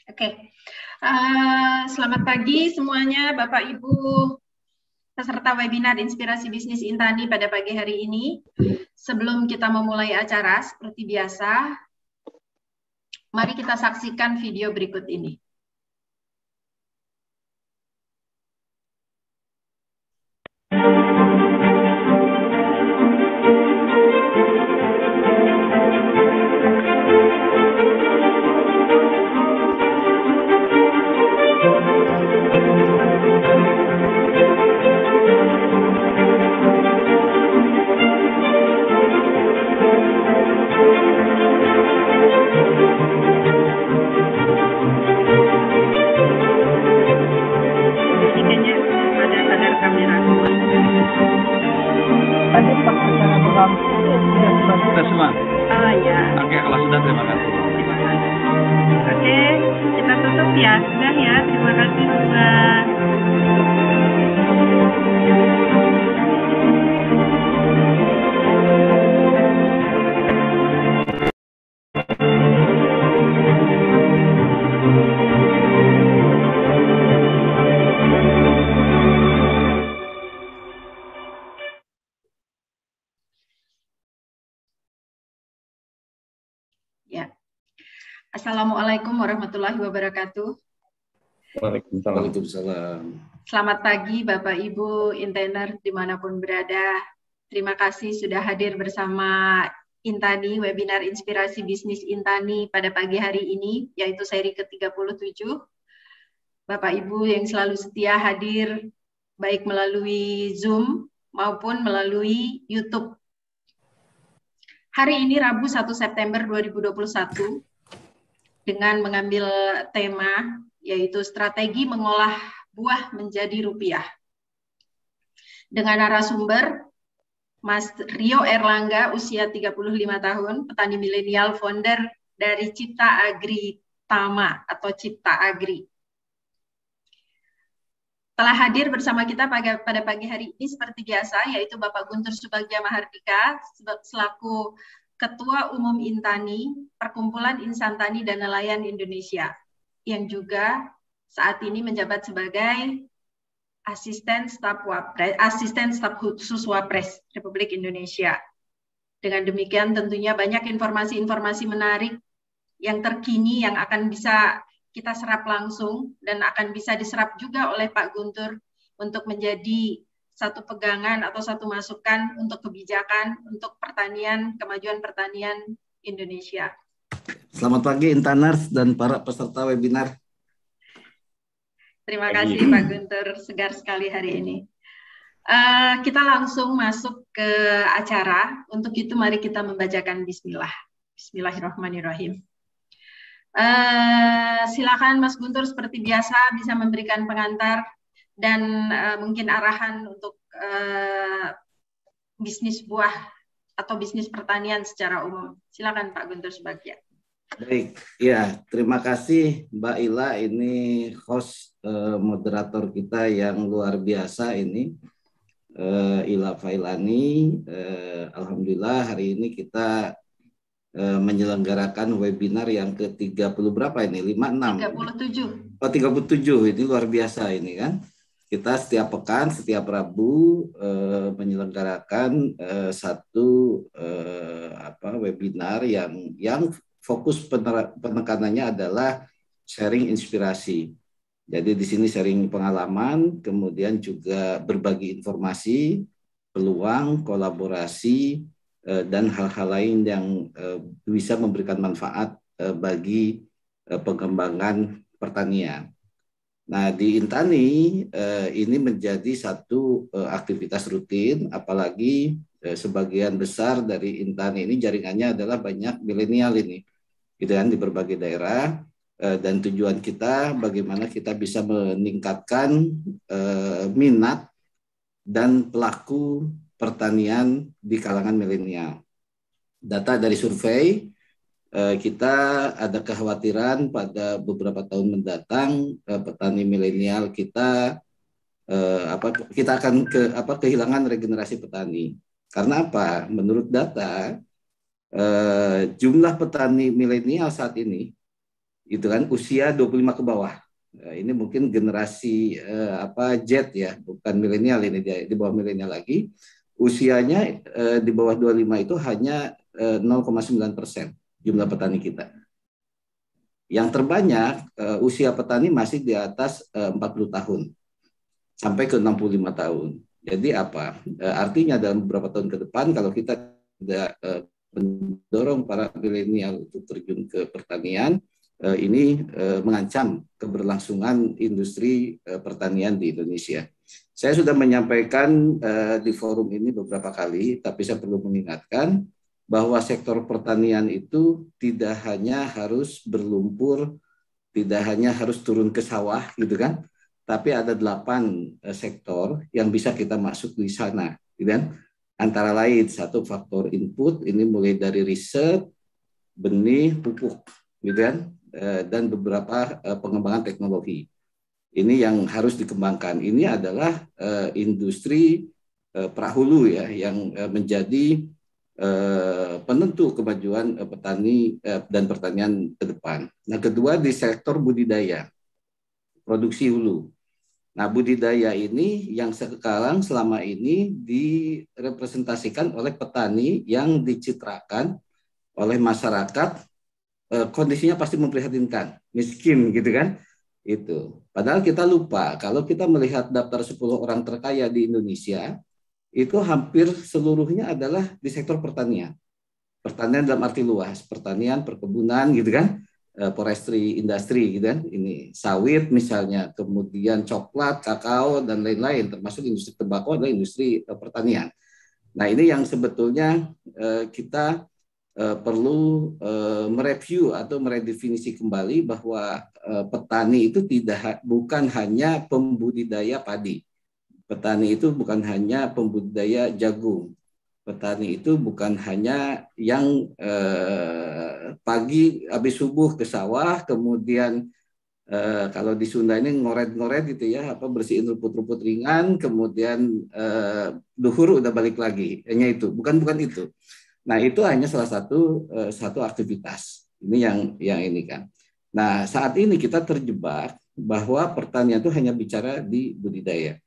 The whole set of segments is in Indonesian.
Oke, selamat pagi semuanya Bapak Ibu peserta webinar Inspirasi Bisnis Intani pada pagi hari ini. Sebelum kita memulai acara seperti biasa, mari kita saksikan video berikut ini. Sudah semua? Ya. Oke, kalau sudah terima kasih. Terima kasih. Oke, kita tutup ya. Sudah ya. Terima kasih sudah. Ya. Assalamualaikum warahmatullahi wabarakatuh. Waalaikumsalam. Selamat pagi Bapak Ibu Intener dimanapun berada. Terima kasih sudah hadir bersama Intani, webinar Inspirasi Bisnis Intani pada pagi hari ini, yaitu seri ke-37. Bapak Ibu yang selalu setia hadir, baik melalui Zoom maupun melalui YouTube. Hari ini Rabu 1 September 2021, dengan mengambil tema yaitu strategi mengolah buah menjadi rupiah. Dengan narasumber Mas Rio Erlangga, usia 35 tahun, petani milenial, founder dari Cipta Agri Tama atau Cipta Agri. Telah hadir bersama kita pada pagi hari ini seperti biasa, yaitu Bapak Guntur Subagja Mahardika selaku Ketua Umum Intani, Perkumpulan Insan Tani dan Nelayan Indonesia, yang juga saat ini menjabat sebagai Asisten Staf Khusus Wapres Republik Indonesia. Dengan demikian tentunya banyak informasi-informasi menarik yang terkini yang akan bisa kita serap langsung dan akan bisa diserap juga oleh Pak Guntur untuk menjadi satu pegangan atau satu masukan untuk kebijakan untuk pertanian, kemajuan pertanian Indonesia. Selamat pagi Intaners dan para peserta webinar. Terima kasih Pak Guntur, segar sekali hari ini. Kita langsung masuk ke acara. Untuk itu mari kita membacakan Bismillah. Bismillahirrahmanirrahim. Silakan Mas Guntur seperti biasa bisa memberikan pengantar dan mungkin arahan untuk bisnis buah atau bisnis pertanian secara umum. Silakan Pak Guntur Subagja. Baik, ya terima kasih Mbak Ila, ini host moderator kita yang luar biasa ini, Ila Failani. Alhamdulillah hari ini kita menyelenggarakan webinar yang ke-30 berapa ini? 56? 37. Oh 37, ini luar biasa ini kan. Kita setiap pekan, setiap Rabu menyelenggarakan satu webinar yang fokus penekanannya adalah sharing inspirasi. Jadi di sini sharing pengalaman, kemudian juga berbagi informasi, peluang, kolaborasi, dan hal-hal lain yang bisa memberikan manfaat bagi pengembangan pertanian. Nah, di Intani ini menjadi satu aktivitas rutin, apalagi sebagian besar dari Intani ini jaringannya adalah banyak milenial ini, gitu kan, di berbagai daerah, dan tujuan kita bagaimana kita bisa meningkatkan minat dan pelaku pertanian di kalangan milenial. Data dari survei, kita ada kekhawatiran pada beberapa tahun mendatang petani milenial kita akan kehilangan regenerasi petani. Karena apa? Menurut data, jumlah petani milenial saat ini itu kan usia 25 ke bawah. Ini mungkin generasi Z ya, bukan milenial, ini di bawah milenial lagi. Usianya di bawah 25 itu hanya 0,9% jumlah petani kita. Yang terbanyak usia petani masih di atas 40 tahun sampai ke 65 tahun. Jadi apa? Artinya dalam beberapa tahun ke depan kalau kita tidak mendorong para milenial untuk terjun ke pertanian, ini mengancam keberlangsungan industri pertanian di Indonesia. Saya sudah menyampaikan di forum ini beberapa kali, tapi saya perlu mengingatkan bahwa sektor pertanian itu tidak hanya harus berlumpur, tidak hanya harus turun ke sawah, gitu kan? Tapi ada 8 sektor yang bisa kita masuk di sana, gitu kan? Antara lain satu faktor input, ini mulai dari riset, benih, pupuk, gitu kan? Dan beberapa pengembangan teknologi. Ini yang harus dikembangkan. Ini adalah industri prahulu ya, yang menjadi penentu kemajuan petani dan pertanian ke depan. Nah, kedua di sektor budidaya, produksi hulu. Nah, budidaya ini yang sekarang selama ini direpresentasikan oleh petani yang dicitrakan oleh masyarakat, kondisinya pasti memprihatinkan, miskin gitu kan. Itu. Padahal kita lupa kalau kita melihat daftar 10 orang terkaya di Indonesia, itu hampir seluruhnya adalah di sektor pertanian. Pertanian dalam arti luas, pertanian, perkebunan gitu kan, forestry industri gitu kan, ini sawit misalnya, kemudian coklat, kakao dan lain-lain, termasuk industri tembakau adalah industri pertanian. Nah, ini yang sebetulnya kita perlu mereview atau meredefinisi kembali bahwa petani itu bukan hanya pembudidaya padi. Petani itu bukan hanya pembudidaya jagung. Petani itu bukan hanya yang pagi habis subuh ke sawah, kemudian kalau di Sunda ini ngoret-ngoret gitu ya, bersihin rumput-rumput ringan, kemudian duhur udah balik lagi. Hanya itu, bukan itu. Nah, itu hanya salah satu aktivitas. Ini yang ini kan. Nah, saat ini kita terjebak bahwa pertanian itu hanya bicara di budidaya.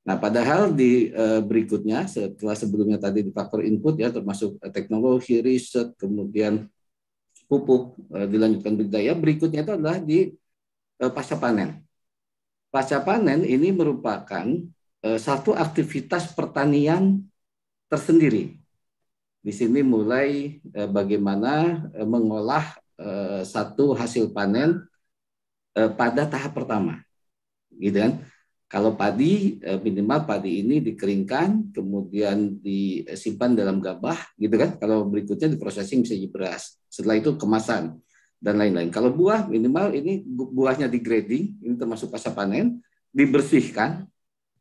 Nah, padahal di berikutnya setelah sebelumnya tadi di faktor input ya, termasuk teknologi, riset, kemudian pupuk, dilanjutkan budidaya, berikutnya itu adalah di pasca panen. Pasca panen ini merupakan satu aktivitas pertanian tersendiri. Di sini mulai bagaimana mengolah satu hasil panen pada tahap pertama, gitu kan? Kalau padi, minimal padi ini dikeringkan, kemudian disimpan dalam gabah, gitu kan? Kalau berikutnya diprosesing bisa jadi beras. Setelah itu kemasan dan lain-lain. Kalau buah, minimal ini buahnya di grading, ini termasuk pasca panen, dibersihkan,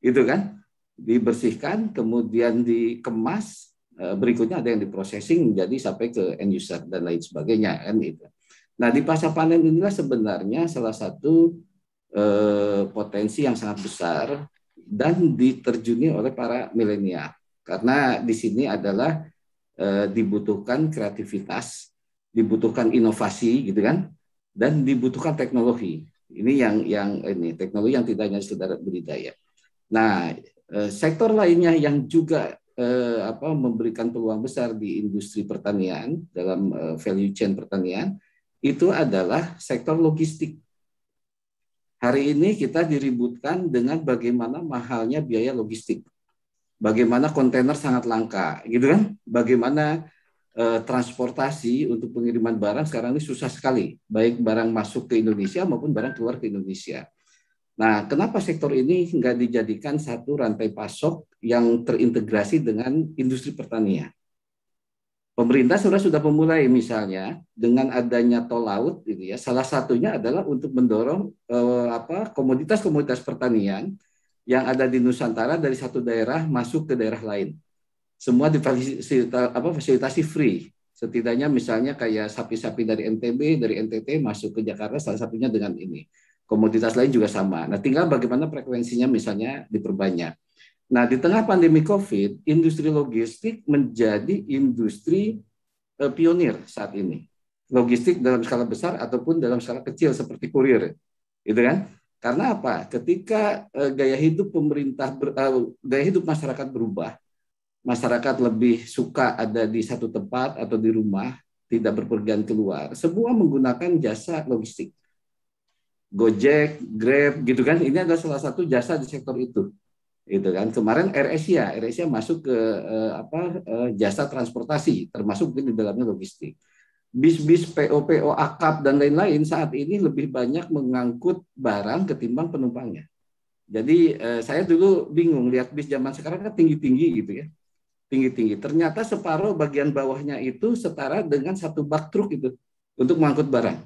gitu kan? Dibersihkan, kemudian dikemas, berikutnya ada yang diprosesing menjadi sampai ke end user dan lain sebagainya, kan itu. Nah, di pasca panen inilah sebenarnya salah satu potensi yang sangat besar dan diterjuni oleh para milenial, karena di sini adalah dibutuhkan kreativitas, dibutuhkan inovasi gitu kan, dan dibutuhkan teknologi. Ini yang ini teknologi yang tidak hanya sekedar budidaya. Nah, sektor lainnya yang juga memberikan peluang besar di industri pertanian dalam value chain pertanian itu adalah sektor logistik. Hari ini kita diributkan dengan bagaimana mahalnya biaya logistik, bagaimana kontainer sangat langka, gitu kan? Bagaimana transportasi untuk pengiriman barang sekarang ini susah sekali, baik barang masuk ke Indonesia maupun barang keluar ke Indonesia. Nah, kenapa sektor ini nggak dijadikan satu rantai pasok yang terintegrasi dengan industri pertanian? Pemerintah sudah memulai misalnya dengan adanya tol laut, gitu ya. Salah satunya adalah untuk mendorong komoditas-komoditas pertanian yang ada di Nusantara dari satu daerah masuk ke daerah lain. Semua difasilitasi free. Setidaknya misalnya kayak sapi-sapi dari NTB, dari NTT masuk ke Jakarta, salah satunya dengan ini. Komoditas lain juga sama. Nah, tinggal bagaimana frekuensinya misalnya diperbanyak. Nah, di tengah pandemi COVID, industri logistik menjadi industri pionir saat ini. logistik dalam skala besar ataupun dalam skala kecil seperti kurir, gitu kan? Karena apa? Ketika gaya hidup gaya hidup masyarakat berubah, masyarakat lebih suka ada di satu tempat atau di rumah, tidak berpergian keluar, semua menggunakan jasa logistik. Gojek, Grab, gitu kan? Ini adalah salah satu jasa di sektor itu. Itu kan kemarin AirAsia masuk ke jasa transportasi, termasuk di dalamnya logistik. Bis-bis PO akap dan lain-lain saat ini lebih banyak mengangkut barang ketimbang penumpangnya. Jadi saya dulu bingung lihat bis zaman sekarang kan tinggi-tinggi gitu ya, tinggi-tinggi. Ternyata separuh bagian bawahnya itu setara dengan satu bak truk itu untuk mengangkut barang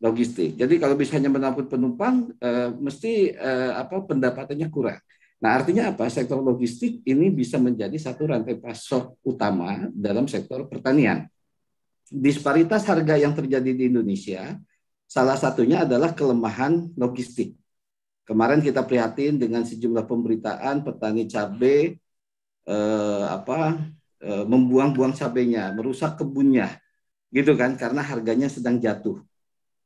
logistik. Jadi kalau bisa hanya menampung penumpang, mesti pendapatannya kurang. Nah, artinya apa? Sektor logistik ini bisa menjadi satu rantai pasok utama dalam sektor pertanian. Disparitas harga yang terjadi di Indonesia, salah satunya adalah kelemahan logistik. Kemarin kita prihatin dengan sejumlah pemberitaan petani cabai membuang-buang cabainya, merusak kebunnya, gitu kan? Karena harganya sedang jatuh,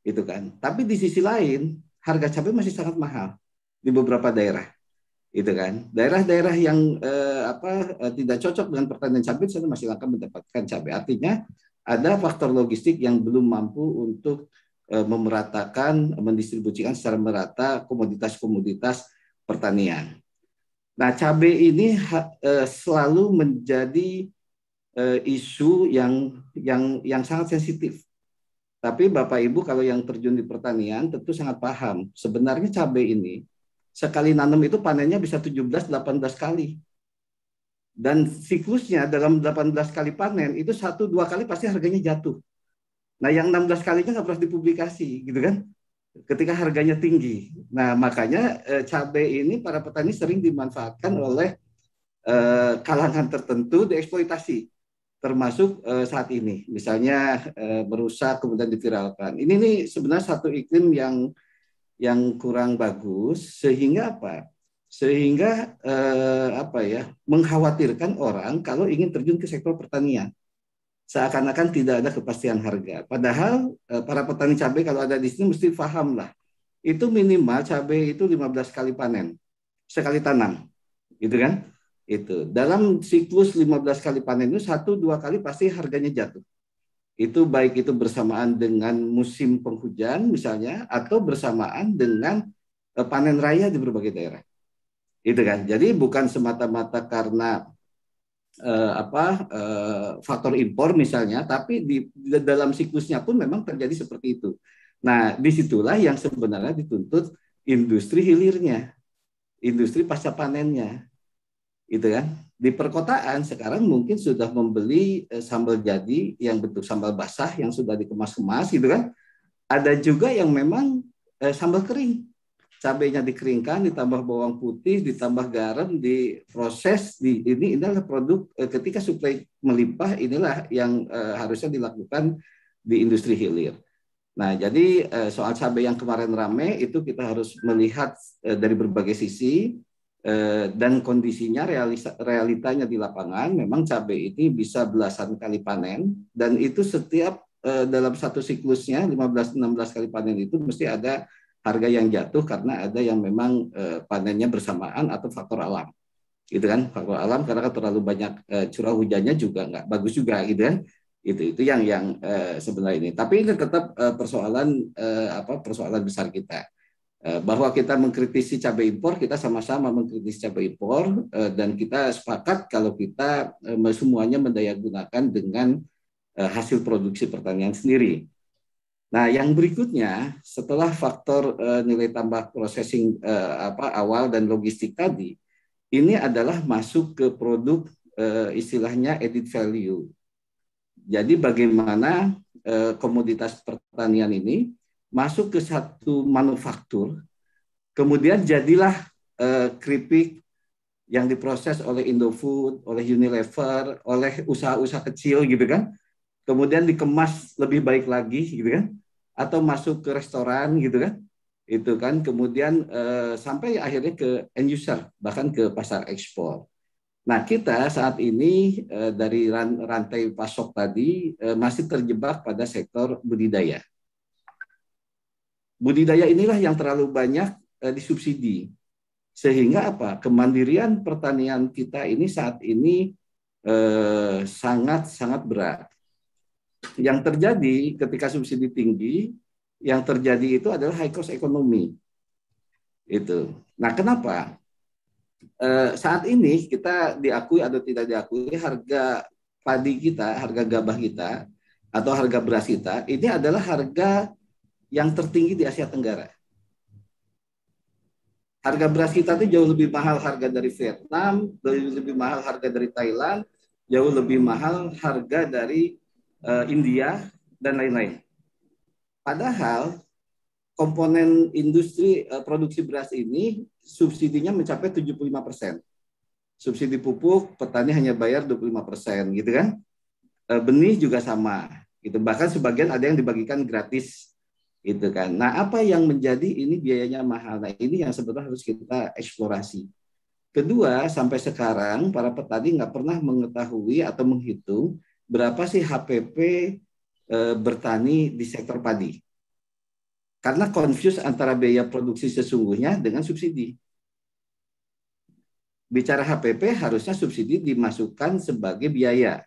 gitu kan? Tapi di sisi lain, harga cabai masih sangat mahal di beberapa daerah. Itu kan daerah-daerah yang tidak cocok dengan pertanian cabai sana masih langka mendapatkan cabai. Artinya ada faktor logistik yang belum mampu untuk memeratakan, mendistribusikan secara merata komoditas-komoditas pertanian. Nah, cabai ini selalu menjadi isu yang sangat sensitif. Tapi Bapak Ibu kalau yang terjun di pertanian tentu sangat paham sebenarnya cabai ini sekali nanam itu panennya bisa 17-18 kali. Dan siklusnya dalam 18 kali panen itu 1-2 kali pasti harganya jatuh. Nah, yang 16 kalinya nggak pernah dipublikasi, gitu kan? Ketika harganya tinggi. Nah, makanya cabai ini para petani sering dimanfaatkan oleh kalangan tertentu dieksploitasi. Termasuk saat ini. Misalnya merusak kemudian diviralkan. Ini nih sebenarnya satu iklim yang kurang bagus sehingga apa? Sehingga mengkhawatirkan orang kalau ingin terjun ke sektor pertanian. Seakan-akan tidak ada kepastian harga. Padahal para petani cabai kalau ada di sini mesti paham lah. Itu minimal cabai itu 15 kali panen sekali tanam. Gitu kan? Itu. Dalam siklus 15 kali panen itu 1-2 kali pasti harganya jatuh. Itu baik itu bersamaan dengan musim penghujan misalnya atau bersamaan dengan panen raya di berbagai daerah. Itu kan. Jadi bukan semata-mata karena faktor impor misalnya, tapi di dalam siklusnya pun memang terjadi seperti itu. Nah, disitulah yang sebenarnya dituntut industri hilirnya, industri pasca panennya. Itu kan. Di perkotaan sekarang mungkin sudah membeli sambal jadi yang bentuk sambal basah yang sudah dikemas-kemas gitu kan. Ada juga yang memang sambal kering. Cabainya dikeringkan, ditambah bawang putih, ditambah garam, diproses. Ini adalah produk ketika suplai melimpah, inilah yang harusnya dilakukan di industri hilir. Nah, jadi soal cabai yang kemarin rame itu kita harus melihat dari berbagai sisi. Dan kondisinya realitanya di lapangan memang cabai ini bisa belasan kali panen dan itu setiap dalam satu siklusnya 15-16 kali panen itu mesti ada harga yang jatuh karena ada yang memang panennya bersamaan atau faktor alam gitu kan, faktor alam karena kan terlalu banyak curah hujannya juga nggak bagus juga gitu kan, itu yang sebenarnya ini, tapi ini tetap persoalan besar kita. Bahwa kita mengkritisi cabai impor, kita sama-sama mengkritisi cabai impor dan kita sepakat kalau kita semuanya mendayagunakan dengan hasil produksi pertanian sendiri. Nah, yang berikutnya setelah faktor nilai tambah processing awal dan logistik tadi, ini adalah masuk ke produk istilahnya added value. Jadi bagaimana komoditas pertanian ini masuk ke satu manufaktur, kemudian jadilah keripik yang diproses oleh Indofood, oleh Unilever, oleh usaha-usaha kecil gitu kan, kemudian dikemas lebih baik lagi gitu kan, atau masuk ke restoran gitu kan, itu kan, kemudian sampai akhirnya ke end user, bahkan ke pasar ekspor. Nah, kita saat ini dari rantai pasok tadi masih terjebak pada sektor budidaya. Budidaya inilah yang terlalu banyak disubsidi. Sehingga apa? Kemandirian pertanian kita ini saat ini sangat-sangat berat. Yang terjadi ketika subsidi tinggi, yang terjadi itu adalah high cost ekonomi. Itu. Nah, kenapa? Saat ini kita diakui atau tidak diakui harga padi kita, harga gabah kita, atau harga beras kita, ini adalah harga yang tertinggi di Asia Tenggara. Harga beras kita itu jauh lebih mahal harga dari Vietnam, jauh lebih mahal harga dari Thailand, jauh lebih mahal harga dari India, dan lain-lain. Padahal komponen industri produksi beras ini subsidinya mencapai 75%. Subsidi pupuk, petani hanya bayar 25%, gitu kan. Benih juga sama, gitu. Bahkan sebagian ada yang dibagikan gratis, gitu kan. Nah, apa yang menjadi ini biayanya mahal? Nah, ini yang sebetulnya harus kita eksplorasi. Kedua, sampai sekarang para petani nggak pernah mengetahui atau menghitung berapa sih HPP bertani di sektor padi. Karena confuse antara biaya produksi sesungguhnya dengan subsidi. Bicara HPP harusnya subsidi dimasukkan sebagai biaya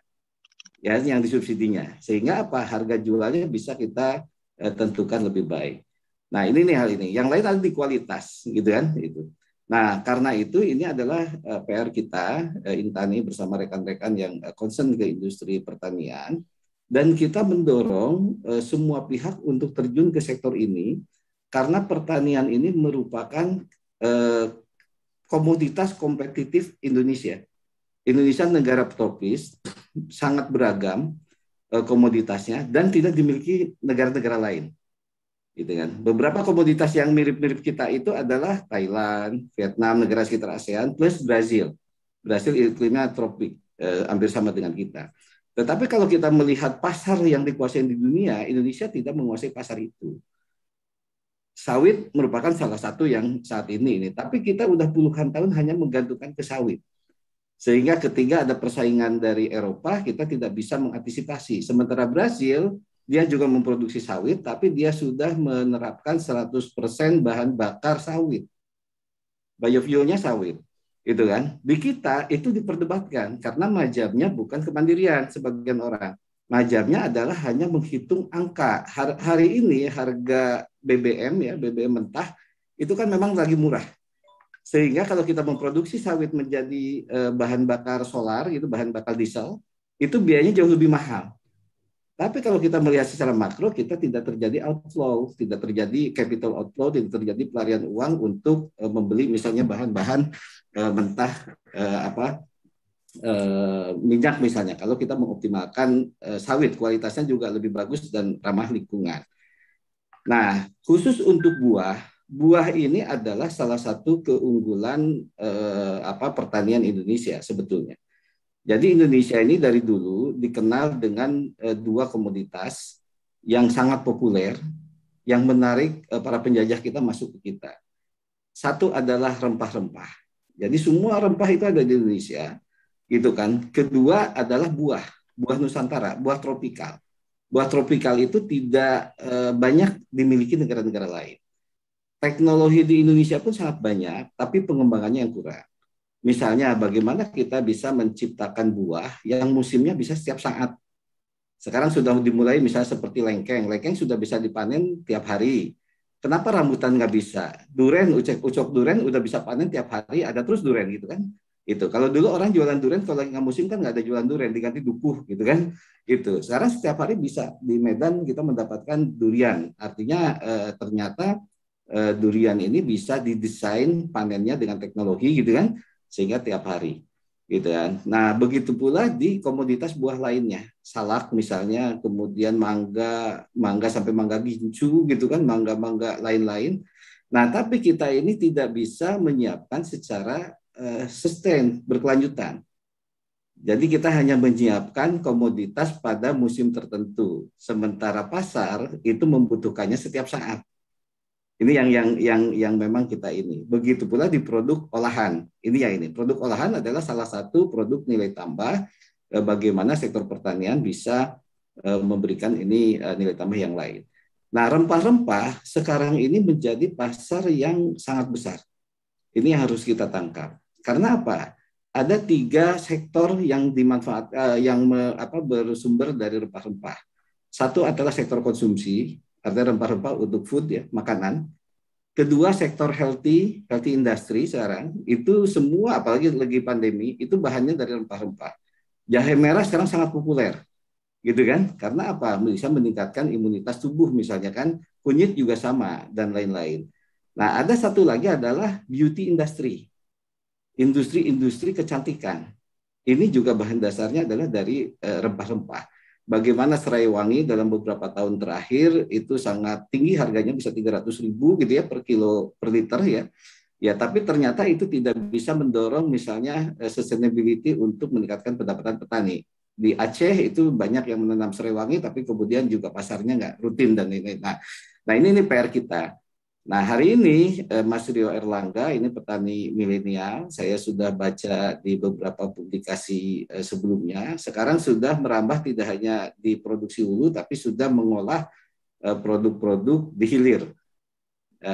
ya yang disubsidinya. Sehingga apa? Harga jualnya bisa kita tentukan lebih baik. Nah, ini nih hal ini. Yang lain ada di kualitas gitu kan itu. Nah, karena itu ini adalah PR kita Intani bersama rekan-rekan yang concern ke industri pertanian dan kita mendorong semua pihak untuk terjun ke sektor ini karena pertanian ini merupakan komoditas kompetitif Indonesia. Indonesia negara tropis, sangat beragam komoditasnya dan tidak dimiliki negara-negara lain. Gitu kan. Beberapa komoditas yang mirip-mirip kita itu adalah Thailand, Vietnam, negara sekitar ASEAN, plus Brazil. Brazil iklimnya tropik, hampir sama dengan kita. Tetapi kalau kita melihat pasar yang dikuasai di dunia, Indonesia tidak menguasai pasar itu. Sawit merupakan salah satu yang saat ini. Tapi kita udah puluhan tahun hanya menggantungkan ke sawit. Sehingga ketika ada persaingan dari Eropa, kita tidak bisa mengantisipasi. Sementara Brazil, dia juga memproduksi sawit, tapi dia sudah menerapkan 100% bahan bakar sawit. Biofuelnya sawit. Itu kan. Di kita itu diperdebatkan, karena mazhabnya bukan kemandirian sebagian orang. Mazhabnya adalah hanya menghitung angka. Hari ini harga BBM ya, BBM mentah itu kan memang lagi murah. Sehingga kalau kita memproduksi sawit menjadi bahan bakar solar gitu, bahan bakar diesel, itu biayanya jauh lebih mahal. Tapi kalau kita melihat secara makro, kita tidak terjadi outflow, tidak terjadi capital outflow, tidak terjadi pelarian uang untuk membeli misalnya bahan-bahan mentah minyak misalnya. Kalau kita mengoptimalkan sawit, kualitasnya juga lebih bagus dan ramah lingkungan. Nah, khusus untuk buah ini adalah salah satu keunggulan pertanian Indonesia sebetulnya. Jadi Indonesia ini dari dulu dikenal dengan dua komoditas yang sangat populer, yang menarik para penjajah kita masuk ke kita. Satu adalah rempah-rempah. Jadi semua rempah itu ada di Indonesia, gitu kan. Kedua adalah buah Nusantara, buah tropikal. Buah tropikal itu tidak banyak dimiliki negara-negara lain. Teknologi di Indonesia pun sangat banyak, tapi pengembangannya yang kurang. Misalnya bagaimana kita bisa menciptakan buah yang musimnya bisa setiap saat. Sekarang sudah dimulai misalnya seperti lengkeng. Lengkeng sudah bisa dipanen tiap hari. Kenapa rambutan nggak bisa? Duren, ucok duren udah bisa panen tiap hari, ada terus duren gitu kan. Itu. Kalau dulu orang jualan duren, kalau lagi nggak musim kan nggak ada jualan duren, diganti dukuh gitu kan. Itu. Sekarang setiap hari bisa di Medan kita mendapatkan durian. Artinya ternyata durian ini bisa didesain panennya dengan teknologi gitu kan, sehingga tiap hari gitu kan. Nah, begitu pula di komoditas buah lainnya, salak misalnya, kemudian mangga sampai mangga gincu gitu kan, mangga lain-lain. Nah, tapi kita ini tidak bisa menyiapkan secara sustain, berkelanjutan. Jadi kita hanya menyiapkan komoditas pada musim tertentu, sementara pasar itu membutuhkannya setiap saat. Ini yang memang kita ini. Begitu pula di produk olahan. Ini produk olahan adalah salah satu produk nilai tambah bagaimana sektor pertanian bisa memberikan ini nilai tambah yang lain. Nah, rempah-rempah sekarang ini menjadi pasar yang sangat besar. Ini yang harus kita tangkap. Karena apa? Ada 3 sektor yang bersumber dari rempah-rempah. Satu adalah sektor konsumsi, artinya rempah-rempah untuk food ya, makanan. Kedua, sektor healthy industry sekarang itu semua, apalagi lagi pandemi, itu bahannya dari rempah-rempah. Jahe merah sekarang sangat populer, gitu kan? Karena apa? Bisa meningkatkan imunitas tubuh misalnya kan. Kunyit juga sama dan lain-lain. Nah, ada satu lagi adalah beauty industri kecantikan. Ini juga bahan dasarnya adalah dari rempah-rempah. Bagaimana serai wangi dalam beberapa tahun terakhir itu sangat tinggi, harganya bisa 300.000 gitu ya per liter ya. Ya, tapi ternyata itu tidak bisa mendorong misalnya sustainability untuk meningkatkan pendapatan petani. Di Aceh itu banyak yang menanam serai wangi, tapi kemudian juga pasarnya nggak rutin dan ini. Nah ini PR kita. Nah, hari ini Mas Rio Erlangga, ini petani milenial, saya sudah baca di beberapa publikasi sebelumnya, sekarang sudah merambah tidak hanya di produksi hulu, tapi sudah mengolah produk-produk di hilir,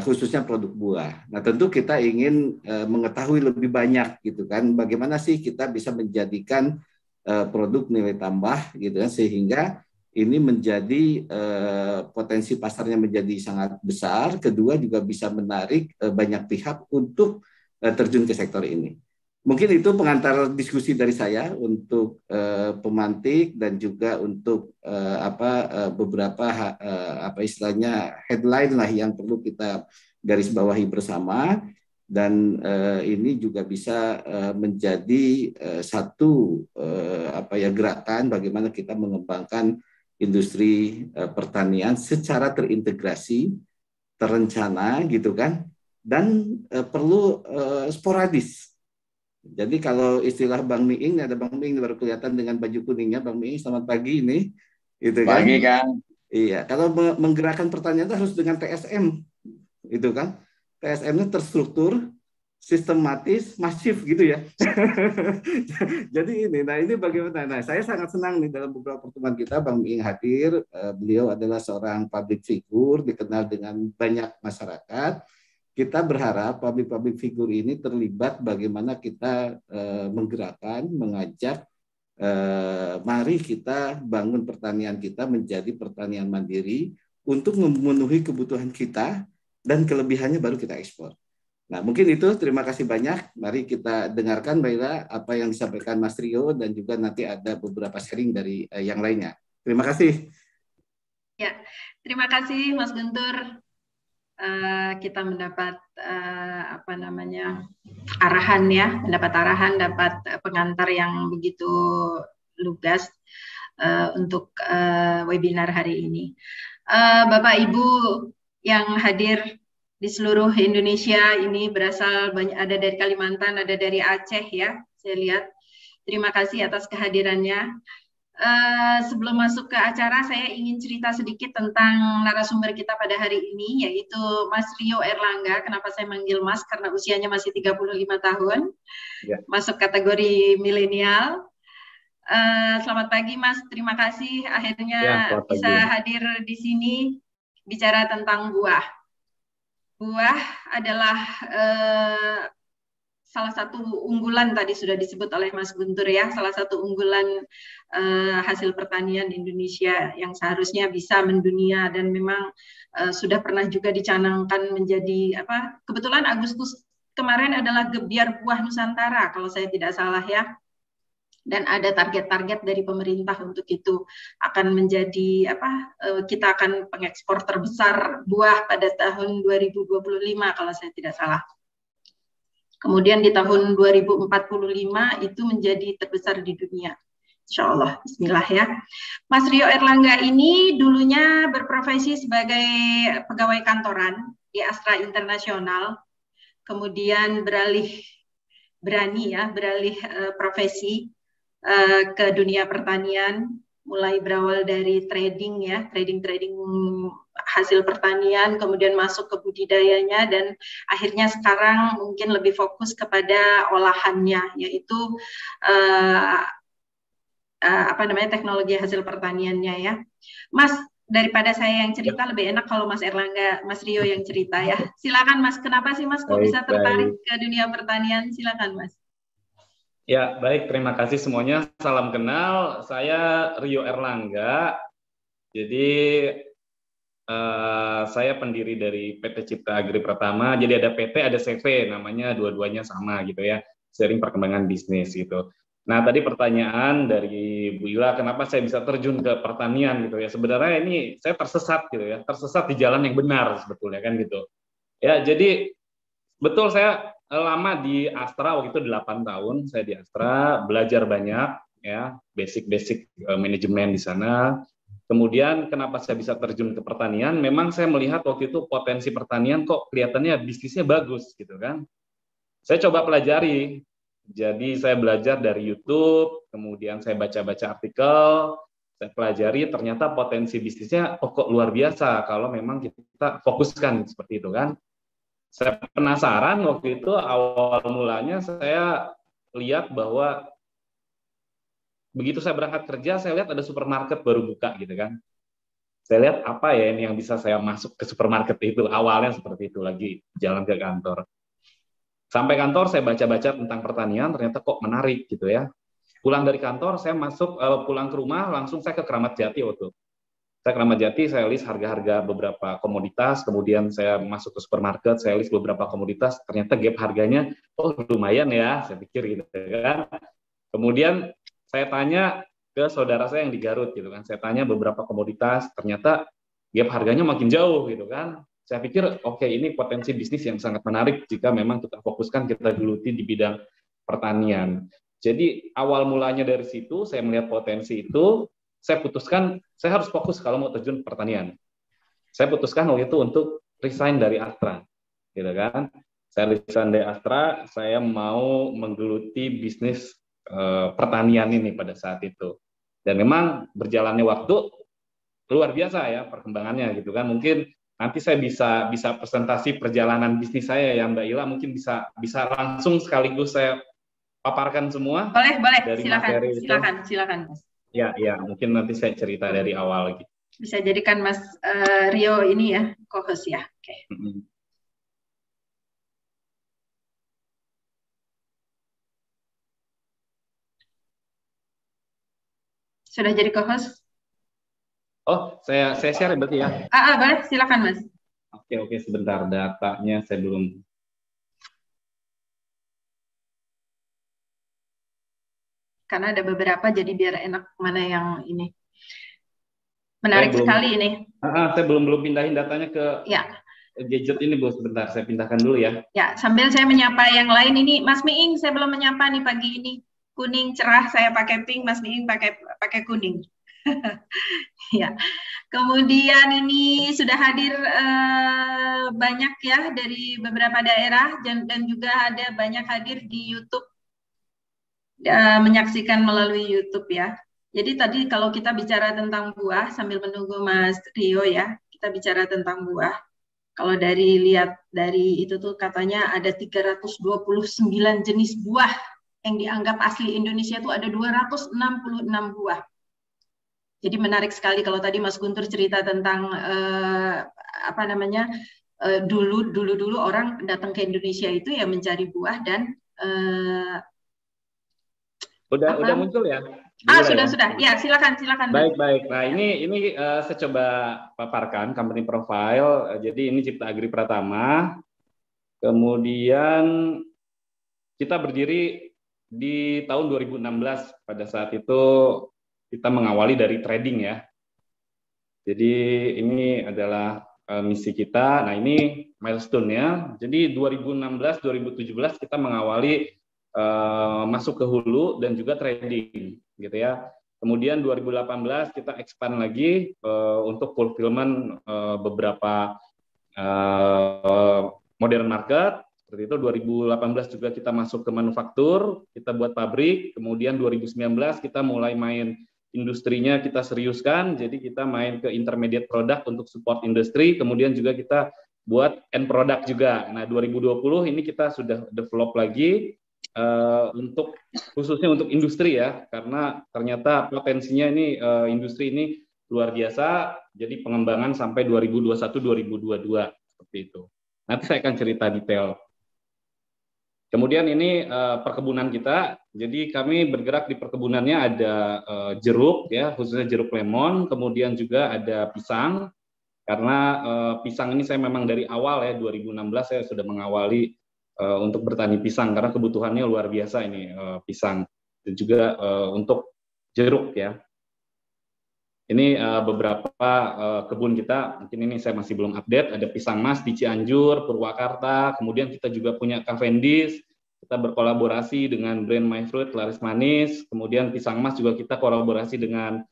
khususnya produk buah. Nah, tentu kita ingin mengetahui lebih banyak gitu kan, bagaimana sih kita bisa menjadikan produk nilai tambah gitu kan, sehingga ini menjadi potensi pasarnya menjadi sangat besar. Kedua juga bisa menarik banyak pihak untuk terjun ke sektor ini. Mungkin itu pengantar diskusi dari saya untuk pemantik dan juga untuk beberapa istilahnya headline lah yang perlu kita garis bawahi bersama. Dan ini juga bisa menjadi satu gerakan bagaimana kita mengembangkan industri pertanian secara terintegrasi, terencana gitu kan, dan perlu sporadis. Jadi kalau istilah Bang Miing, ada Bang Miing baru kelihatan dengan baju kuningnya, Bang Miing selamat pagi ini, gitu kan? Pagi Kang. Iya, kalau menggerakkan pertanian itu harus dengan TSM, itu kan? TSM-nya terstruktur, sistematis, masif gitu ya. Jadi ini bagaimana? Nah, saya sangat senang nih dalam beberapa pertemuan kita Bang Miing hadir. Beliau adalah seorang public figure dikenal dengan banyak masyarakat. Kita berharap public figure ini terlibat bagaimana kita menggerakkan, mengajak mari kita bangun pertanian kita menjadi pertanian mandiri untuk memenuhi kebutuhan kita dan kelebihannya baru kita ekspor. Nah, mungkin itu. Terima kasih banyak. Mari kita dengarkan, Mbak Ira, apa yang disampaikan Mas Rio dan juga nanti ada beberapa sharing dari yang lainnya. Terima kasih. Ya, terima kasih Mas Guntur. Kita mendapat arahan ya, dapat pengantar yang begitu lugas untuk webinar hari ini. Bapak Ibu yang hadir di seluruh Indonesia, ini berasal banyak, ada dari Kalimantan, ada dari Aceh ya, saya lihat. Terima kasih atas kehadirannya. Sebelum masuk ke acara, saya ingin cerita sedikit tentang narasumber kita pada hari ini, yaitu Mas Rio Erlangga. Kenapa saya manggil Mas? Karena usianya masih 35 tahun, ya. Masuk kategori milenial. Selamat pagi Mas, terima kasih akhirnya ya, bisa hadir di sini bicara tentang buah. Buah adalah salah satu unggulan, tadi sudah disebut oleh Mas Guntur ya, salah satu unggulan hasil pertanian Indonesia yang seharusnya bisa mendunia dan memang sudah pernah juga dicanangkan menjadi kebetulan Agustus kemarin adalah Gebiar Buah Nusantara kalau saya tidak salah ya. Dan ada target-target dari pemerintah untuk itu akan menjadi kita akan pengekspor terbesar buah pada tahun 2025 kalau saya tidak salah. Kemudian di tahun 2045 itu menjadi terbesar di dunia. Insya Allah, bismillah ya. Mas Rio Erlangga ini dulunya berprofesi sebagai pegawai kantoran di Astra Internasional, kemudian beralih profesi ke dunia pertanian, mulai berawal dari trading ya, trading hasil pertanian, kemudian masuk ke budidayanya, dan akhirnya sekarang mungkin lebih fokus kepada olahannya, yaitu apa namanya, teknologi hasil pertaniannya ya. Mas, daripada saya yang cerita, lebih enak kalau Mas Erlangga, Mas Rio yang cerita ya. Silakan Mas, kenapa sih Mas kok bisa tertarik ke dunia pertanian? Silakan Mas. Ya, baik. Terima kasih semuanya. Salam kenal. Saya Rio Erlangga. Jadi saya pendiri dari PT Cipta Agri Pratama. Jadi ada PT, ada CV, namanya dua-duanya sama gitu ya. Sharing perkembangan bisnis gitu. Nah, tadi pertanyaan dari Bu Ila, kenapa saya bisa terjun ke pertanian gitu ya. Sebenarnya ini saya tersesat gitu ya. Tersesat di jalan yang benar sebetulnya kan gitu. Ya, jadi betul saya lama di Astra, waktu itu 8 tahun saya di Astra, belajar banyak ya, basic-basic manajemen di sana. Kemudian kenapa saya bisa terjun ke pertanian? Memang saya melihat waktu itu potensi pertanian kok kelihatannya bisnisnya bagus gitu kan. Saya coba pelajari. Jadi saya belajar dari YouTube, kemudian saya baca-baca artikel, saya pelajari ternyata potensi bisnisnya kok luar biasa kalau memang kita fokuskan seperti itu kan. Saya penasaran waktu itu, awal mulanya saya lihat bahwa begitu saya berangkat kerja, saya lihat ada supermarket baru buka gitu kan. Saya lihat apa ya ini yang bisa saya masuk ke supermarket itu. Awalnya seperti itu, lagi jalan ke kantor. Sampai kantor saya baca-baca tentang pertanian, ternyata kok menarik gitu ya. Pulang dari kantor, saya pulang ke rumah, langsung saya ke Keramat Jati waktu. Saya ke Keramat Jati, saya list harga-harga beberapa komoditas, kemudian saya masuk ke supermarket, saya list beberapa komoditas, ternyata gap harganya, oh lumayan ya, saya pikir gitu kan. Kemudian saya tanya ke saudara saya yang di Garut gitu kan, saya tanya beberapa komoditas, ternyata gap harganya makin jauh gitu kan. Saya pikir oke, ini potensi bisnis yang sangat menarik jika memang kita fokuskan, kita geluti di bidang pertanian. Jadi awal mulanya dari situ, saya melihat potensi itu, saya putuskan saya harus fokus kalau mau terjun pertanian. Saya putuskan waktu itu untuk resign dari Astra, gitu kan. Saya resign dari Astra, saya mau menggeluti bisnis pertanian ini pada saat itu. Dan memang berjalannya waktu luar biasa ya perkembangannya gitu kan. Mungkin nanti saya bisa presentasi perjalanan bisnis saya ya Mbak Ila, mungkin bisa langsung sekaligus saya paparkan semua. Boleh, dari silakan, materi silakan. Ya, mungkin nanti saya cerita dari awal gitu. Bisa jadikan Mas Rio ini ya, co-host ya. Oke. Sudah jadi co-host? Oh, saya share berarti ya? Boleh, silakan Mas. Oke, sebentar, datanya saya belum. Karena ada beberapa, jadi biar enak mana yang ini. Menarik sekali ini. Saya belum pindahin datanya ke ya. Gadget ini, Bu. Sebentar, saya pindahkan dulu ya. Ya, sambil saya menyapa yang lain ini, Mas Miing, saya belum menyapa nih pagi ini. Kuning cerah, saya pakai pink, Mas Miing pakai kuning. Ya. Kemudian ini sudah hadir banyak ya dari beberapa daerah, dan juga ada banyak hadir di YouTube, menyaksikan melalui YouTube ya. Jadi tadi kalau kita bicara tentang buah, sambil menunggu Mas Rio ya, kita bicara tentang buah. Kalau lihat dari itu tuh katanya ada 329 jenis buah yang dianggap asli Indonesia, tuh ada 266 buah. Jadi menarik sekali kalau tadi Mas Guntur cerita tentang apa namanya, dulu orang datang ke Indonesia itu ya mencari buah dan udah muncul ya? Sudah. Ya, silakan. Baik. Nah, ini saya coba paparkan company profile. Jadi ini Cipta Agri Pratama. Kemudian kita berdiri di tahun 2016. Pada saat itu kita mengawali dari trading ya. Jadi ini adalah misi kita. Nah, ini milestone-nya. Jadi 2016-2017 kita mengawali masuk ke hulu dan juga trading gitu ya. Kemudian 2018 kita expand lagi untuk fulfillment beberapa modern market. Seperti itu 2018 juga kita masuk ke manufaktur, kita buat pabrik. Kemudian 2019 kita mulai main industrinya kita seriuskan, jadi kita main ke intermediate product untuk support industri, kemudian juga kita buat end product juga. Nah, 2020 ini kita sudah develop lagi untuk khususnya untuk industri ya, karena ternyata potensinya ini industri ini luar biasa, jadi pengembangan sampai 2021-2022 seperti itu. Nanti saya akan cerita detail. Kemudian ini perkebunan kita, jadi kami bergerak di perkebunannya ada jeruk ya, khususnya jeruk lemon, kemudian juga ada pisang, karena pisang ini saya memang dari awal ya 2016 saya sudah mengawali untuk bertani pisang karena kebutuhannya luar biasa ini pisang, dan juga untuk jeruk ya. Ini beberapa kebun kita, mungkin ini saya masih belum update, ada Pisang Mas di Cianjur, Purwakarta, kemudian kita juga punya Cavendish, kita berkolaborasi dengan brand My Fruit, Laris Manis, kemudian Pisang Mas juga kita kolaborasi dengan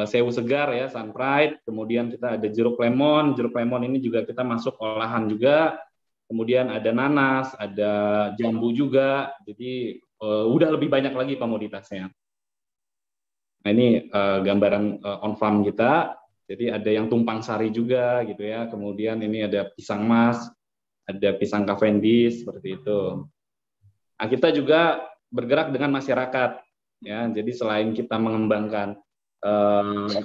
Sewu Segar ya, Sunpride, kemudian kita ada jeruk lemon ini juga kita masuk olahan juga, kemudian ada nanas, ada jambu juga, jadi udah lebih banyak lagi komoditasnya. Nah ini gambaran on farm kita, jadi ada yang tumpang sari juga gitu ya, kemudian ini ada pisang mas, ada pisang Cavendish seperti itu. Nah kita juga bergerak dengan masyarakat, ya, jadi selain kita mengembangkan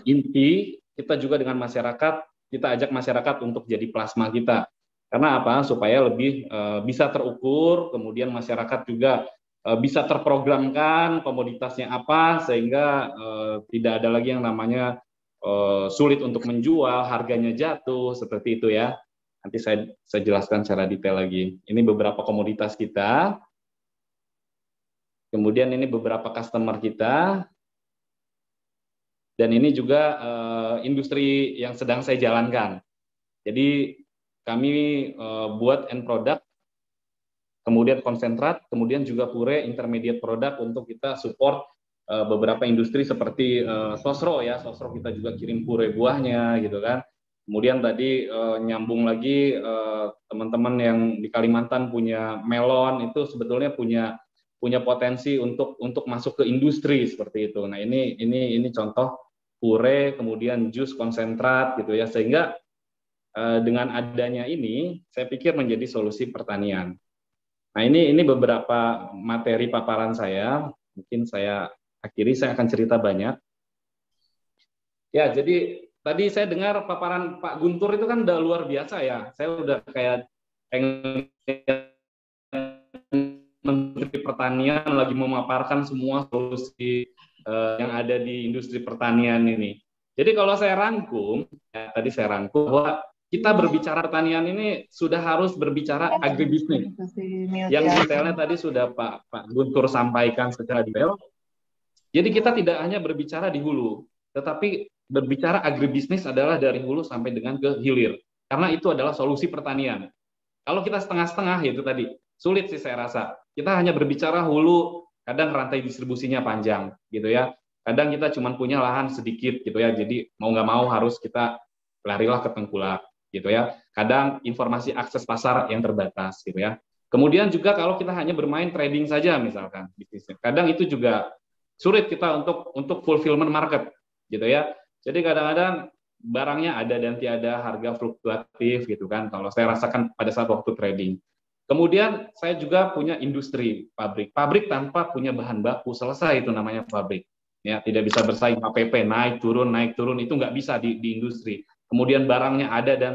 inti, kita juga dengan masyarakat, kita ajak masyarakat untuk jadi plasma kita. Karena apa? Supaya lebih bisa terukur, kemudian masyarakat juga bisa terprogramkan komoditasnya apa sehingga tidak ada lagi yang namanya sulit untuk menjual, harganya jatuh seperti itu ya. Nanti saya jelaskan secara detail lagi. Ini beberapa komoditas kita. Kemudian ini beberapa customer kita. Dan ini juga industri yang sedang saya jalankan. Jadi kami buat end product, kemudian konsentrat, kemudian juga pure intermediate product untuk kita support beberapa industri seperti sosro ya, sosro kita juga kirim pure buahnya gitu kan. Kemudian tadi nyambung lagi teman-teman yang di Kalimantan punya melon, itu sebetulnya punya potensi untuk masuk ke industri seperti itu. Nah ini contoh pure, kemudian jus konsentrat gitu ya, sehingga dengan adanya ini saya pikir menjadi solusi pertanian. Nah ini beberapa materi paparan saya, mungkin saya akhiri, saya akan cerita banyak. Ya, jadi tadi saya dengar paparan Pak Guntur itu kan udah luar biasa ya, saya udah kayak pengen Menteri Pertanian lagi memaparkan semua solusi yang ada di industri pertanian ini. Jadi kalau saya rangkum, ya, tadi saya rangkum bahwa kita berbicara pertanian ini sudah harus berbicara agribisnis. Yang detailnya tadi sudah Pak Guntur sampaikan secara detail. Jadi kita tidak hanya berbicara di hulu, tetapi berbicara agribisnis adalah dari hulu sampai dengan ke hilir. Karena itu adalah solusi pertanian. Kalau kita setengah-setengah itu tadi, sulit sih saya rasa. Kita hanya berbicara hulu, kadang rantai distribusinya panjang gitu ya. Kadang kita cuma punya lahan sedikit gitu ya. Jadi mau nggak mau harus kita larilah ke tengkulak gitu ya. Kadang informasi akses pasar yang terbatas gitu ya. Kemudian juga kalau kita hanya bermain trading saja misalkan bisnisnya, kadang itu juga sulit kita untuk fulfillment market gitu ya. Jadi kadang-kadang barangnya ada dan tiada, harga fluktuatif gitu kan. Kalau saya rasakan pada saat waktu trading. Kemudian saya juga punya industri pabrik. Pabrik tanpa punya bahan baku selesai itu namanya pabrik. Ya, tidak bisa bersaing HPP naik turun itu nggak bisa di industri. Kemudian barangnya ada dan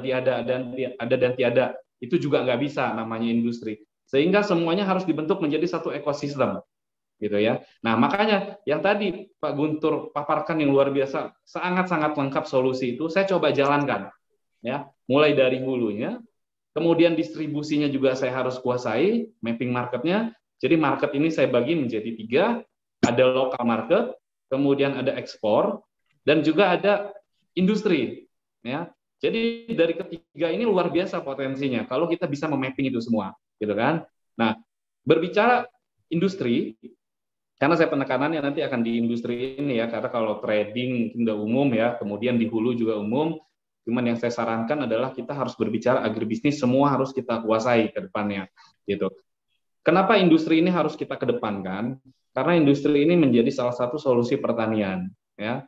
tiada, itu juga nggak bisa namanya industri. Sehingga semuanya harus dibentuk menjadi satu ekosistem, gitu ya. Nah makanya yang tadi Pak Guntur paparkan yang luar biasa, sangat-sangat lengkap solusi itu, saya coba jalankan, ya. Mulai dari hulunya, kemudian distribusinya juga saya harus kuasai, mapping marketnya. Jadi market ini saya bagi menjadi 3, ada local market, kemudian ada ekspor, dan juga ada industri. Ya, jadi dari ketiga ini luar biasa potensinya kalau kita bisa memapping itu semua, gitu kan? Nah, berbicara industri, karena saya penekanannya nanti akan di industri ini ya, karena kalau trading udah umum ya, kemudian di hulu juga umum. Cuman yang saya sarankan adalah kita harus berbicara agribisnis, semua harus kita kuasai ke depannya, gitu. Kenapa industri ini harus kita kedepankan? Karena industri ini menjadi salah satu solusi pertanian. ya.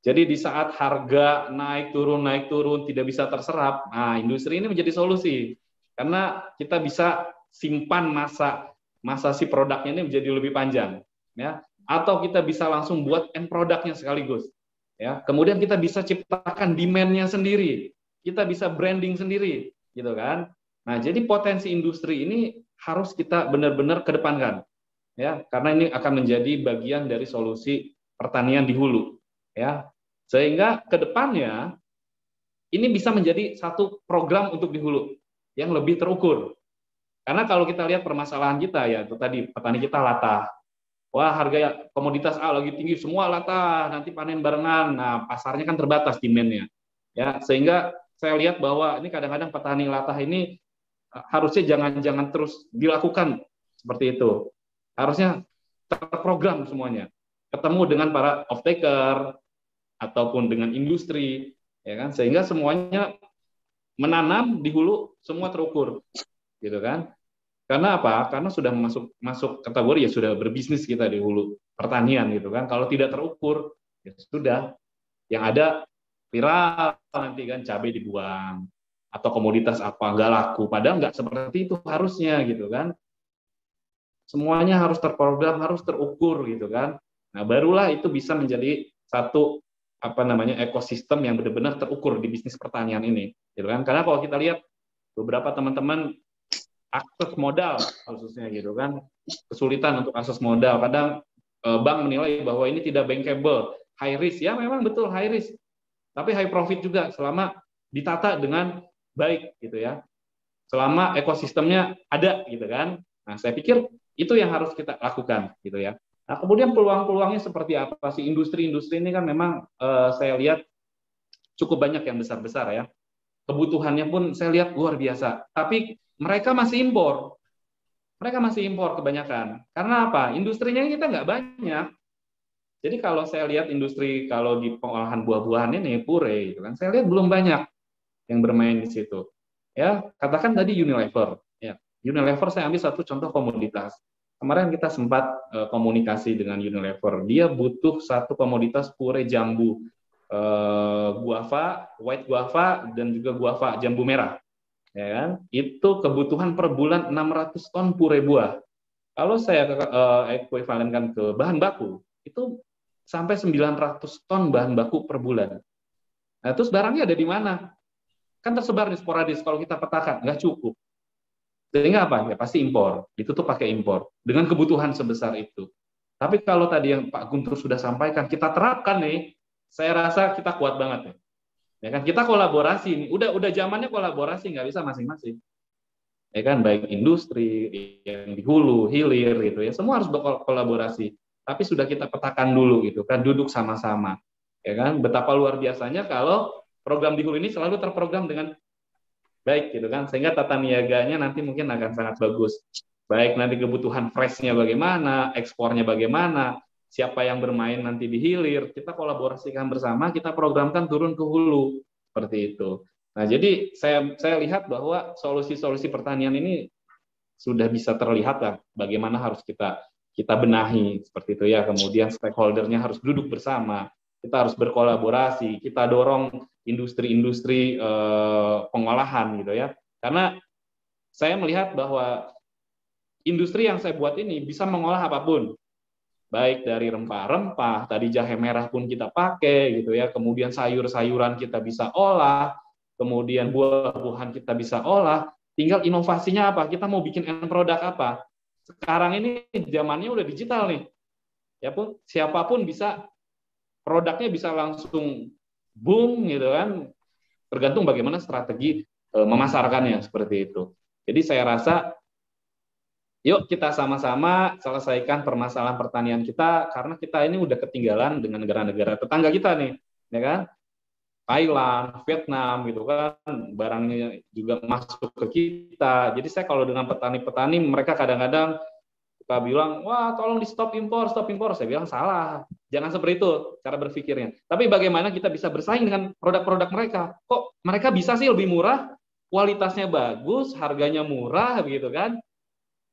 Jadi di saat harga naik turun tidak bisa terserap, nah industri ini menjadi solusi karena kita bisa simpan masa si produknya ini menjadi lebih panjang, ya. Atau kita bisa langsung buat end produknya sekaligus, ya. Kemudian kita bisa ciptakan demand-nya sendiri, kita bisa branding sendiri, gitu kan. Nah jadi potensi industri ini harus kita benar-benar kedepankan, ya, karena ini akan menjadi bagian dari solusi pertanian di hulu, ya, sehingga kedepannya ini bisa menjadi satu program untuk di hulu yang lebih terukur. Karena kalau kita lihat permasalahan kita ya itu tadi petani kita latah, wah harga komoditas A lagi tinggi semua latah, nanti panen barengan, nah pasarnya kan terbatas demand-nya, ya, sehingga saya lihat bahwa ini kadang-kadang petani latah ini harusnya jangan terus dilakukan seperti itu. Harusnya terprogram semuanya. Ketemu dengan para off-taker ataupun dengan industri, ya kan? Sehingga semuanya menanam di hulu semua terukur, gitu kan? Karena apa? Karena sudah masuk kategori ya sudah berbisnis kita di hulu pertanian, gitu kan? Kalau tidak terukur, ya sudah. Yang ada viral nanti kan cabai dibuang atau komoditas apa nggak laku, padahal nggak seperti itu harusnya, gitu kan? Semuanya harus terprogram, harus terukur, gitu kan. Nah, barulah itu bisa menjadi satu ekosistem yang benar-benar terukur di bisnis pertanian ini, gitu kan. Karena kalau kita lihat beberapa teman-teman akses modal khususnya, gitu kan, kesulitan untuk akses modal. Kadang bank menilai bahwa ini tidak bankable, high risk. Ya memang betul high risk, tapi high profit juga selama ditata dengan baik, gitu ya. Selama ekosistemnya ada, gitu kan. Nah, saya pikir itu yang harus kita lakukan, gitu ya. Nah, kemudian peluang-peluangnya seperti apa sih? Industri-industri ini kan memang saya lihat cukup banyak yang besar-besar ya. Kebutuhannya pun saya lihat luar biasa. Tapi mereka masih impor. Mereka masih impor kebanyakan. Karena apa? Industrinya kita nggak banyak. Jadi kalau saya lihat industri kalau di pengolahan buah-buahan ini pure, gitu kan, saya lihat belum banyak yang bermain di situ. Ya, katakan tadi Unilever. Ya, Unilever saya ambil satu contoh komoditas. Kemarin kita sempat komunikasi dengan Unilever. Dia butuh satu komoditas pure jambu, guava, white guava, dan juga guava jambu merah. Ya kan? Itu kebutuhan per bulan 600 ton pure buah. Kalau saya ekuivalenkan ke bahan baku, itu sampai 900 ton bahan baku per bulan. Nah, terus barangnya ada di mana? Kan tersebar di sporadis, kalau kita petakan, nggak cukup. Sehingga apa? Ya pasti impor. Itu tuh pakai impor. Dengan kebutuhan sebesar itu. Tapi kalau tadi yang Pak Guntur sudah sampaikan, kita terapkan nih, saya rasa kita kuat banget. Ya kan? Kita kolaborasi nih. Udah zamannya kolaborasi, nggak bisa masing-masing. Ya kan? Baik industri, yang di hulu, hilir, gitu ya. Semua harus berkolaborasi. Tapi sudah kita petakan dulu, gitu kan? Duduk sama-sama. Ya kan? Betapa luar biasanya kalau program di hulu ini selalu terprogram dengan baik, gitu kan, sehingga tata niaganya nanti mungkin akan sangat bagus. Baik nanti kebutuhan freshnya bagaimana, ekspornya bagaimana, siapa yang bermain nanti di hilir, kita kolaborasikan bersama, kita programkan turun ke hulu, seperti itu. Nah, jadi saya lihat bahwa solusi-solusi pertanian ini sudah bisa terlihat lah, bagaimana harus kita benahi, seperti itu ya. Kemudian stakeholder-nya harus duduk bersama, kita harus berkolaborasi, kita dorong industri-industri pengolahan, gitu ya. Karena saya melihat bahwa industri yang saya buat ini bisa mengolah apapun, baik dari rempah-rempah, tadi jahe merah pun kita pakai, gitu ya. Kemudian sayur-sayuran kita bisa olah, kemudian buah-buahan kita bisa olah. Tinggal inovasinya apa? Kita mau bikin end product apa? Sekarang ini zamannya udah digital nih, ya pun siapapun bisa, produknya bisa langsung boom, gitu kan, tergantung bagaimana strategi memasarkannya, seperti itu. Jadi saya rasa yuk kita sama-sama selesaikan permasalahan pertanian kita, karena kita ini udah ketinggalan dengan negara-negara tetangga kita nih, ya kan, Thailand, Vietnam, gitu kan, barangnya juga masuk ke kita. Jadi saya kalau dengan petani-petani, mereka kadang-kadang suka bilang, wah tolong di stop impor. Saya bilang salah, jangan seperti itu cara berpikirnya. Tapi bagaimana kita bisa bersaing dengan produk-produk mereka? Kok mereka bisa sih lebih murah, kualitasnya bagus, harganya murah, begitu kan?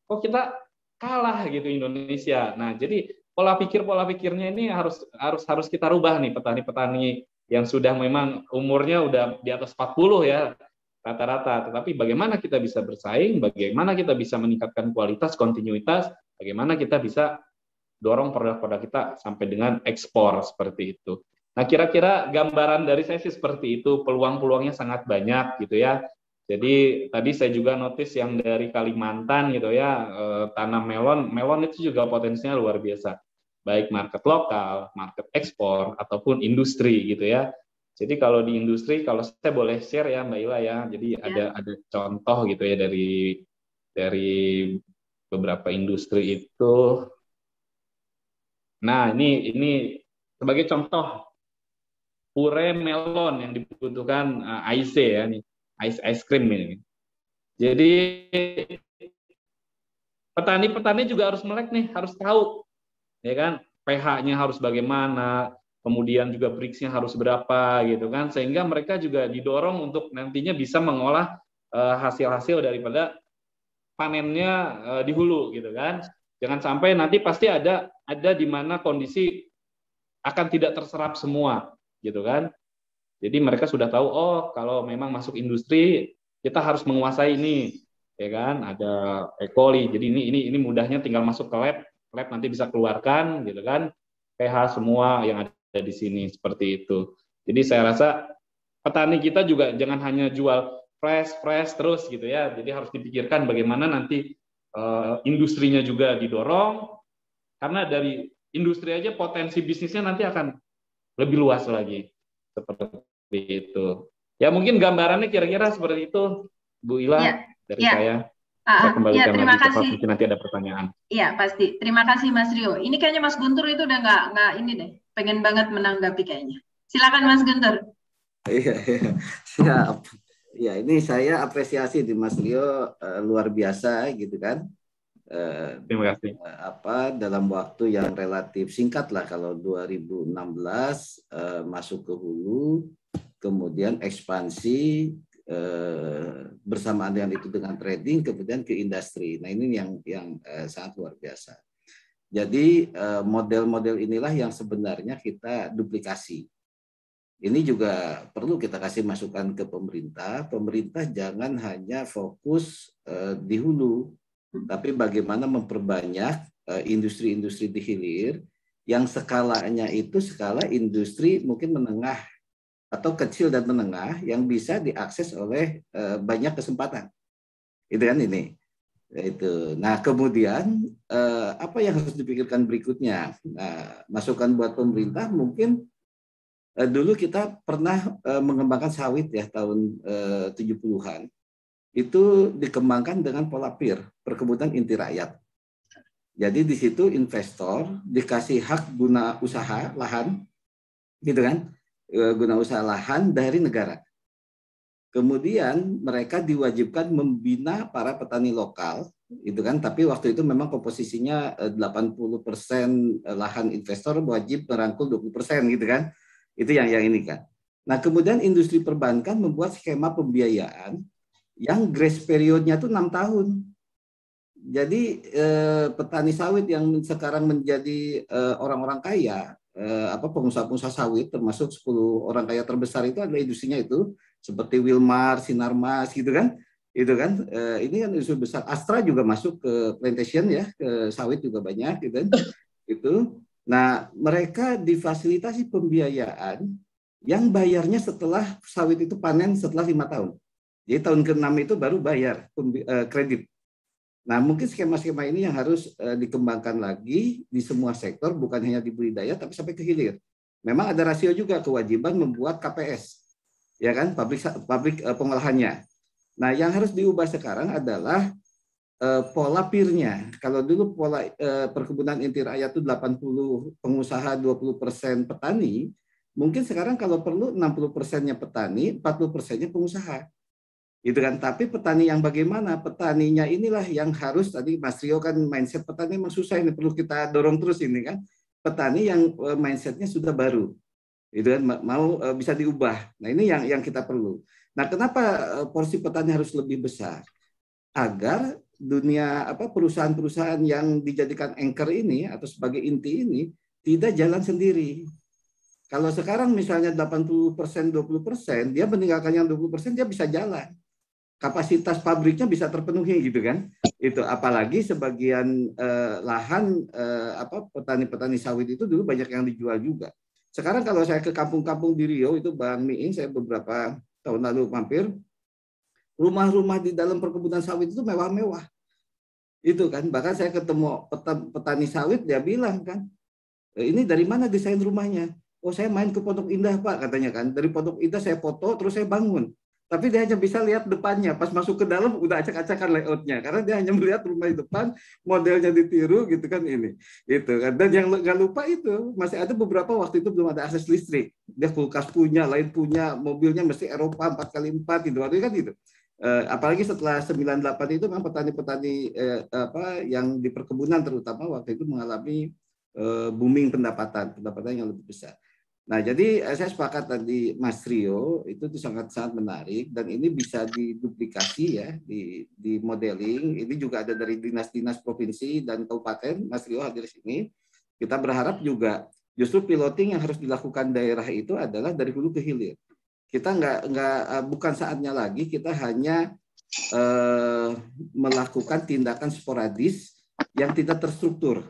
Kok kita kalah gitu Indonesia? Nah, jadi pola pikirnya ini harus kita rubah nih, petani-petani yang sudah memang umurnya udah di atas 40 ya rata-rata. Tetapi bagaimana kita bisa bersaing, bagaimana kita bisa meningkatkan kualitas, kontinuitas, bagaimana kita bisa dorong produk-produk kita sampai dengan ekspor seperti itu. Nah, kira-kira gambaran dari saya sih seperti itu, peluang-peluangnya sangat banyak gitu ya. Jadi tadi saya juga notice yang dari Kalimantan gitu ya, tanam melon itu juga potensinya luar biasa. Baik market lokal, market ekspor, ataupun industri gitu ya. Jadi kalau di industri, kalau saya boleh share ya Mbak Ila ya, jadi ada contoh gitu ya dari beberapa industri itu. Nah, ini sebagai contoh pure melon yang dibutuhkan IC ya nih, ice cream ini. Jadi petani-petani juga harus melek nih, harus tahu ya kan, pH-nya harus bagaimana, kemudian juga Brix-nya harus berapa gitu kan, sehingga mereka juga didorong untuk nantinya bisa mengolah hasil-hasil daripada panennya di hulu gitu kan. Jangan sampai nanti pasti ada di mana kondisi akan tidak terserap semua gitu kan. Jadi mereka sudah tahu, oh kalau memang masuk industri kita harus menguasai ini, ya kan? Ada E. coli. Jadi ini mudahnya tinggal masuk ke lab nanti bisa keluarkan, gitu kan? pH semua yang ada di sini seperti itu. Jadi saya rasa petani kita juga jangan hanya jual fresh terus gitu ya. Jadi harus dipikirkan bagaimana nanti industrinya juga didorong, karena dari industri aja potensi bisnisnya nanti akan lebih luas lagi. Seperti itu. Ya mungkin gambarannya kira-kira seperti itu, Bu Ila, dari saya. Saya kembalikan terima lagi ke kasih. mungkin nanti ada pertanyaan. Iya pasti. Terima kasih Mas Rio. Ini kayaknya Mas Guntur itu udah nggak ini deh, pengen banget menanggapi kayaknya. Silakan Mas Guntur. Iya, siap. Ya, ini saya apresiasi di Mas Rio luar biasa gitu kan. Terima kasih. Dalam waktu yang relatif singkat lah, kalau 2016 masuk ke hulu, kemudian ekspansi bersamaan dengan itu dengan trading, kemudian ke industri. Nah ini yang sangat luar biasa. Jadi model-model inilah yang sebenarnya kita duplikasi. Ini juga perlu kita kasih masukan ke pemerintah. Pemerintah jangan hanya fokus di hulu, tapi bagaimana memperbanyak industri-industri di hilir yang skalanya itu skala industri mungkin menengah atau kecil dan menengah yang bisa diakses oleh banyak kesempatan. Itu kan ini. Itu. Nah, kemudian apa yang harus dipikirkan berikutnya? Nah, masukan buat pemerintah mungkin dulu kita pernah mengembangkan sawit ya tahun 70-an. Itu dikembangkan dengan pola PIR, perkebunan inti rakyat. Jadi di situ investor dikasih hak guna usaha lahan, gitu kan? Guna usaha lahan dari negara. Kemudian mereka diwajibkan membina para petani lokal, itu kan? Tapi waktu itu memang komposisinya 80% lahan investor wajib merangkul 20%, gitu kan? Itu yang ini kan. Nah, kemudian industri perbankan membuat skema pembiayaan yang grace periodnya itu 6 tahun. Jadi petani sawit yang sekarang menjadi orang-orang kaya, pengusaha-pengusaha sawit, termasuk 10 orang kaya terbesar itu adalah industrinya itu, seperti Wilmar, Sinarmas, gitu kan? Itu kan, ini kan industri besar. Astra juga masuk ke plantation ya, ke sawit juga banyak, gitu kan? Itu. Nah, mereka difasilitasi pembiayaan yang bayarnya setelah sawit itu panen setelah 5 tahun. Jadi tahun ke-6 itu baru bayar kredit. Nah, mungkin skema-skema ini yang harus dikembangkan lagi di semua sektor, bukan hanya di budidaya, tapi sampai ke hilir. Memang ada rasio juga kewajiban membuat KPS, ya kan, pabrik pengolahannya. Nah, yang harus diubah sekarang adalah pola PIR-nya. Kalau dulu pola perkebunan inti rakyat itu 80 pengusaha, 20% petani, mungkin sekarang kalau perlu 60%-nya petani, 40%-nya pengusaha. Gitu kan. Tapi petani yang bagaimana? Petaninya inilah yang harus, tadi Mas Rio kan mindset petani memang susah, ini perlu kita dorong terus ini kan. Petani yang mindsetnya sudah baru. Itu kan, mau bisa diubah. Nah, ini yang kita perlu. Nah, kenapa porsi petani harus lebih besar? Agar dunia perusahaan-perusahaan yang dijadikan anchor ini atau sebagai inti ini tidak jalan sendiri. Kalau sekarang misalnya 80%, 20%, dia meninggalkan yang 20%, dia bisa jalan. Kapasitas pabriknya bisa terpenuhi gitu kan. Itu apalagi sebagian lahan petani-petani sawit itu dulu banyak yang dijual juga. Sekarang kalau saya ke kampung-kampung di Riau itu Bang Miing, saya beberapa tahun lalu mampir, rumah-rumah di dalam perkebunan sawit itu mewah-mewah. Itu kan, bahkan saya ketemu petani sawit, dia bilang kan, ini dari mana desain rumahnya? Oh, saya main ke Pondok Indah, Pak, katanya kan. Dari Pondok Indah saya foto, terus saya bangun. Tapi dia hanya bisa lihat depannya. Pas masuk ke dalam, udah acak-acakan layoutnya. Karena dia hanya melihat rumah di depan, modelnya ditiru, gitu kan ini. Gitu kan. Dan yang nggak lupa itu, masih ada beberapa waktu itu belum ada akses listrik. Dia kulkas punya, lain punya, mobilnya mesti Eropa 4x4, gitu. Waktu kan gitu. Apalagi setelah 98 itu memang petani-petani yang di perkebunan terutama waktu itu mengalami booming pendapatan yang lebih besar. Nah, jadi saya sepakat tadi Mas Rio itu sangat-sangat menarik dan ini bisa diduplikasi ya di modeling. Ini juga ada dari dinas-dinas provinsi dan kabupaten. Mas Rio hadir di sini. Kita berharap juga justru piloting yang harus dilakukan daerah itu adalah dari hulu ke hilir. Kita bukan saatnya lagi kita hanya melakukan tindakan sporadis yang tidak terstruktur.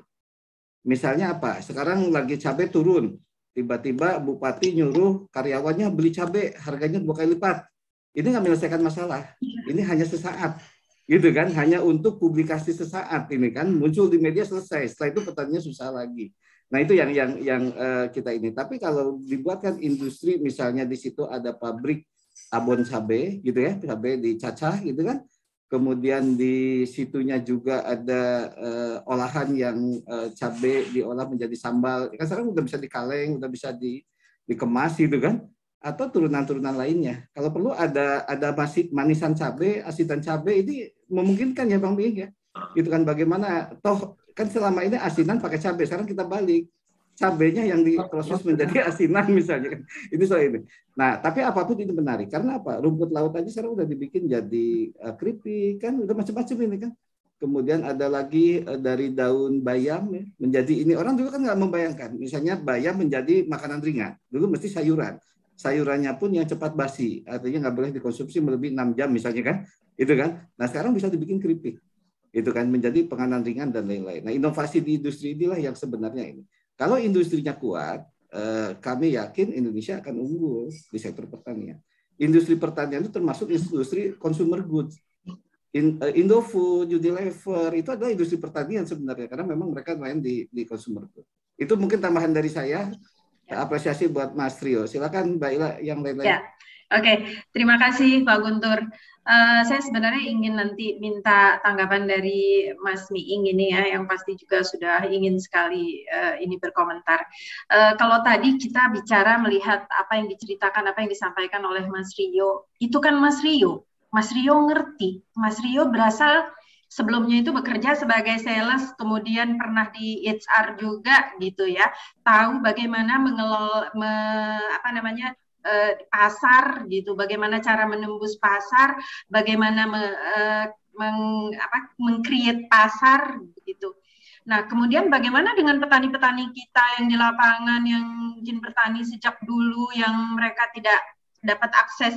Misalnya apa? Sekarang lagi cabai turun. Tiba-tiba bupati nyuruh karyawannya beli cabai harganya 2 kali lipat. Ini nggak menyelesaikan masalah. Ini hanya sesaat, gitu kan? Hanya untuk publikasi sesaat ini kan muncul di media selesai. Setelah itu petaninya susah lagi. Nah itu yang kita ini. Tapi kalau dibuatkan industri, misalnya di situ ada pabrik abon cabai, gitu ya, cabai dicacah, gitu kan? Kemudian di situnya juga ada olahan yang cabai diolah menjadi sambal. Kan sekarang udah bisa dikaleng, udah bisa dikemas gitu kan? Atau turunan-turunan lainnya. Kalau perlu ada manisan cabai, asidan cabai, ini memungkinkan ya Bang Bing ya. Itu kan bagaimana toh kan selama ini asinan pakai cabai, sekarang kita balik. Cabainya yang diproses menjadi asinan misalnya kan. Ini soal ini. Nah, tapi apapun itu menarik. Karena apa? Rumput laut aja sekarang udah dibikin jadi keripik kan, udah macam-macam ini kan. Kemudian ada lagi dari daun bayam ya, menjadi ini. Orang dulu kan nggak membayangkan. Misalnya bayam menjadi makanan ringan. Dulu mesti sayuran. Sayurannya pun yang cepat basi. Artinya nggak boleh dikonsumsi melebihi 6 jam misalnya kan. Itu kan. Nah, sekarang bisa dibikin keripik. Itu kan menjadi penganan ringan dan lain-lain. Nah, inovasi di industri inilah yang sebenarnya ini. Kalau industrinya kuat, kami yakin Indonesia akan unggul di sektor pertanian. Industri pertanian itu termasuk industri consumer goods. Indofood, Unilever, itu adalah industri pertanian sebenarnya, karena memang mereka main di consumer goods. Itu mungkin tambahan dari saya. Apresiasi buat Mas Rio. Silakan Mbak Ila yang lain-lain. Ya. Oke, terima kasih Pak Guntur. Saya sebenarnya ingin nanti minta tanggapan dari Mas Miing ini ya, yang pasti juga sudah ingin sekali ini berkomentar. Kalau tadi kita bicara melihat apa yang diceritakan, apa yang disampaikan oleh Mas Rio, itu kan Mas Rio ngerti. Mas Rio berasal sebelumnya itu bekerja sebagai sales, kemudian pernah di HR juga gitu ya, tahu bagaimana mengelola pasar gitu, bagaimana cara menembus pasar, bagaimana meng-create pasar gitu. Nah, kemudian bagaimana dengan petani-petani kita yang di lapangan, yang izin bertani sejak dulu, yang mereka tidak dapat akses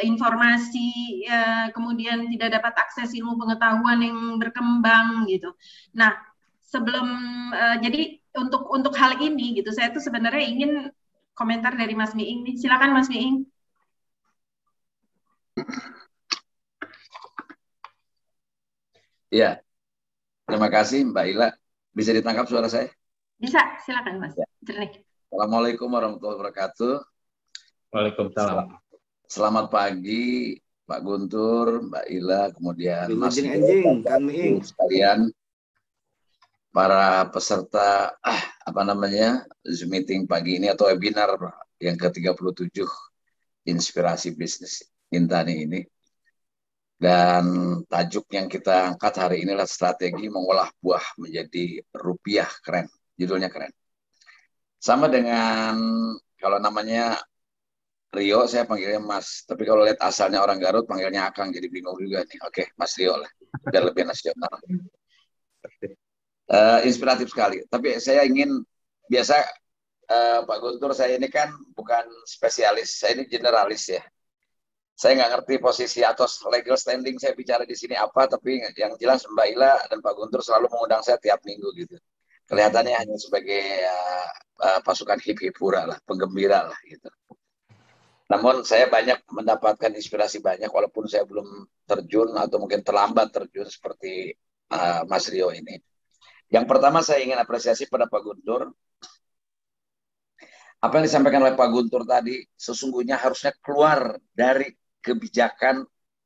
informasi, kemudian tidak dapat akses ilmu pengetahuan yang berkembang gitu. Nah, jadi untuk hal ini gitu, saya tuh sebenarnya ingin komentar dari Mas Miing nih. Silakan Mas Miing. Ya, terima kasih Mbak Ila. Bisa ditangkap suara saya? Bisa, silakan Mas. Ya. Assalamualaikum warahmatullahi wabarakatuh. Waalaikumsalam. Selamat pagi Pak Guntur, Mbak Ila, kemudian Mas Miing sekalian, para peserta Zoom meeting pagi ini atau webinar yang ke-37 Inspirasi Bisnis Intani ini. Dan tajuk yang kita angkat hari ini adalah strategi mengolah buah menjadi rupiah. Keren, judulnya keren. Sama dengan kalau namanya Rio saya panggilnya Mas. Tapi kalau lihat asalnya orang Garut panggilnya Akang, jadi bingung juga nih. Oke, Mas Rio lah. Biar lebih nasional. Inspiratif sekali. Tapi saya ingin, biasa Pak Guntur, saya ini kan bukan spesialis, saya ini generalis ya. Saya nggak ngerti posisi atau legal standing saya bicara di sini apa, tapi yang jelas Mbak Ila dan Pak Guntur selalu mengundang saya tiap minggu gitu. Kelihatannya hanya sebagai pasukan hip-hip hura lah, penggembira lah gitu. Namun saya banyak mendapatkan inspirasi banyak, walaupun saya belum terjun atau mungkin terlambat terjun seperti Mas Rio ini. Yang pertama saya ingin apresiasi pada Pak Guntur. Apa yang disampaikan oleh Pak Guntur tadi, sesungguhnya harusnya keluar dari kebijakan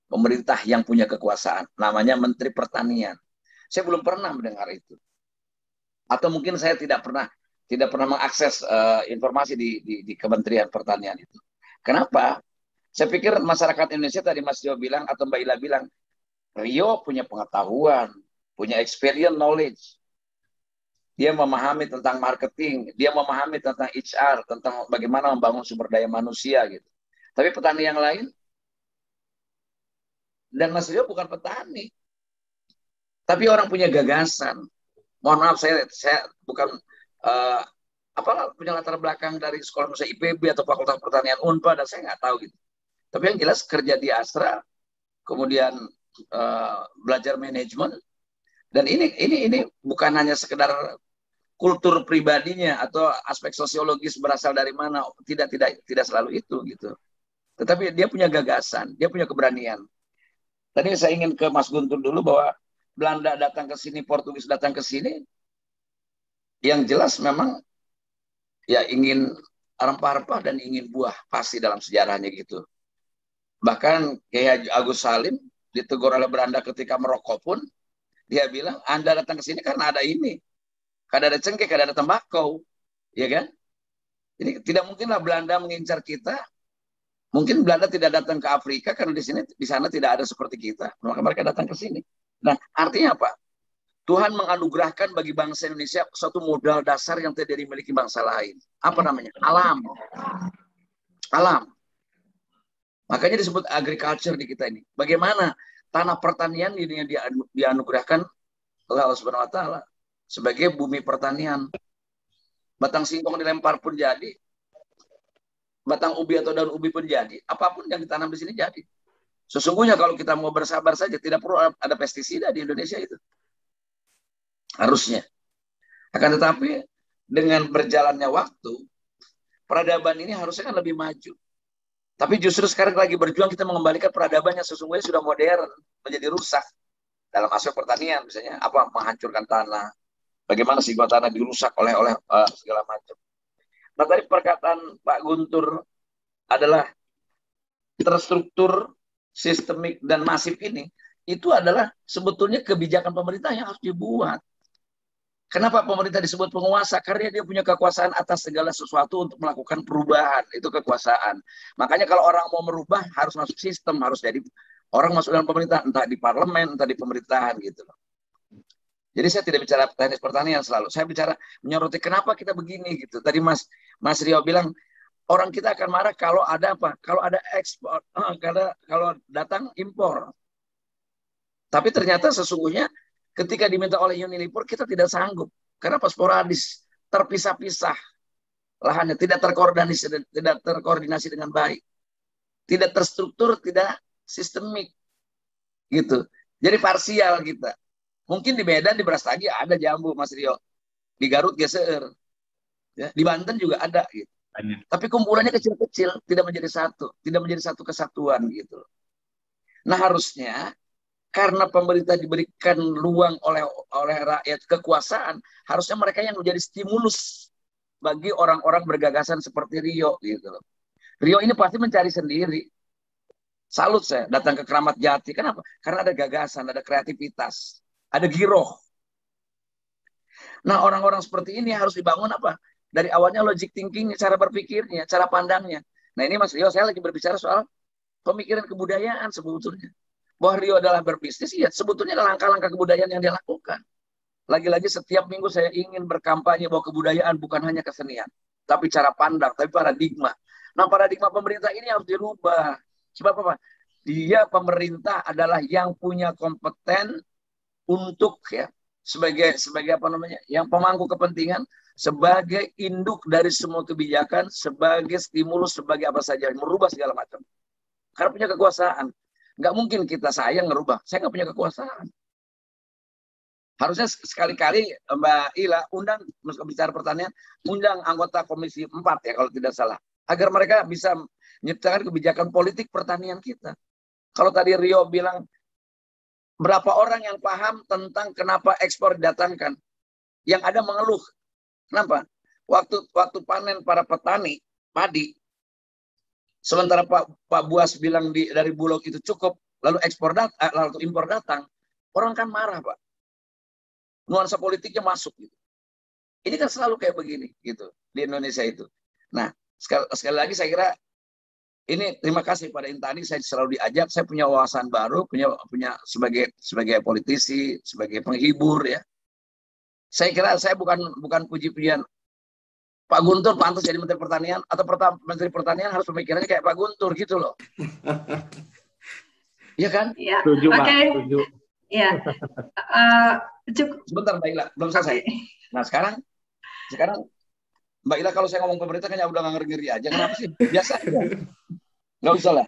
pemerintah yang punya kekuasaan. Namanya Menteri Pertanian. Saya belum pernah mendengar itu. Atau mungkin saya tidak pernah mengakses informasi di Kementerian Pertanian itu. Kenapa? Saya pikir masyarakat Indonesia, tadi Mas Rio bilang atau Mbak Ila bilang, Rio punya pengetahuan, punya experience, knowledge. Dia memahami tentang marketing, dia memahami tentang HR, tentang bagaimana membangun sumber daya manusia gitu. Tapi petani yang lain, dan Mas Rio bukan petani, tapi orang punya gagasan. Mohon maaf, saya bukan punya latar belakang dari sekolah misalnya IPB atau Fakultas Pertanian Unpad, dan saya nggak tahu gitu. Tapi yang jelas kerja di Astra, kemudian belajar manajemen, dan ini bukan hanya sekedar kultur pribadinya atau aspek sosiologis berasal dari mana, tidak selalu itu gitu. Tetapi dia punya gagasan, dia punya keberanian. Tadi saya ingin ke Mas Guntur dulu bahwa Belanda datang ke sini, Portugis datang ke sini, yang jelas memang ya ingin rempah-rempah dan ingin buah pasti dalam sejarahnya gitu. Bahkan Kiai Agus Salim ditegur oleh Belanda ketika merokok pun, dia bilang, Anda datang ke sini karena ada ini, karena ada cengkeh, karena ada tembakau, ya kan? Ini tidak mungkinlah Belanda mengincar kita. Mungkin Belanda tidak datang ke Afrika karena di sana tidak ada seperti kita, maka mereka datang ke sini. Nah, artinya apa? Tuhan menganugerahkan bagi bangsa Indonesia suatu modal dasar yang tidak dimiliki bangsa lain. Apa namanya? Alam. Alam. Makanya disebut agriculture di kita ini. Bagaimana tanah pertanian ini dianugerahkan oleh Allah Subhanahu wa taala sebagai bumi pertanian. Batang singkong dilempar pun jadi, batang ubi atau daun ubi pun jadi, apapun yang ditanam di sini jadi. Sesungguhnya kalau kita mau bersabar saja, tidak perlu ada pestisida di Indonesia itu. Harusnya. Akan tetapi dengan berjalannya waktu, peradaban ini harusnya kan lebih maju. Tapi justru sekarang lagi berjuang kita mengembalikan peradaban yang sesungguhnya sudah modern, menjadi rusak. Dalam aspek pertanian misalnya, menghancurkan tanah, bagaimana sehingga tanah dirusak oleh segala macam. Nah, tadi perkataan Pak Guntur adalah terstruktur, sistemik, dan masif ini, itu adalah sebetulnya kebijakan pemerintah yang harus dibuat. Kenapa pemerintah disebut penguasa? Karena dia punya kekuasaan atas segala sesuatu untuk melakukan perubahan. Itu kekuasaan. Makanya kalau orang mau merubah, harus masuk sistem, harus jadi orang masuk dalam pemerintah, entah di parlemen, entah di pemerintahan gitu loh. Jadi saya tidak bicara teknis pertanian selalu. Saya bicara menyoroti kenapa kita begini gitu. Tadi Mas Rio bilang orang kita akan marah kalau ada apa? Kalau ada ekspor, kalau datang impor. Tapi ternyata sesungguhnya ketika diminta oleh Unilever kita tidak sanggup. Kenapa? Sporadis, terpisah-pisah lahannya, tidak terkoordinasi dengan baik. Tidak terstruktur, tidak sistemik. Gitu. Jadi parsial kita. Mungkin di Medan, di Brastagi ada jambu, Mas Rio. Di Garut geser. Ya, di Banten juga ada. Gitu. Tapi kumpulannya kecil-kecil, tidak menjadi satu. Tidak menjadi satu kesatuan. Gitu. Nah harusnya, karena pemerintah diberikan ruang oleh rakyat kekuasaan, harusnya mereka yang menjadi stimulus bagi orang-orang bergagasan seperti Rio. Gitu. Rio ini pasti mencari sendiri. Salut saya datang ke Keramat Jati. Kenapa? Karena ada gagasan, ada kreativitas. Ada giroh. Nah, orang-orang seperti ini harus dibangun apa? Dari awalnya logic thinking, cara berpikirnya, cara pandangnya. Nah, ini Mas Rio, saya lagi berbicara soal pemikiran kebudayaan sebetulnya. Bahwa Rio adalah berbisnis, ya sebetulnya ada langkah-langkah kebudayaan yang dia lakukan. Lagi-lagi setiap minggu saya ingin berkampanye bahwa kebudayaan bukan hanya kesenian, tapi cara pandang, tapi paradigma. Nah, paradigma pemerintah ini harus dirubah. Sebab apa? Dia pemerintah adalah yang punya kompeten untuk ya sebagai apa namanya? Yang pemangku kepentingan, sebagai induk dari semua kebijakan, sebagai stimulus, sebagai apa saja, merubah segala macam. Karena punya kekuasaan. Nggak mungkin kita saya ngerubah. Saya nggak punya kekuasaan. Harusnya sekali-kali Mbak Ila undang, bicara pertanian, undang anggota Komisi 4 ya kalau tidak salah. Agar mereka bisa menyertakan kebijakan politik pertanian kita. Kalau tadi Rio bilang, berapa orang yang paham tentang kenapa ekspor didatangkan? Yang ada mengeluh. Kenapa? Waktu panen para petani padi, sementara Pak Buas bilang dari Bulog itu cukup, lalu lalu impor datang, orang kan marah, Pak. Nuansa politiknya masuk gitu. Ini kan selalu kayak begini gitu di Indonesia itu. Nah, sekali lagi saya kira ini terima kasih pada Intani, saya selalu diajak, saya punya wawasan baru, punya sebagai politisi, sebagai penghibur ya. Saya kira saya bukan puji-pujian. Pak Guntur pantas jadi Menteri Pertanian, atau Menteri Pertanian harus pemikirannya kayak Pak Guntur gitu loh. Iya kan? Ya. Setuju, Pak. Oke. Setuju. Ya. Sebentar Mbak Ila, belum selesai. Nah sekarang Mbak Ila kalau saya ngomong pemerintah kayaknya udah nggak ngeri-ngeri aja. Kenapa sih? Biasa aja. Nggak usah lah.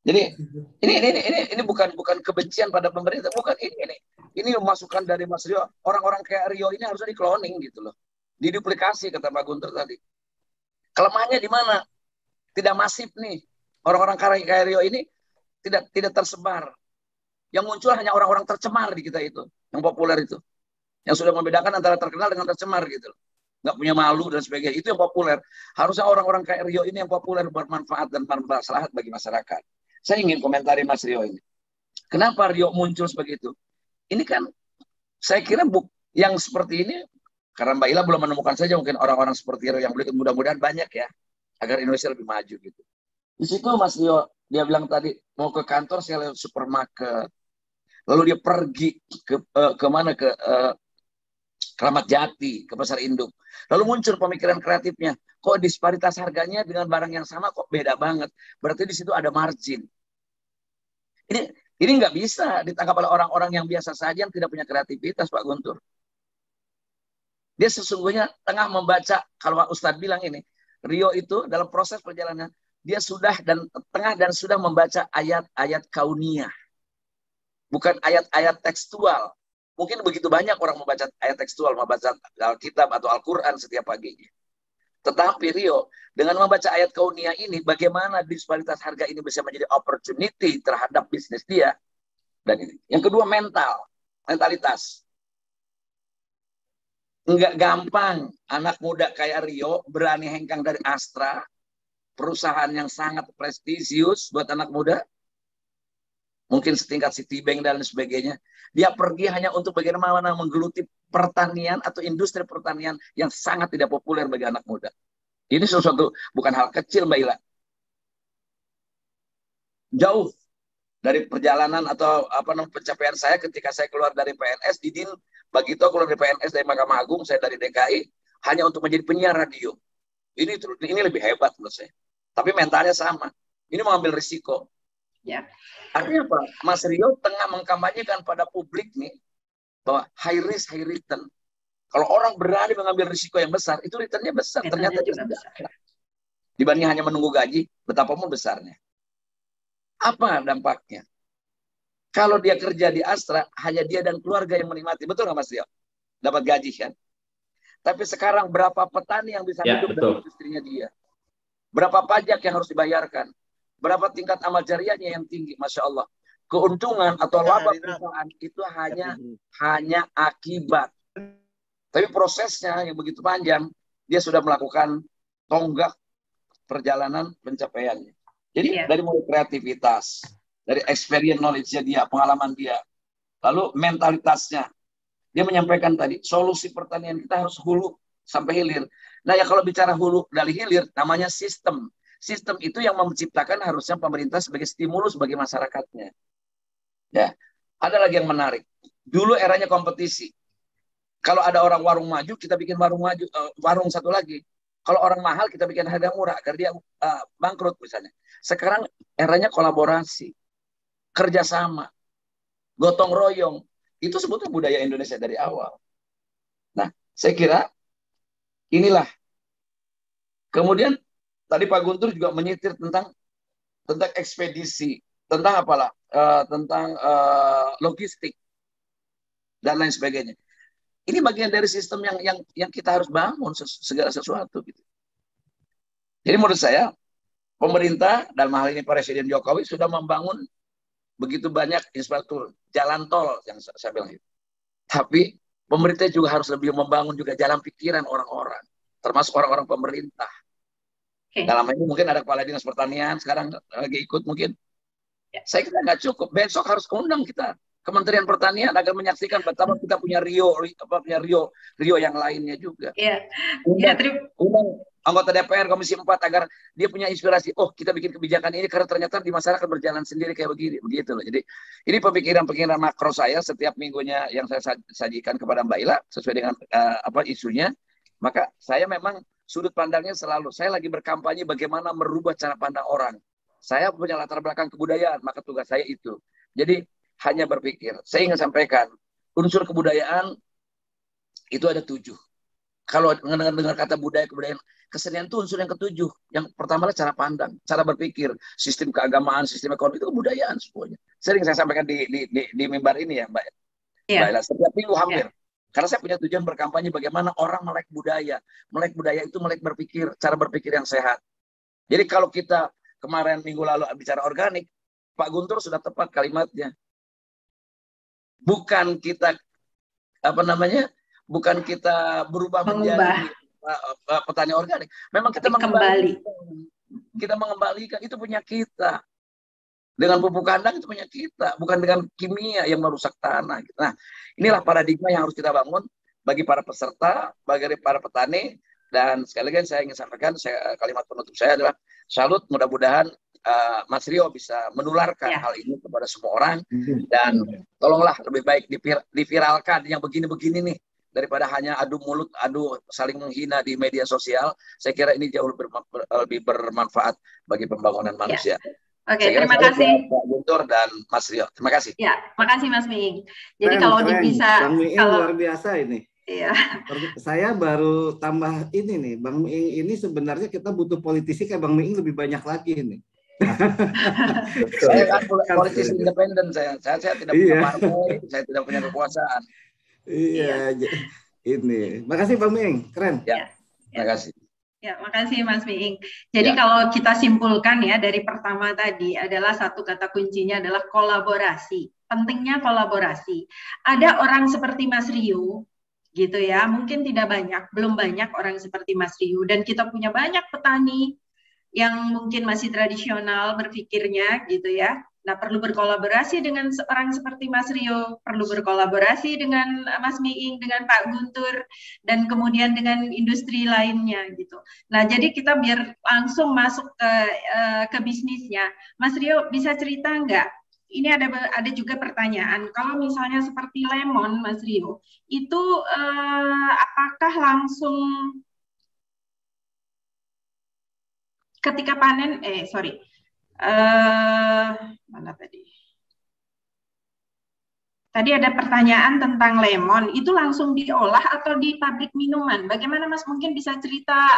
Jadi ini bukan kebencian pada pemerintah, bukan ini masukan dari Mas Rio. Orang-orang kayak Rio ini harusnya di-cloning gitu loh. Diduplikasi kata Pak Guntur tadi. Kelemahannya di mana? Tidak masif nih. Orang-orang kayak Rio ini tidak tersebar. Yang muncul hanya orang-orang tercemar di kita itu, yang populer itu. Yang sudah membedakan antara terkenal dengan tercemar gitu loh. Nggak punya malu dan sebagainya. Itu yang populer. Harusnya orang-orang kayak Rio ini yang populer, bermanfaat dan bermaslahat bagi masyarakat. Saya ingin komentari Mas Rio ini. Kenapa Rio muncul seperti itu? Ini kan saya kira yang seperti ini, karena Mbak Ila belum menemukan saja mungkin orang-orang seperti Rio yang berikut, mudah-mudahan banyak ya, agar Indonesia lebih maju gitu. Di situ Mas Rio, dia bilang tadi, mau ke kantor saya lewat supermarket. Lalu dia pergi ke mana? Ke Kramat Jati, ke Pasar Induk. Lalu muncul pemikiran kreatifnya, kok disparitas harganya dengan barang yang sama kok beda banget. Berarti di situ ada margin. Ini nggak bisa ditangkap oleh orang-orang yang biasa saja yang tidak punya kreativitas, Pak Guntur. Dia sesungguhnya tengah membaca, kalau Pak Ustadz bilang ini, Rio itu dalam proses perjalanan, dia sudah sudah membaca ayat-ayat kauniyah. Bukan ayat-ayat tekstual. Mungkin begitu banyak orang membaca ayat tekstual, membaca Alkitab atau Al-Quran setiap paginya. Tetapi Rio, dengan membaca ayat kauniyah ini, bagaimana disparitas harga ini bisa menjadi opportunity terhadap bisnis dia. Dan ini. Yang kedua, mentalitas. Enggak gampang anak muda kayak Rio berani hengkang dari Astra, perusahaan yang sangat prestisius buat anak muda, mungkin setingkat Citibank dan sebagainya. Dia pergi hanya untuk bagaimana menggeluti pertanian atau industri pertanian yang sangat tidak populer bagi anak muda. Ini sesuatu bukan hal kecil, Mbak Ila. Jauh dari perjalanan atau pencapaian saya ketika saya keluar dari PNS, Didin begitu keluar dari PNS dari Mahkamah Agung, saya dari DKI hanya untuk menjadi penyiar radio. Ini lebih hebat menurut saya. Tapi mentalnya sama. Ini mengambil risiko. Ya. Artinya apa? Mas Rio tengah mengkampanyekan pada publik nih bahwa high risk, high return. Kalau orang berani mengambil risiko yang besar, itu returnnya besar. Ternyata juga besar. Dibanding hanya menunggu gaji, betapapun besarnya. Apa dampaknya? Kalau dia kerja di Astra, hanya dia dan keluarga yang menikmati. Betul nggak Mas Rio? Dapat gaji kan? Tapi sekarang berapa petani yang bisa hidup dari industrinya dia? Berapa pajak yang harus dibayarkan? Berapa tingkat amal jariahnya yang tinggi? Masya Allah. Keuntungan atau laba perusahaan itu hanya akibat. Tapi prosesnya yang begitu panjang, dia sudah melakukan tonggak perjalanan pencapaiannya. Jadi dari mulai kreativitas, dari experience knowledge-nya dia, pengalaman dia, lalu mentalitasnya. Dia menyampaikan tadi, solusi pertanian kita harus hulu sampai hilir. Nah ya kalau bicara hulu dari hilir, namanya sistem. Sistem itu yang menciptakan harusnya pemerintah sebagai stimulus bagi masyarakatnya. Ya, ada lagi yang menarik. Dulu eranya kompetisi. Kalau ada orang warung maju, kita bikin warung satu lagi. Kalau orang mahal kita bikin harga murah agar dia bangkrut misalnya. Sekarang eranya kolaborasi, kerjasama, gotong royong. Itu sebetulnya budaya Indonesia dari awal. Nah, saya kira inilah. Kemudian tadi Pak Guntur juga menyitir tentang ekspedisi, tentang apalah, tentang logistik dan lain sebagainya. Ini bagian dari sistem yang kita harus bangun segala sesuatu gitu. Jadi menurut saya pemerintah dalam hal ini Presiden Jokowi sudah membangun begitu banyak infrastruktur jalan tol yang saya bilang itu. Tapi pemerintah juga harus lebih membangun juga jalan pikiran orang-orang, termasuk orang-orang pemerintah. Dalam ini mungkin ada kepala dinas pertanian sekarang lagi ikut mungkin. Saya kira nggak cukup. Besok harus undang kita Kementerian Pertanian agar menyaksikan betapa kita punya Rio yang lainnya juga. Undang anggota DPR Komisi 4 agar dia punya inspirasi. Oh, kita bikin kebijakan ini karena ternyata di masyarakat berjalan sendiri kayak begitu loh. Jadi ini pemikiran-pemikiran makro saya setiap minggunya yang saya sajikan kepada Mbak Ila sesuai dengan isunya. Maka saya memang sudut pandangnya selalu saya lagi berkampanye bagaimana merubah cara pandang orang. Saya punya latar belakang kebudayaan, maka tugas saya itu. Jadi hanya berpikir. Saya ingin sampaikan, unsur kebudayaan itu ada 7. Kalau dengar kata budaya, kebudayaan, kesenian itu unsur yang ke-7. Yang pertama adalah cara pandang, cara berpikir, sistem keagamaan, sistem ekonomi, itu kebudayaan semuanya. Sering saya sampaikan di mimbar ini ya, Mbak. Mbak Ella, setiap minggu hampir. Karena saya punya tujuan berkampanye bagaimana orang melek budaya. Melek budaya itu melek berpikir, cara berpikir yang sehat. Jadi kalau kita kemarin minggu lalu bicara organik, Pak Guntur sudah tepat kalimatnya. Bukan kita bukan kita berubah menjadi petani organik. Memang kita mengembalikan itu punya kita. Dengan pupuk kandang itu punya kita, bukan dengan kimia yang merusak tanah. Nah, inilah paradigma yang harus kita bangun bagi para peserta, bagi para petani. Dan sekali lagi saya ingin sampaikan, kalimat penutup saya adalah salut, mudah-mudahan Mas Rio bisa menularkan hal ini kepada semua orang, dan tolonglah lebih baik diviralkan yang begini-begini nih daripada hanya adu mulut, adu saling menghina di media sosial. Saya kira ini jauh lebih bermanfaat bagi pembangunan manusia. Oke, terima kasih Pak Guntur dan Mas Rio. Terima kasih. Ya, makasih Mas Miing. Jadi kalau bisa, Bang Miing luar biasa ini. Iya. Saya baru tambah ini nih, Bang Miing ini sebenarnya kita butuh politisi kayak Bang Miing lebih banyak lagi ini. Saya kan politisi independen, saya tidak punya partai, saya tidak punya kekuasaan. Iya. Ini. Makasih Bang Miing, keren. Ya. Terima kasih. Ya, makasih Mas Miing. Jadi kalau kita simpulkan ya dari pertama tadi adalah satu kata kuncinya adalah kolaborasi. Pentingnya kolaborasi. Ada orang seperti Mas Rio, gitu ya, mungkin tidak banyak, belum banyak orang seperti Mas Rio, dan kita punya banyak petani yang mungkin masih tradisional berpikirnya, gitu ya. Nah, perlu berkolaborasi dengan seorang seperti Mas Rio, perlu berkolaborasi dengan Mas Miing, dengan Pak Guntur, dan kemudian dengan industri lainnya gitu. Nah, jadi kita biar langsung masuk ke bisnisnya. Mas Rio bisa cerita nggak? Ini ada juga pertanyaan. Kalau misalnya seperti lemon, Mas Rio, itu apakah langsung ketika panen? Mana tadi? Tadi ada pertanyaan tentang lemon, itu langsung diolah atau di pabrik minuman? Bagaimana Mas? Mungkin bisa cerita,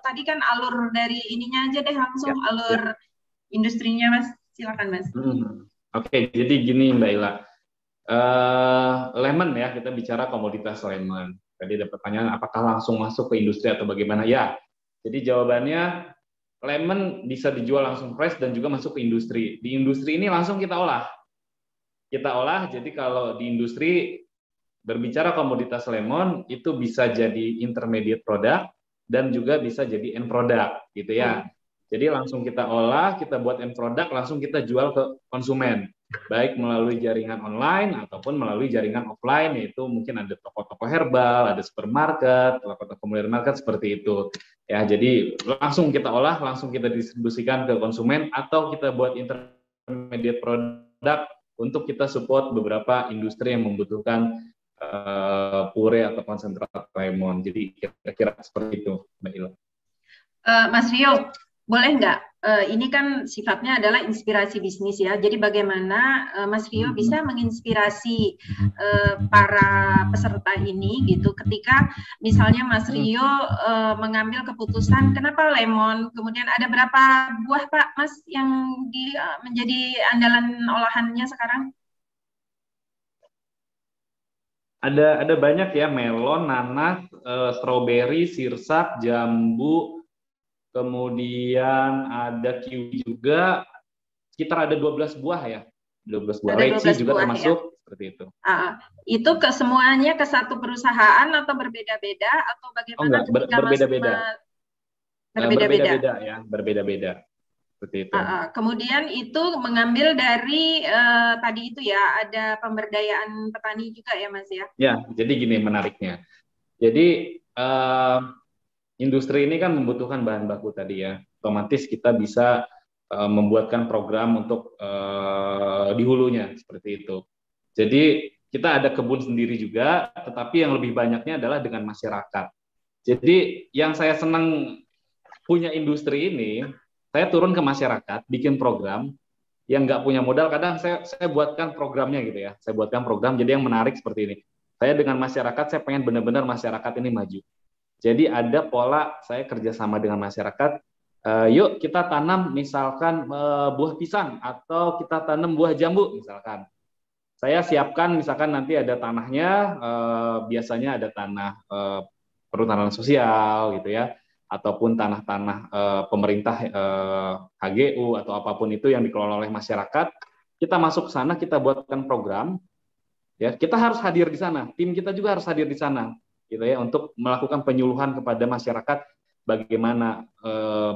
tadi kan alur dari ininya aja deh langsung, alur industrinya Mas. Silakan Mas. Oke, jadi gini Mbak Ila. Lemon ya, kita bicara komoditas lemon. Tadi ada pertanyaan apakah langsung masuk ke industri atau bagaimana? Ya, jadi jawabannya lemon bisa dijual langsung fresh dan juga masuk ke industri. Di industri ini langsung kita olah. Jadi kalau di industri berbicara komoditas lemon itu bisa jadi intermediate product dan juga bisa jadi end product gitu ya. Jadi langsung kita olah, kita buat end product, langsung kita jual ke konsumen. Baik melalui jaringan online ataupun melalui jaringan offline, yaitu mungkin ada toko-toko herbal, ada supermarket, toko-toko modern market seperti itu. Ya, jadi langsung kita olah, langsung kita distribusikan ke konsumen atau kita buat intermediate product untuk kita support beberapa industri yang membutuhkan pure atau konsentrat lemon. Jadi kira-kira seperti itu, Mbak Ila. Mas Rio, boleh nggak? Ini kan sifatnya adalah inspirasi bisnis ya. Jadi bagaimana Mas Rio bisa menginspirasi para peserta ini gitu ketika misalnya Mas Rio mengambil keputusan kenapa lemon, kemudian ada berapa buah Pak Mas yang menjadi andalan olahannya sekarang? Ada banyak ya, melon, nanas, stroberi, sirsak, jambu, kemudian ada kiwi juga, sekitar ada 12 buah ya. 12 buah. Ada Leci 12 juga buah ya. termasuk, seperti itu. Itu semuanya ke satu perusahaan atau berbeda-beda atau bagaimana enggak, ketika berbeda-beda. Berbeda-beda ya, berbeda-beda. Seperti itu. Kemudian itu mengambil dari tadi itu ya, ada pemberdayaan petani juga ya Mas ya? Ya, jadi gini menariknya. Jadi industri ini kan membutuhkan bahan baku tadi ya. Otomatis kita bisa membuatkan program untuk di hulunya seperti itu. Jadi kita ada kebun sendiri juga, tetapi yang lebih banyaknya adalah dengan masyarakat. Jadi yang saya senang punya industri ini, saya turun ke masyarakat, bikin program yang nggak punya modal. Kadang saya buatkan programnya gitu ya. Saya buatkan program jadi yang menarik seperti ini. Saya dengan masyarakat, saya pengen benar-benar masyarakat ini maju. Jadi ada pola saya kerjasama dengan masyarakat. Yuk kita tanam misalkan buah pisang atau kita tanam buah jambu misalkan. Saya siapkan misalkan nanti ada tanahnya, biasanya ada tanah perhutanan sosial gitu ya, ataupun tanah-tanah pemerintah HGU atau apapun itu yang dikelola oleh masyarakat. Kita masuk ke sana, kita buatkan program. Ya, kita harus hadir di sana. Tim kita juga harus hadir di sana, gitu ya, untuk melakukan penyuluhan kepada masyarakat bagaimana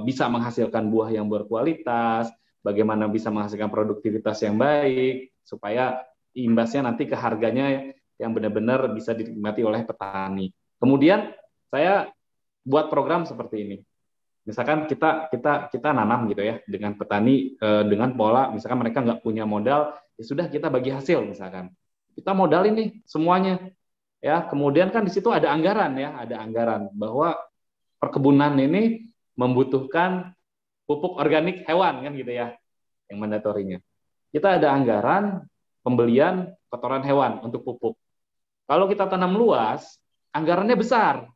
bisa menghasilkan buah yang berkualitas, bagaimana bisa menghasilkan produktivitas yang baik, supaya imbasnya nanti ke harganya yang benar-benar bisa dinikmati oleh petani. Kemudian saya buat program seperti ini. Misalkan kita nanam gitu ya dengan petani dengan pola misalkan mereka nggak punya modal, ya sudah kita bagi hasil misalkan. Kita modalin nih semuanya. Ya, kemudian kan di situ ada anggaran ya, ada anggaran bahwa perkebunan ini membutuhkan pupuk organik hewan kan gitu ya, yang mandatorinya. Kita ada anggaran pembelian kotoran hewan untuk pupuk. Kalau kita tanam luas, anggarannya besar.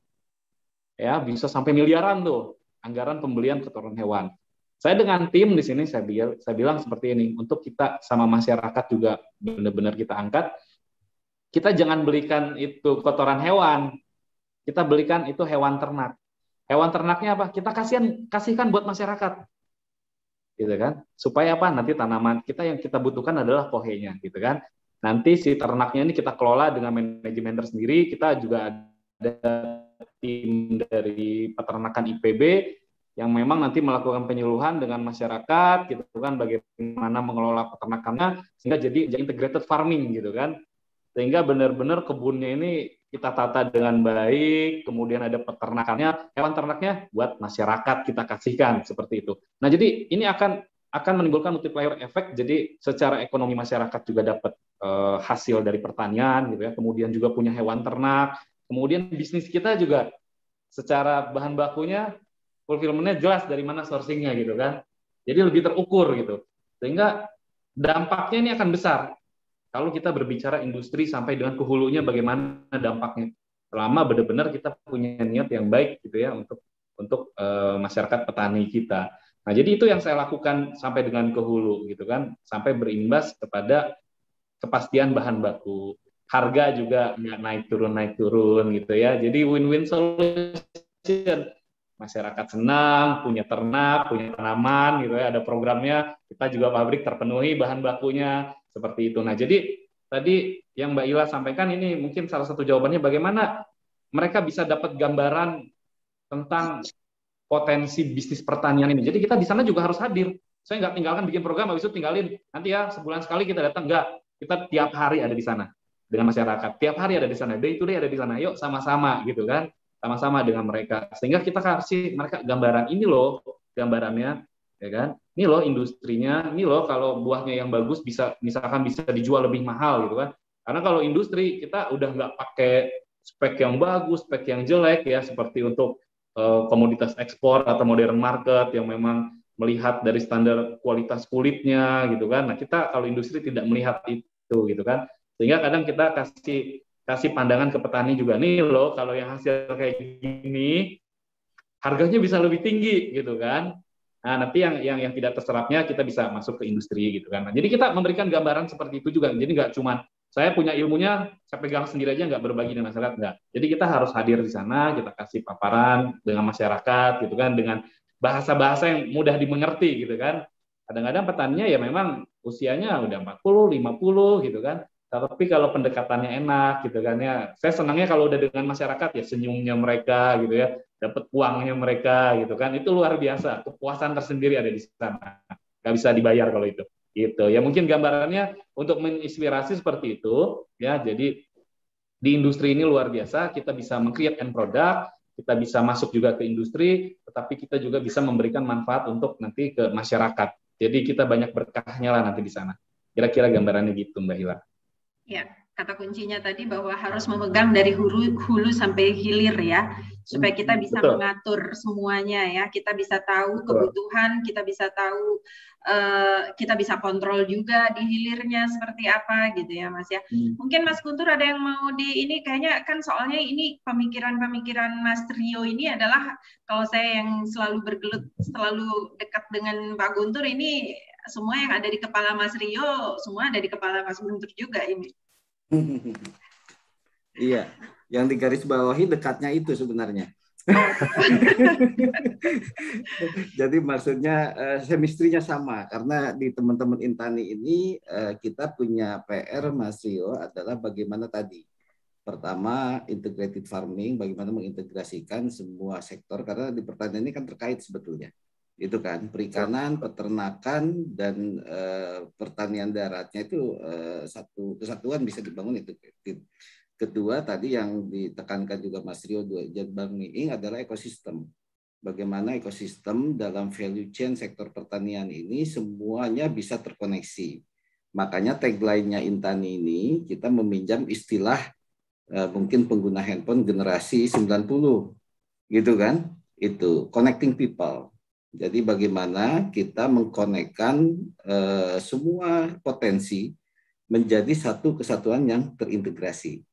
Ya, bisa sampai miliaran tuh anggaran pembelian kotoran hewan. Saya dengan tim di sini saya bilang seperti ini, untuk kita sama masyarakat juga benar-benar kita angkat. Kita jangan belikan itu kotoran hewan, kita belikan itu hewan ternak. Hewan ternaknya apa? Kita kasihkan buat masyarakat, gitu kan? Supaya apa? Nanti tanaman kita yang kita butuhkan adalah pohenya, gitu kan? Nanti si ternaknya ini kita kelola dengan manajemen tersendiri. Kita juga ada tim dari peternakan IPB yang memang nanti melakukan penyuluhan dengan masyarakat, gitu kan? Bagaimana mengelola peternakannya sehingga jadi integrated farming, gitu kan? Sehingga benar-benar kebunnya ini kita tata dengan baik, kemudian ada peternakannya, hewan ternaknya buat masyarakat kita kasihkan seperti itu. Nah, jadi ini akan menimbulkan multiplier effect. Jadi secara ekonomi masyarakat juga dapat hasil dari pertanian gitu ya. Kemudian juga punya hewan ternak. Kemudian bisnis kita juga secara bahan bakunya fulfillment-nya jelas dari mana sourcing-nya gitu kan. Jadi lebih terukur gitu. Sehingga dampaknya ini akan besar. Kalau kita berbicara industri sampai dengan ke hulunya bagaimana dampaknya, selama benar-benar kita punya niat yang baik gitu ya untuk masyarakat petani kita. Nah, jadi itu yang saya lakukan sampai dengan ke hulu gitu kan, sampai berimbas kepada kepastian bahan baku. Harga juga nggak naik turun gitu ya. Jadi win-win solution. Masyarakat senang, punya ternak, punya tanaman gitu ya, ada programnya, kita juga pabrik terpenuhi bahan bakunya. Seperti itu. Nah, jadi tadi yang Mbak Ila sampaikan ini mungkin salah satu jawabannya bagaimana mereka bisa dapat gambaran tentang potensi bisnis pertanian ini. Jadi kita di sana juga harus hadir. Saya nggak tinggalkan bikin program, habis itu tinggalin. Nanti ya sebulan sekali kita datang. Enggak. Kita tiap hari ada di sana dengan masyarakat. Tiap hari ada di sana. Day to day ada di sana. Yuk sama-sama gitu kan. Sama-sama dengan mereka. Sehingga kita kasih mereka gambaran. Ini loh gambarannya. Ya kan? Ini loh industrinya, ini loh kalau buahnya yang bagus bisa misalkan bisa dijual lebih mahal gitu kan. Karena kalau industri kita udah nggak pakai spek yang bagus, spek yang jelek ya, seperti untuk komoditas ekspor atau modern market yang memang melihat dari standar kualitas kulitnya gitu kan. Nah, kita kalau industri tidak melihat itu gitu kan. Sehingga kadang kita kasih pandangan ke petani juga, nih loh kalau yang hasil kayak gini harganya bisa lebih tinggi gitu kan. Nah, nanti yang tidak terserapnya kita bisa masuk ke industri gitu kan. Nah, jadi kita memberikan gambaran seperti itu juga. Jadi nggak cuma saya punya ilmunya, saya pegang sendiri aja nggak berbagi dengan masyarakat, nggak. Jadi kita harus hadir di sana, kita kasih paparan dengan masyarakat gitu kan, dengan bahasa-bahasa yang mudah dimengerti gitu kan. Kadang-kadang petaninya ya memang usianya udah 40, 50 gitu kan. Tapi kalau pendekatannya enak gitu kan ya. Saya senangnya kalau udah dengan masyarakat ya senyumnya mereka gitu ya, dapat uangnya mereka gitu kan. Itu luar biasa, kepuasan tersendiri ada di sana. Nggak bisa dibayar kalau itu. Gitu. Ya mungkin gambarannya untuk menginspirasi seperti itu ya. Jadi di industri ini luar biasa, kita bisa meng-create end product, kita bisa masuk juga ke industri, tetapi kita juga bisa memberikan manfaat untuk nanti ke masyarakat. Jadi kita banyak berkahnya lah nanti di sana. Kira-kira gambarannya gitu, Mbak Hila. Ya, kata kuncinya tadi bahwa harus memegang dari hulu sampai hilir ya, supaya kita bisa Betul. mengatur semuanya ya. Kita bisa tahu kebutuhan, kita bisa tahu, kita bisa kontrol juga di hilirnya seperti apa gitu ya, Mas ya. Mungkin Mas Guntur ada yang mau ini kayaknya kan soalnya ini pemikiran-pemikiran Mas Rio ini adalah kalau saya yang selalu bergelut, selalu dekat dengan Pak Guntur ini. Semua yang ada di kepala Mas Rio, semua ada di kepala Mas Guntur juga ini. Iya, yang digarisbawahi dekatnya itu sebenarnya. Jadi maksudnya chemistry-nya sama, karena di teman-teman Intani ini kita punya PR Mas Rio adalah bagaimana tadi. Pertama, integrated farming, bagaimana mengintegrasikan semua sektor, karena di pertanian ini kan terkait sebetulnya. Itu kan perikanan, peternakan, dan pertanian daratnya itu satu kesatuan bisa dibangun itu. Kedua tadi yang ditekankan juga Mas Rio Bang Miing adalah ekosistem. Bagaimana ekosistem dalam value chain sektor pertanian ini semuanya bisa terkoneksi. Makanya tagline-nya Intani ini kita meminjam istilah mungkin pengguna handphone generasi 90 gitu kan, itu connecting people. Jadi bagaimana kita mengkonekkan semua potensi menjadi satu kesatuan yang terintegrasi.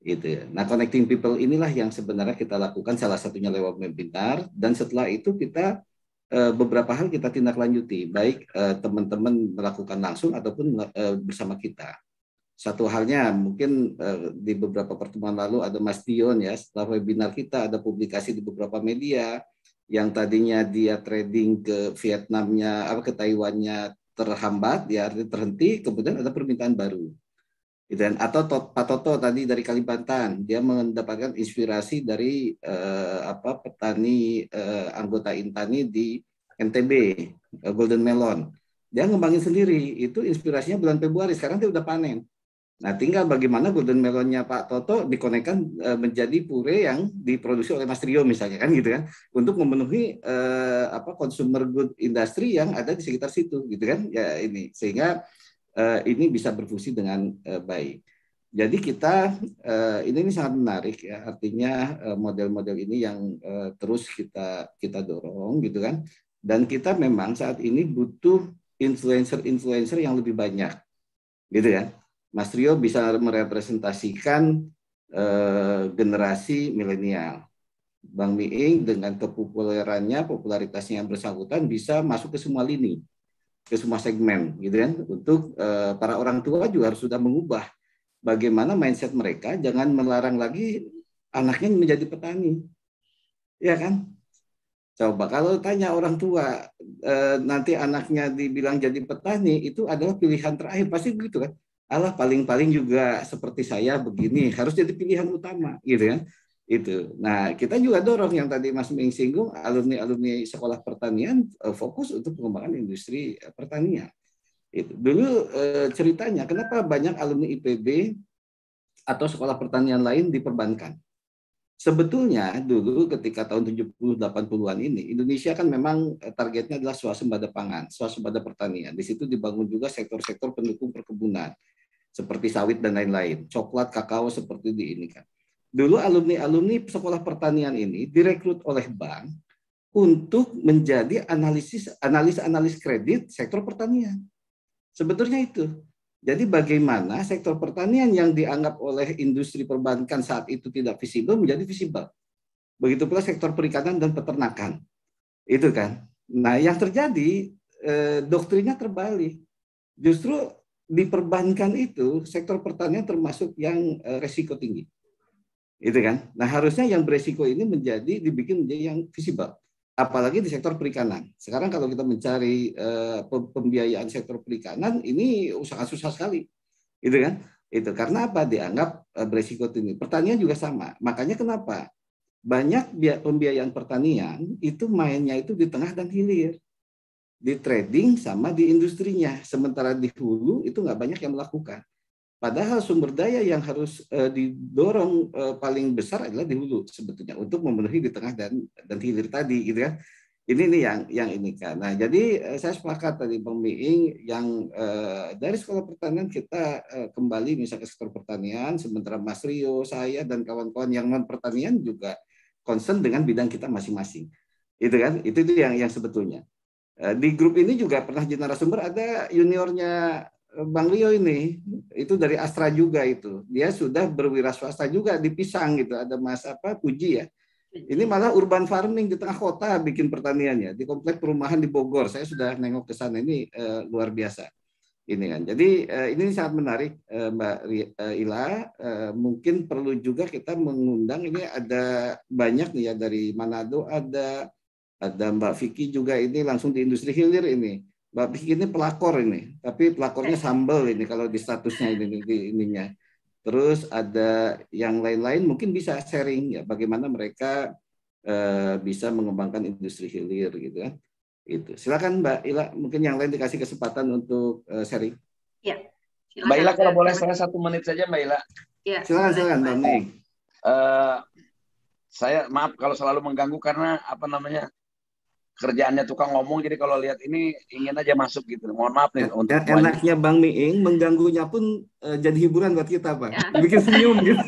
Gitu. Nah, connecting people inilah yang sebenarnya kita lakukan, salah satunya lewat webinar, dan setelah itu kita beberapa hal kita tindak lanjuti, baik teman-teman melakukan langsung ataupun bersama kita. Satu halnya mungkin di beberapa pertemuan lalu ada Mas Dion ya, setelah webinar kita ada publikasi di beberapa media yang tadinya dia trading ke Vietnamnya, ke Taiwannya terhambat, ya terhenti, kemudian ada permintaan baru. Dan atau Pak Toto tadi dari Kalimantan, dia mendapatkan inspirasi dari petani anggota Intani di NTB, Golden Melon. Dia ngembangin sendiri, itu inspirasinya bulan Februari, sekarang dia udah panen. Nah, tinggal bagaimana Golden Melonnya Pak Toto dikonekkan menjadi pure yang diproduksi oleh Mas Rio misalnya kan gitu kan, untuk memenuhi consumer good industry yang ada di sekitar situ gitu kan ya, ini sehingga ini bisa berfungsi dengan baik. Jadi kita ini sangat menarik ya, artinya model-model ini yang terus kita dorong gitu kan, dan kita memang saat ini butuh influencer yang lebih banyak gitu kan. Mas Rio bisa merepresentasikan generasi milenial. Bang Miing dengan popularitasnya yang bersangkutan bisa masuk ke semua lini, ke semua segmen, gitu kan. Untuk para orang tua juga harus sudah mengubah bagaimana mindset mereka, jangan melarang lagi anaknya menjadi petani, ya kan? Coba kalau tanya orang tua nanti anaknya dibilang jadi petani, itu adalah pilihan terakhir, pasti begitu kan? Allah paling-paling juga seperti saya begini, harus jadi pilihan utama, gitu kan? Itu. Nah, kita juga dorong yang tadi Mas Ming singgung, alumni sekolah pertanian fokus untuk pengembangan industri pertanian. Itu. Dulu ceritanya, kenapa banyak alumni IPB atau sekolah pertanian lain diperbankan? Sebetulnya dulu ketika tahun 70-80-an ini, Indonesia kan memang targetnya adalah swasembada pangan, swasembada pertanian. Di situ dibangun juga sektor-sektor pendukung perkebunan, seperti sawit dan lain-lain, coklat, kakao seperti di ini kan. Dulu alumni sekolah pertanian ini direkrut oleh bank untuk menjadi analis kredit sektor pertanian. Sebetulnya itu. Jadi bagaimana sektor pertanian yang dianggap oleh industri perbankan saat itu tidak visible menjadi visible. Begitu pula sektor perikanan dan peternakan. Itu kan. Nah, yang terjadi doktrinnya terbalik. Justru di perbankan itu sektor pertanian termasuk yang resiko tinggi. Itu kan. Nah, harusnya yang beresiko ini dibikin menjadi yang visible. Apalagi di sektor perikanan. Sekarang kalau kita mencari pembiayaan sektor perikanan ini sangat susah sekali. Itu kan. Itu karena apa? Dianggap beresiko tinggi. Pertanian juga sama. Makanya kenapa? Banyak pembiayaan pertanian itu mainnya itu di tengah dan hilir. Di trading sama di industrinya. Sementara di hulu itu nggak banyak yang melakukan. Padahal sumber daya yang harus didorong paling besar adalah di hulu sebetulnya untuk memenuhi di tengah dan hilir tadi, gitu kan? Ini nih yang ini kan. Nah, jadi saya sepakat tadi Bang Miing yang dari sekolah pertanian kita kembali misalnya ke sektor pertanian, sementara Mas Rio, saya dan kawan-kawan yang non pertanian juga concern dengan bidang kita masing-masing, itu kan? Itu yang sebetulnya. Di grup ini juga pernah jadi narasumber ada juniornya Bang Rio ini, itu dari Astra juga itu. Dia sudah berwira swasta juga di Pisang gitu. Ada Mas Puji ya. Ini malah urban farming di tengah kota bikin pertaniannya di komplek perumahan di Bogor. Saya sudah nengok ke sana, ini luar biasa. Ini kan. Jadi ini sangat menarik Mbak Ila. Mungkin perlu juga kita mengundang, ini ada banyak nih ya dari Manado, ada Mbak Vicky juga ini langsung di industri hilir ini. Mbak Vicky ini pelakor ini, tapi pelakornya sambal ini kalau di statusnya ininya. Terus ada yang lain-lain mungkin bisa sharing ya bagaimana mereka bisa mengembangkan industri hilir gitu kan. Itu. Silakan Mbak Ila, mungkin yang lain dikasih kesempatan untuk sharing. Ya. Silakan. Mbak Ila kalau boleh saya 1 menit saja Mbak Ila. Ya. Silakan Mbak Ming. Saya maaf kalau selalu mengganggu karena kerjaannya tukang ngomong, jadi kalau lihat ini ingin aja masuk gitu. Mohon maaf nih untuk enaknya Bang Miing mengganggunya pun jadi hiburan buat kita, Pak. Ya. Bikin senyum gitu.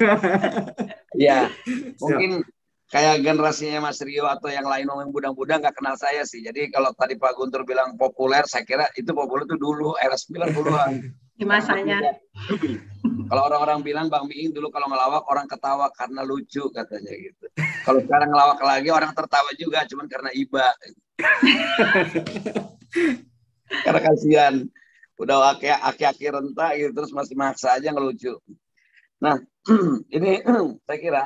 Ya, mungkin kayak generasinya Mas Rio atau yang lain yang muda-muda nggak kenal saya sih. Jadi kalau tadi Pak Guntur bilang populer, saya kira itu populer itu dulu era 90-an. Di masanya. Kalau orang-orang bilang Bang Miing dulu kalau ngelawak orang ketawa karena lucu katanya gitu. Kalau sekarang ngelawak lagi orang tertawa juga cuman karena iba. Karena kasihan udah aki-aki renta gitu terus masih maksa aja ngelucu. Nah, ini saya kira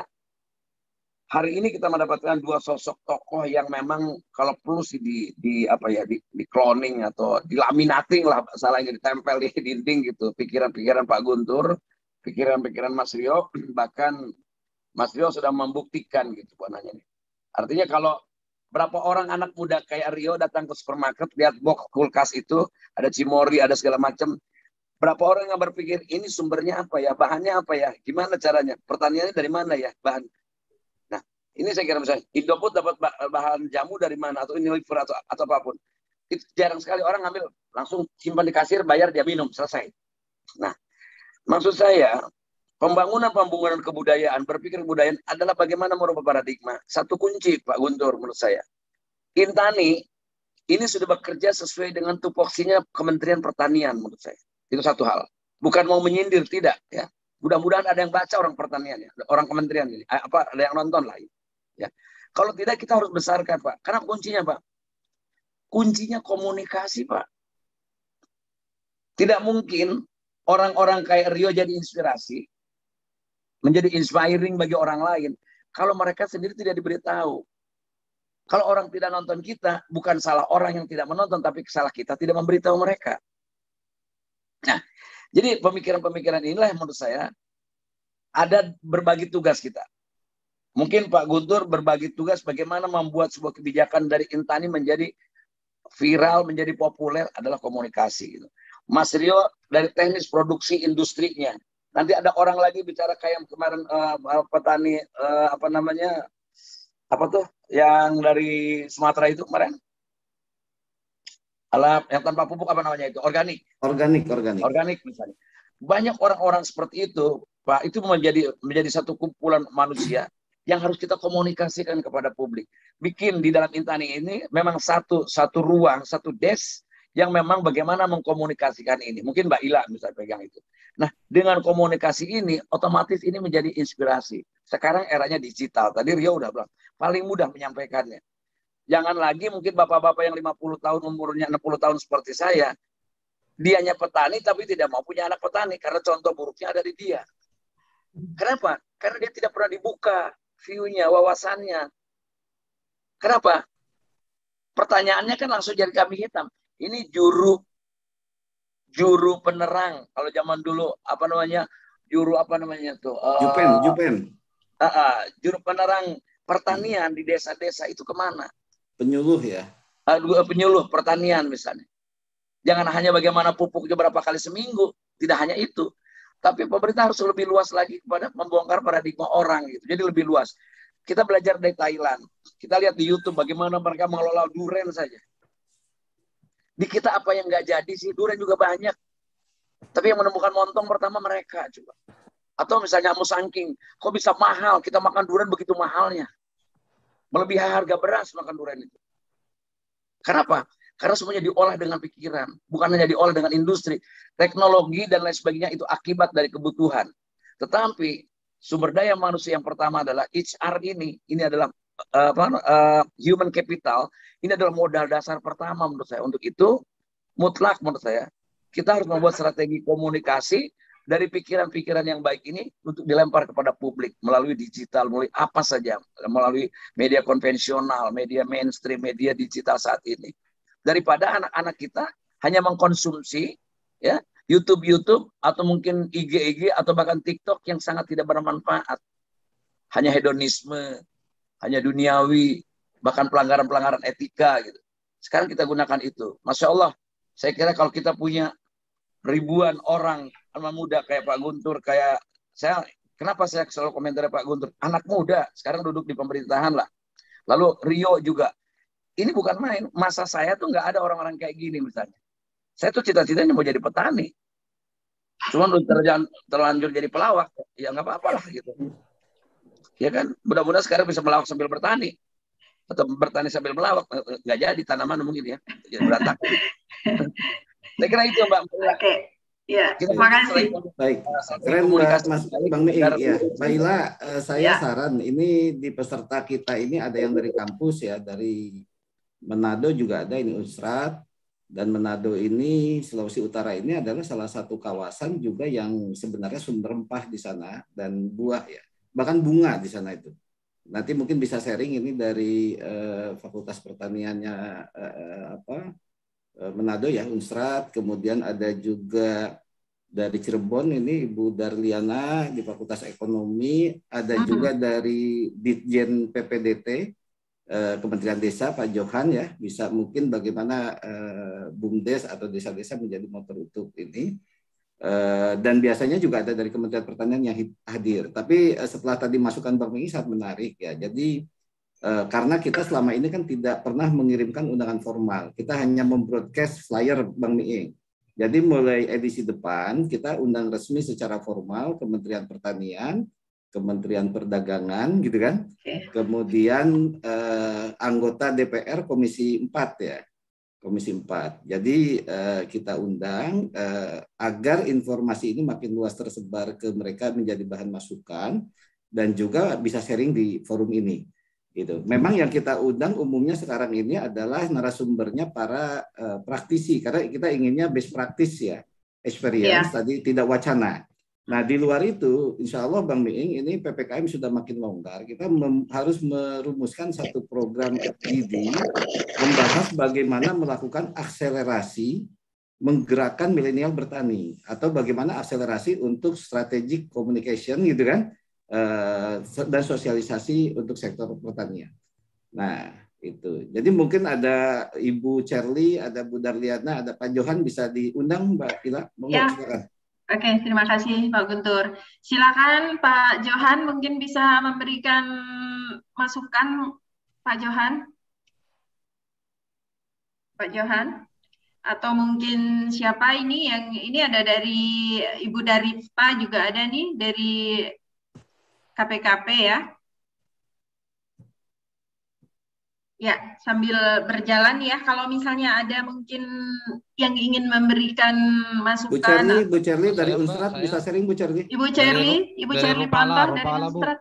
hari ini kita mendapatkan 2 sosok tokoh yang memang kalau perlu sih di cloning atau dilaminating lah salahnya, ditempel di dinding gitu. Pikiran-pikiran Pak Guntur, pikiran-pikiran Mas Rio, bahkan Mas Rio sudah membuktikan gitu bukannya. Artinya kalau berapa orang anak muda kayak Rio datang ke supermarket, lihat box kulkas itu ada Cimori, ada segala macam. Berapa orang yang berpikir ini sumbernya apa ya, bahannya apa ya, gimana caranya, pertaniannya dari mana ya, bahan. Ini saya kira misalnya Indofood dapat bahan jamu dari mana atau Unilever atau apapun. Itu jarang sekali orang ngambil langsung simpan di kasir, bayar dia minum, selesai. Nah, maksud saya pembangunan kebudayaan, berpikir kebudayaan adalah bagaimana merubah paradigma. Satu kunci Pak Guntur menurut saya. Intani ini sudah bekerja sesuai dengan tupoksinya Kementerian Pertanian menurut saya. Itu satu hal. Bukan mau menyindir, tidak ya. Mudah-mudahan ada yang baca orang pertanian ya, orang kementerian ini. Ada yang nonton lah. Ya. Kalau tidak kita harus besarkan Pak. Karena kuncinya Pak. Kuncinya komunikasi Pak. Tidak mungkin orang-orang kayak Rio jadi inspirasi. Menjadi inspiring bagi orang lain. Kalau mereka sendiri tidak diberitahu. Kalau orang tidak nonton kita, bukan salah orang yang tidak menonton, tapi salah kita tidak memberitahu mereka. Nah, jadi pemikiran-pemikiran inilah yang menurut saya ada berbagi tugas kita. Mungkin Pak Guntur berbagi tugas bagaimana membuat sebuah kebijakan dari Intani menjadi viral, menjadi populer adalah komunikasi. Gitu. Mas Rio dari teknis produksi industrinya. Nanti ada orang lagi bicara kayak kemarin petani yang dari Sumatera itu kemarin. Yang tanpa pupuk apa namanya itu? Organik misalnya. Banyak orang-orang seperti itu Pak, itu menjadi satu kumpulan manusia yang harus kita komunikasikan kepada publik. Bikin di dalam Intani ini memang satu ruang, satu desk yang memang bagaimana mengkomunikasikan ini. Mungkin Mbak Ila bisa pegang itu. Nah, dengan komunikasi ini, otomatis ini menjadi inspirasi. Sekarang eranya digital. Tadi Rio udah bilang, paling mudah menyampaikannya. Jangan lagi mungkin bapak-bapak yang 50 tahun, umurnya 60 tahun seperti saya, dianya petani tapi tidak mau punya anak petani, karena contoh buruknya ada di dia. Kenapa? Karena dia tidak pernah dibuka view-nya, wawasannya. Kenapa? Pertanyaannya kan langsung jadi kambing hitam. Ini juru penerang. Kalau zaman dulu juru tuh? Jupen. Juru penerang pertanian di desa-desa itu kemana? Penyuluh ya. Penyuluh pertanian misalnya. Jangan hanya bagaimana pupuknya berapa kali seminggu. Tidak hanya itu. Tapi pemerintah harus lebih luas lagi kepada membongkar paradigma orang gitu. Jadi lebih luas. Kita belajar dari Thailand. Kita lihat di YouTube bagaimana mereka mengelola durian saja. Di kita apa yang nggak jadi sih? Durian juga banyak. Tapi yang menemukan montong pertama mereka coba. Atau misalnya musangking. Kok bisa mahal? Kita makan durian begitu mahalnya. Melebihi harga beras makan durian itu. Kenapa? Karena semuanya diolah dengan pikiran. Bukan hanya diolah dengan industri. Teknologi dan lain sebagainya itu akibat dari kebutuhan. Tetapi sumber daya manusia yang pertama adalah HR ini. Ini adalah human capital. Ini adalah modal dasar pertama menurut saya. Untuk itu mutlak menurut saya. Kita harus membuat strategi komunikasi dari pikiran-pikiran yang baik ini untuk dilempar kepada publik. Melalui digital, melalui apa saja. Melalui media konvensional, media mainstream, media digital saat ini. Daripada anak-anak kita hanya mengkonsumsi ya YouTube atau mungkin IG atau bahkan TikTok yang sangat tidak bermanfaat. Hanya hedonisme, hanya duniawi, bahkan pelanggaran-pelanggaran etika gitu. Sekarang kita gunakan itu. Masya Allah, saya kira kalau kita punya ribuan orang anak muda kayak Pak Guntur, kayak saya, kenapa saya selalu komentar Pak Guntur? Anak muda, sekarang duduk di pemerintahan lah. Lalu Rio juga. Ini bukan main. Masa saya tuh nggak ada orang-orang kayak gini misalnya. Saya tuh cita-citanya mau jadi petani. Cuma terlanjur jadi pelawak. Ya nggak apa-apa lah gitu. Ya kan, mudah-mudahan sekarang bisa melawak sambil bertani. Atau bertani sambil melawak. Nggak jadi tanaman mungkin ya. Jadi berantakan. Saya kira itu Mbak. Oke. Ya, terima kasih. Baik, keren Mas Bang Miing. Ya, Mbak Ila, saya saran ini di peserta kita ini ada yang dari kampus ya, dari Manado juga ada, ini Unsrat, dan Manado ini Sulawesi Utara ini adalah salah satu kawasan juga yang sebenarnya sumber rempah di sana dan buah ya, bahkan bunga di sana itu. Nanti mungkin bisa sharing ini dari Fakultas Pertaniannya Manado ya, Unsrat, kemudian ada juga dari Cirebon ini Ibu Darliana di Fakultas Ekonomi, ada juga dari Ditjen PPDT Kementerian Desa Pak Johan ya, bisa mungkin bagaimana BUMDes atau desa-desa menjadi motor untuk ini, dan biasanya juga ada dari Kementerian Pertanian yang hadir. Tapi setelah tadi masukan Bang Miing sangat menarik ya, jadi karena kita selama ini kan tidak pernah mengirimkan undangan formal, kita hanya membroadcast flyer Bang Miing. Jadi mulai edisi depan kita undang resmi secara formal Kementerian Pertanian, Kementerian Perdagangan gitu kan. Kemudian anggota DPR Komisi 4 ya. Komisi 4. Jadi kita undang agar informasi ini makin luas tersebar ke mereka, menjadi bahan masukan dan juga bisa sharing di forum ini. Gitu. Memang yang kita undang umumnya sekarang ini adalah narasumbernya para praktisi, karena kita inginnya best practice ya, experience tadi, tidak wacana. Nah di luar itu, insya Allah Bang Miing, ini PPKM sudah makin longgar, kita harus merumuskan satu program FGD membahas bagaimana melakukan akselerasi menggerakkan milenial bertani, atau bagaimana akselerasi untuk strategic communication gitu kan, dan sosialisasi untuk sektor pertanian. Nah itu, jadi mungkin ada Ibu Cherly, ada Bu Darliana, ada Pak Johan, bisa diundang Mbak Ila. Ya. Oke, terima kasih Pak Guntur. Silakan Pak Johan, mungkin bisa memberikan masukan Pak Johan. Pak Johan. Atau mungkin siapa ini yang ini ada dari Ibu Darispa juga ada nih dari KPKP ya. Ya, sambil berjalan ya, kalau misalnya ada mungkin yang ingin memberikan masukan. Bu Cerli dari Unstrat bisa sharing Bu Cerli. Ibu Cerli Pontoh dari Unstrat.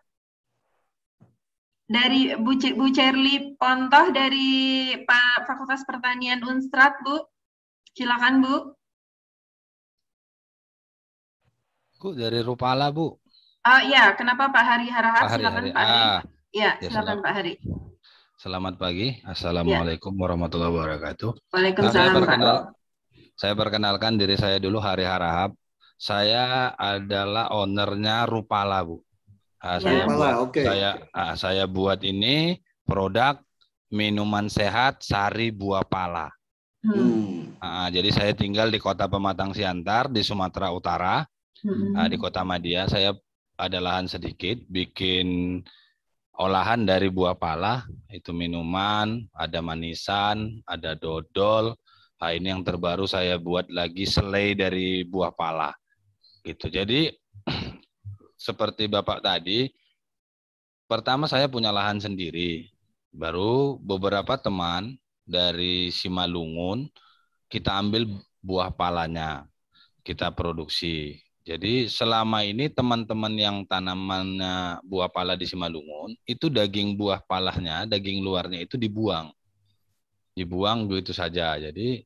Dari Bu Cerli Pontoh dari Pak Fakultas Pertanian Unstrat, Bu. Silakan, Bu. Bu, dari Rupala, Bu. Ya, kenapa Pak Hari Harahap? Silakan Pak Hari. Ya, silakan Pak Hari. Selamat pagi. Assalamualaikum warahmatullahi wabarakatuh. Waalaikumsalam, Pak. Saya perkenalkan diri saya dulu, Hari Harahap. Saya adalah ownernya Rupala, Bu. Saya buat ini produk minuman sehat sari buah pala. Jadi saya tinggal di Kota Pematang Siantar di Sumatera Utara. Di Kota Madia saya ada lahan sedikit, bikin olahan dari buah pala, itu minuman, ada manisan, ada dodol. Nah, ini yang terbaru saya buat lagi selai dari buah pala. Gitu. Jadi seperti Bapak tadi, pertama saya punya lahan sendiri. Baru beberapa teman dari Simalungun kita ambil buah palanya, kita produksi. Jadi selama ini teman-teman yang tanamannya buah pala di Simalungun, itu daging buah palanya, daging luarnya itu dibuang. Dibuang begitu saja. Jadi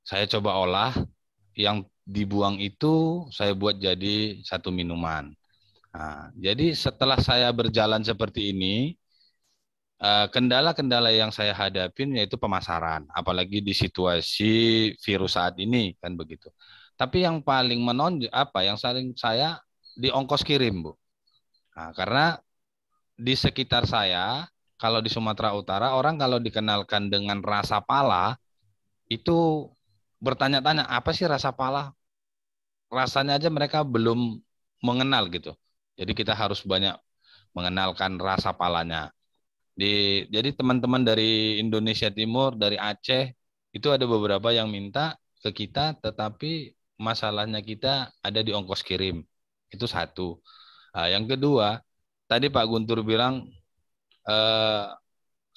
saya coba olah, yang dibuang itu saya buat jadi satu minuman. Nah, jadi setelah saya berjalan seperti ini, kendala-kendala yang saya hadapin yaitu pemasaran, apalagi di situasi virus saat ini, kan begitu. Tapi yang paling menonjol yang saling saya di ongkos kirim, Bu. Nah, karena di sekitar saya, kalau di Sumatera Utara, orang kalau dikenalkan dengan rasa pala, itu bertanya-tanya, apa sih rasa pala? Rasanya aja mereka belum mengenal gitu. Jadi kita harus banyak mengenalkan rasa palanya. Jadi teman-teman dari Indonesia Timur, dari Aceh, itu ada beberapa yang minta ke kita, tetapi masalahnya kita ada di ongkos kirim. Itu satu. Nah, yang kedua, tadi Pak Guntur bilang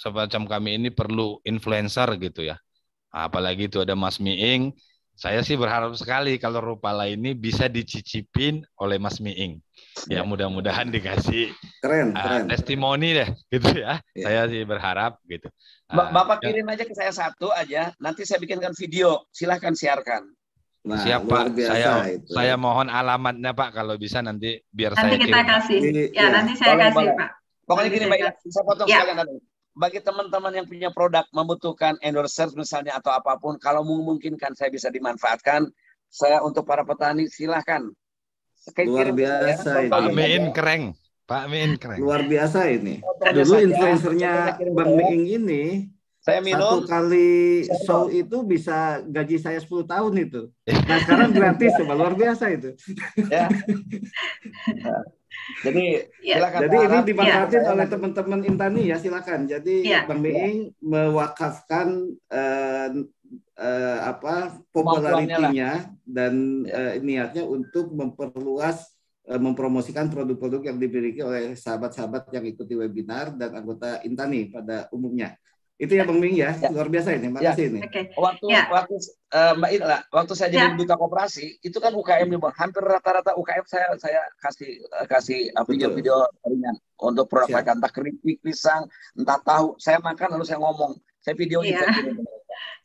semacam kami ini perlu influencer gitu ya. Apalagi itu ada Mas Miing. Saya sih berharap sekali kalau Rupala ini bisa dicicipin oleh Mas Miing. Ya mudah-mudahan dikasih keren. testimoni deh gitu ya. Saya sih berharap gitu. Bapak kirim aja ke saya satu aja, nanti saya bikinkan video. Silahkan siarkan. Nah, siap Pak, saya mohon alamatnya Pak kalau bisa nanti biar nanti saya kita kirim. kasih. Nanti saya kasih Pak. Pokoknya gini Mbak, saya potong sekalian. Bagi teman-teman yang punya produk membutuhkan endorser misalnya atau apapun, kalau memungkinkan saya bisa dimanfaatkan, saya untuk para petani silahkan. Luar biasa ini. Pak Miin keren. Pak Miin keren. Luar biasa ini. Dulu influencernya Bang Miing ini, saya minum. Satu kali show itu bisa gaji saya 10 tahun itu. Nah sekarang gratis, coba luar biasa itu. Ya. Jadi silakan. Jadi ini dimanfaatin oleh teman-teman Intani ya, silakan. Jadi Bang Miing mewakafkan popularitinya dan niatnya untuk memperluas, mempromosikan produk-produk yang dimiliki oleh sahabat-sahabat yang ikuti webinar dan anggota Intani pada umumnya. Itu ya Bang Miing ya, luar biasa ini. Makasih ini. Waktu Mbak Ila, waktu saya jadi duta koperasi, itu kan UKM nih Bang. Hampir rata-rata UKM saya kasih video-video ringan untuk produk mereka, entah keripik, pisang, entah tahu. Saya makan lalu saya ngomong, saya video gitu.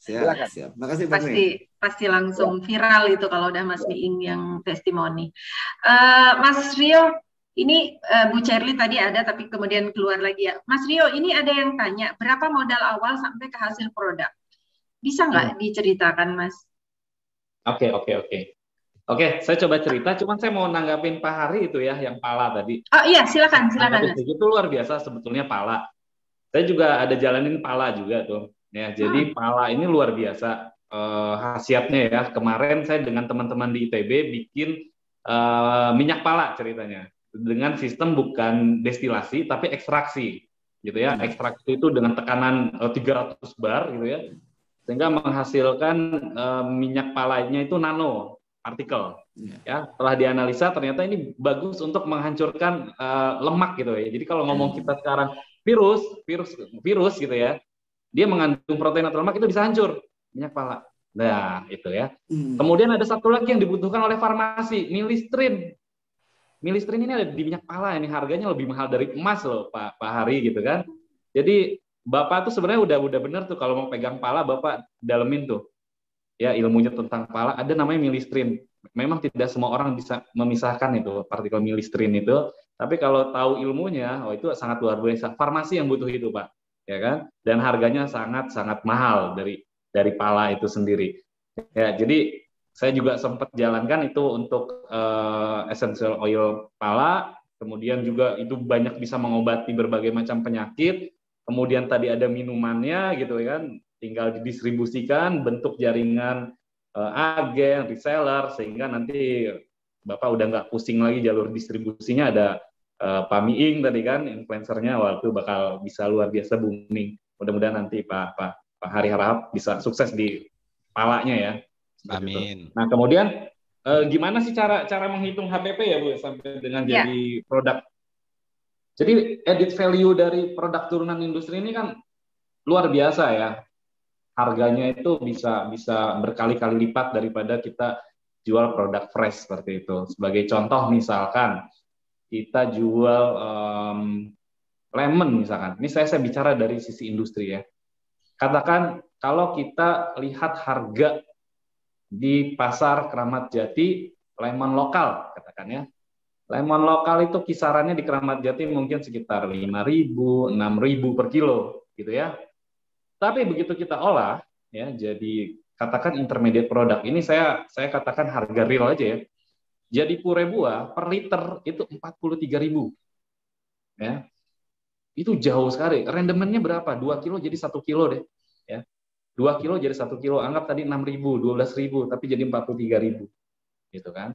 Siap. Makasih Bang Miing. Pasti langsung viral itu kalau udah Mas Miing yang testimoni. Mas Rio, ini Bu Cerli tadi ada tapi kemudian keluar lagi ya. Mas Rio, ini ada yang tanya, berapa modal awal sampai ke hasil produk? Bisa nggak diceritakan, Mas? Oke, saya coba cerita, cuman saya mau nanggapin Pak Hari itu ya, yang pala tadi. Oh iya, silakan. Itu luar biasa sebetulnya pala. Saya juga ada jalanin pala juga tuh. Ya, jadi pala ini luar biasa khasiatnya ya. Kemarin saya dengan teman-teman di ITB bikin minyak pala ceritanya. Dengan sistem bukan destilasi tapi ekstraksi gitu ya. Ekstraksi itu dengan tekanan 300 bar gitu ya. sehingga menghasilkan minyak palanya itu nano partikel. Ya, setelah dianalisa ternyata ini bagus untuk menghancurkan lemak gitu ya. Jadi kalau ngomong kita sekarang virus gitu ya, dia mengandung protein atau lemak itu bisa hancur minyak pala. Nah, itu ya. Kemudian ada satu lagi yang dibutuhkan oleh farmasi, milistrin. Milistrin ini ada di minyak pala, ini harganya lebih mahal dari emas loh, Pak Hari gitu kan. Jadi Bapak tuh sebenarnya udah bener tuh kalau mau pegang pala Bapak dalemin tuh. Ya, ilmunya tentang pala ada namanya milistrin. Memang tidak semua orang bisa memisahkan itu partikel milistrin itu, tapi kalau tahu ilmunya, oh itu sangat luar biasa. Farmasi yang butuh itu, Pak. Ya kan? Dan harganya sangat mahal dari pala itu sendiri. Ya, jadi saya juga sempat jalankan itu untuk essential oil pala, kemudian juga itu banyak bisa mengobati berbagai macam penyakit. Kemudian tadi ada minumannya gitu kan, tinggal didistribusikan bentuk jaringan agen, reseller, sehingga nanti Bapak udah nggak pusing lagi jalur distribusinya, ada Pak Miing tadi kan, influencernya, waktu bakal bisa luar biasa booming. Mudah-mudahan nanti Pak Hari harap bisa sukses di palanya ya. Amin. Nah kemudian gimana sih cara menghitung HPP ya Bu sampai dengan jadi produk? Jadi added value dari produk turunan industri ini kan luar biasa ya. Harganya itu bisa berkali-kali lipat daripada kita jual produk fresh seperti itu. Sebagai contoh misalkan kita jual lemon misalkan. Ini saya bicara dari sisi industri ya. Katakan kalau kita lihat harga di pasar Kramat Jati lemon lokal katakan ya. Lemon lokal itu kisarannya di Kramat Jati mungkin sekitar 5.000, 6.000 per kilo gitu ya. Tapi begitu kita olah ya jadi katakan intermediate product. Ini saya katakan harga real aja ya. Jadi pure buah per liter itu 43.000. Ya. Itu jauh sekali. Rendemennya berapa? 2 kilo jadi 1 kilo deh ya. 2 kilo jadi 1 kilo, anggap tadi 6.000, 12.000, tapi jadi 43.000. Gitu kan.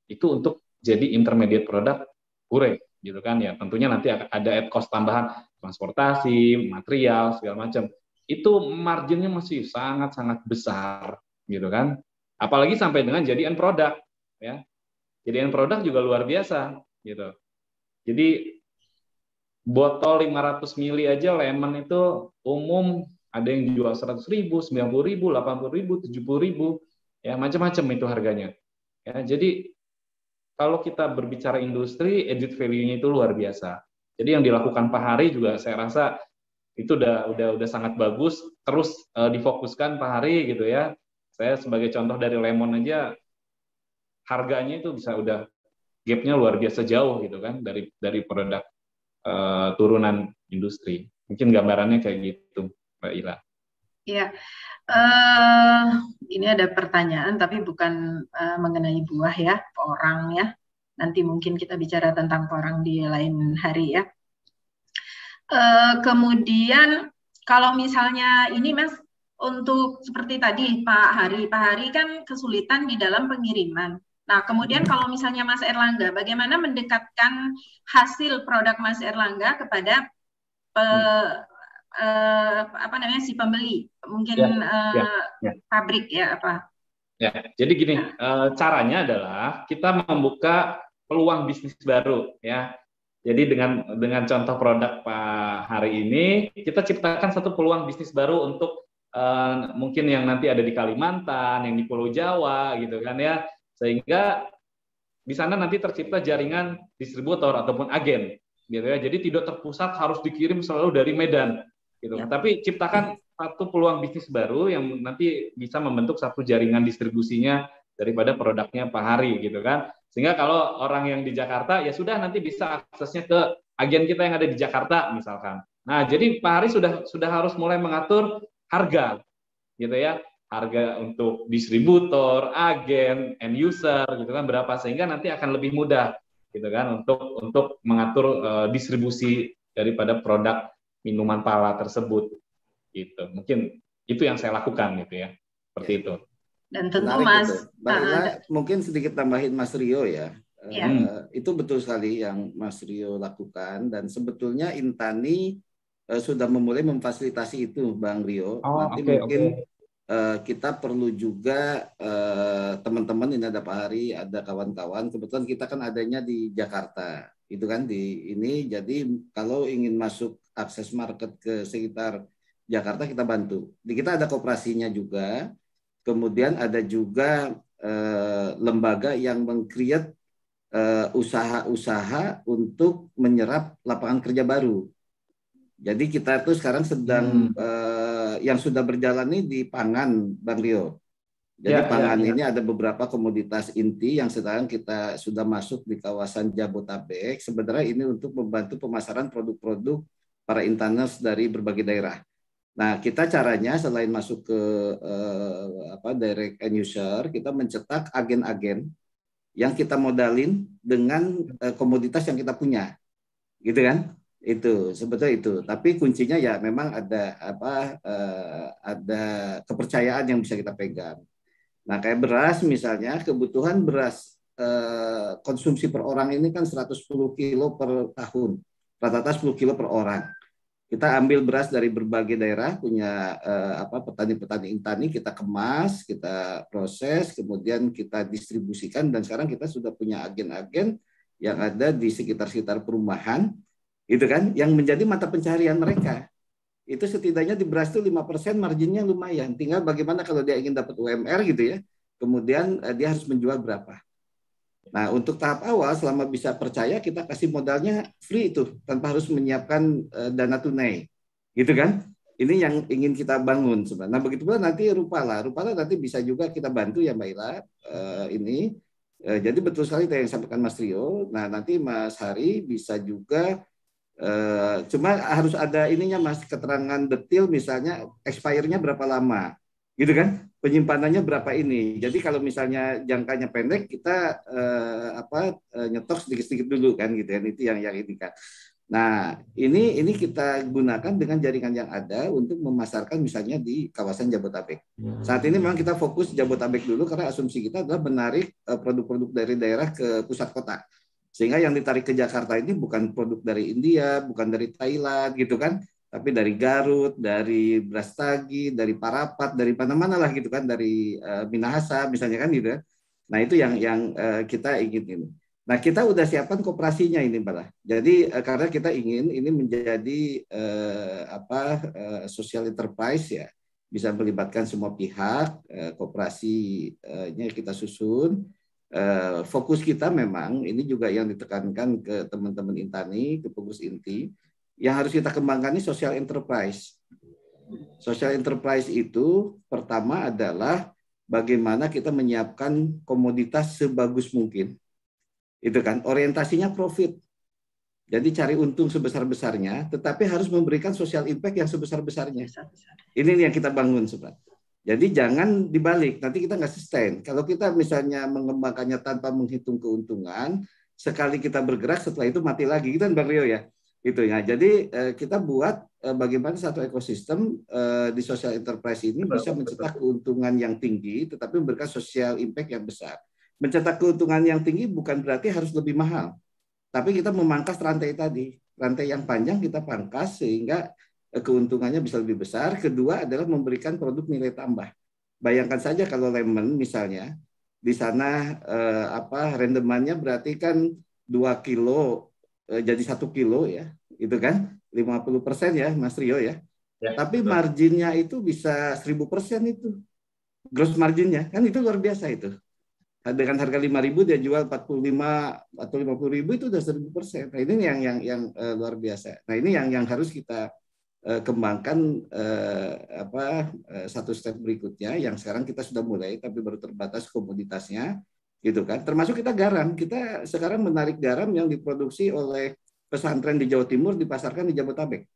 Itu untuk jadi intermediate product pure, gitu kan ya. Tentunya nanti ada add cost tambahan, transportasi, material, segala macam. Itu marginnya masih sangat-sangat besar, gitu kan. Apalagi sampai dengan jadi end product, ya. Jadi end product juga luar biasa, gitu. Jadi botol 500 ml aja lemon itu umum ada yang jual 100.000, 90.000, 80.000, 70.000, ya macam-macam itu harganya. Ya, jadi kalau kita berbicara industri, added value-nya itu luar biasa. Jadi yang dilakukan Pak Hari juga saya rasa itu udah sangat bagus. Terus difokuskan Pak Hari gitu ya. Saya sebagai contoh dari lemon aja, harganya itu bisa udah gap-nya luar biasa jauh gitu kan dari produk turunan industri. Mungkin gambarannya kayak gitu, Mbak Ila. Iya. Ini ada pertanyaan tapi bukan mengenai buah ya, porang ya. Nanti mungkin kita bicara tentang porang di lain hari ya. Kemudian kalau misalnya ini Mas, untuk seperti tadi Pak Hari kan kesulitan di dalam pengiriman. Nah, kemudian kalau misalnya Mas Erlangga, bagaimana mendekatkan hasil produk Mas Erlangga kepada si pembeli, mungkin pabrik ya apa? Ya, jadi gini, caranya adalah kita membuka peluang bisnis baru ya. Jadi dengan contoh produk Pak Hari ini, kita ciptakan satu peluang bisnis baru untuk mungkin yang nanti ada di Kalimantan, yang di Pulau Jawa gitu kan ya. Sehingga di sana nanti tercipta jaringan distributor ataupun agen gitu ya. Jadi tidak terpusat harus dikirim selalu dari Medan gitu. Tapi ciptakan satu peluang bisnis baru yang nanti bisa membentuk satu jaringan distribusinya daripada produknya Pak Hari gitu kan. Sehingga kalau orang yang di Jakarta ya sudah nanti bisa aksesnya ke agen kita yang ada di Jakarta misalkan. Nah, jadi Pak Hari sudah harus mulai mengatur harga gitu ya. Harga untuk distributor, agen, end user gitu kan berapa, sehingga nanti akan lebih mudah gitu kan untuk mengatur distribusi daripada produk minuman pala tersebut. Gitu. Mungkin itu yang saya lakukan gitu ya. Seperti itu. Dan tentu menarik Mas itu. Mbak Ila, mungkin sedikit tambahin Mas Rio ya. Itu betul sekali yang Mas Rio lakukan, dan sebetulnya Intani sudah memulai memfasilitasi itu, Bang Rio. Nanti mungkin kita perlu juga teman-teman, ini ada Pak Hari, ada kawan-kawan. Kebetulan kita kan adanya di Jakarta, itu kan di ini. Jadi kalau ingin masuk akses market ke sekitar Jakarta kita bantu. Kita ada koperasinya juga. Kemudian ada juga lembaga yang meng-create usaha-usaha untuk menyerap lapangan kerja baru. Jadi kita tuh sekarang sedang yang sudah berjalan ini di pangan, Bang Rio. Jadi pangan ini ada beberapa komoditas inti yang sekarang kita sudah masuk di kawasan Jabotabek. Sebenarnya ini untuk membantu pemasaran produk-produk para internals dari berbagai daerah. Nah, kita caranya selain masuk ke direct end user, kita mencetak agen-agen yang kita modalin dengan komoditas yang kita punya, gitu kan? Itu sebetulnya itu. Tapi kuncinya ya memang ada ada kepercayaan yang bisa kita pegang. Nah, kayak beras misalnya, kebutuhan beras konsumsi per orang ini kan 110 kilo per tahun, rata-rata 10 kilo per orang. Kita ambil beras dari berbagai daerah, punya petani-petani Intani, kita kemas, kita proses, kemudian kita distribusikan, dan sekarang kita sudah punya agen-agen yang ada di sekitar-sekitar perumahan, itu kan, yang menjadi mata pencaharian mereka. Itu setidaknya di beras itu 5% marginnya lumayan. Tinggal bagaimana kalau dia ingin dapat UMR gitu ya, kemudian dia harus menjual berapa. Nah, untuk tahap awal selama bisa percaya, kita kasih modalnya free itu, tanpa harus menyiapkan dana tunai. Gitu kan? Ini yang ingin kita bangun sebenarnya. Nah, begitu pula nanti Rupala nanti bisa juga kita bantu ya Mbak Ila ini. Jadi betul sekali yang disampaikan Mas Rio. Nah, nanti Mas Hari bisa juga cuma harus ada ininya Mas, keterangan detail misalnya expire-nya berapa lama, gitu kan, penyimpanannya berapa ini. Jadi kalau misalnya jangkanya pendek kita nyetok sedikit-sedikit dulu kan, gitu kan, itu yang ini kan. Nah ini kita gunakan dengan jaringan yang ada untuk memasarkan misalnya di kawasan Jabotabek. Saat ini memang kita fokus Jabotabek dulu karena asumsi kita adalah menarik produk-produk dari daerah ke pusat kota. Sehingga yang ditarik ke Jakarta ini bukan produk dari India, bukan dari Thailand gitu kan, tapi dari Garut, dari Brastagi, dari Parapat, dari mana-mana lah gitu kan, dari Minahasa misalnya kan gitu. Nah itu yang kita ingin ini. Nah kita udah siapkan koperasinya ini Pak. Jadi karena kita ingin ini menjadi social enterprise ya, bisa melibatkan semua pihak, koperasinya kita susun. Fokus kita memang ini juga yang ditekankan ke teman-teman Intani, ke pengurus inti, yang harus kita kembangkan ini social enterprise. Social enterprise itu pertama adalah bagaimana kita menyiapkan komoditas sebagus mungkin. Itu kan orientasinya profit. Jadi cari untung sebesar-besarnya, tetapi harus memberikan social impact yang sebesar-besarnya. Ini yang kita bangun sebenarnya. Jadi jangan dibalik, nanti kita nggak sustain. Kalau kita misalnya mengembangkannya tanpa menghitung keuntungan, sekali kita bergerak setelah itu mati lagi, gitu kan Bang Rio ya. Itu ya. Jadi kita buat bagaimana satu ekosistem di social enterprise ini bisa mencetak keuntungan yang tinggi, tetapi memberikan social impact yang besar. Mencetak keuntungan yang tinggi bukan berarti harus lebih mahal, tapi kita memangkas rantai tadi, rantai yang panjang kita pangkas sehingga keuntungannya bisa lebih besar. Kedua adalah memberikan produk nilai tambah. Bayangkan saja kalau lemon misalnya, di sana rendemannya berarti kan 2 kilo jadi 1 kilo ya, itu kan 50% ya Mas Rio ya. Tapi marginnya itu bisa 1000% itu. Gross marginnya, kan itu luar biasa itu. Dengan harga 5.000 dia jual 45 atau 50.000 itu udah 1000%. Nah, ini yang luar biasa. Nah, ini yang harus kita kembangkan satu step berikutnya yang sekarang kita sudah mulai tapi baru terbatas komoditasnya gitu kan, termasuk kita garam. Kita sekarang menarik garam yang diproduksi oleh pesantren di Jawa Timur dipasarkan di Jabotabek.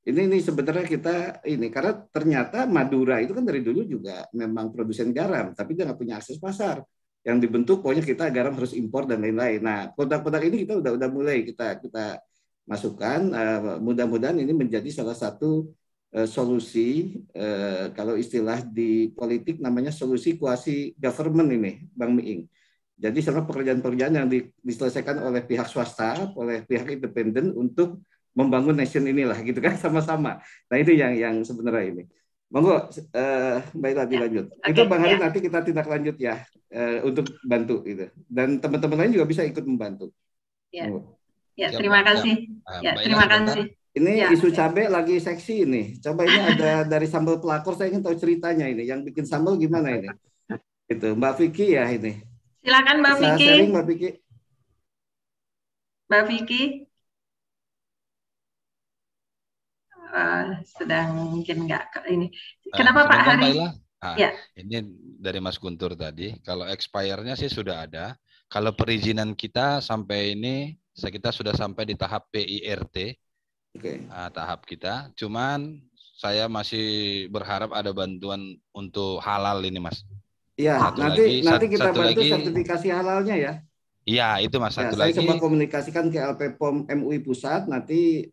Ini sebenarnya kita ini karena ternyata Madura itu kan dari dulu juga memang produsen garam tapi dia nggak punya akses pasar yang dibentuk pokoknya kita garam harus impor dan lain-lain. Nah produk-produk ini kita udah mulai kita masukkan, mudah-mudahan ini menjadi salah satu solusi, kalau istilah di politik namanya solusi quasi government ini, Bang Miing. Jadi semua pekerjaan-pekerjaan yang diselesaikan oleh pihak swasta, oleh pihak independen untuk membangun nation inilah gitu kan sama-sama. Nah itu yang sebenarnya ini. Monggo Mbak Ila dilanjut. Itu Bang Hari nanti kita tindak lanjut ya untuk bantu gitu. Dan teman-teman lain juga bisa ikut membantu. Ya, terima kasih. Ya, terima kasih. Ini isu cabai lagi seksi ini. Coba ini ada dari sambal pelakor, saya ingin tahu ceritanya ini. Yang bikin sambal gimana ini? Itu Mbak Vicky ya ini. Silakan Mbak Vicky. Sharing Mbak Vicky. Mbak Vicky. Sedang mungkin nggak ini. Kenapa Pak Hari? Ya. Ini dari Mas Guntur tadi. Kalau expire-nya sih sudah ada. Kalau perizinan kita sampai ini, kita sudah sampai di tahap PIRT. Tahap kita. Cuman saya masih berharap ada bantuan untuk halal ini, Mas. Iya, nanti kita bantu sertifikasi halalnya ya. Iya, itu Mas. Satu saya lagi. Saya coba komunikasikan ke LP-POM MUI Pusat. Nanti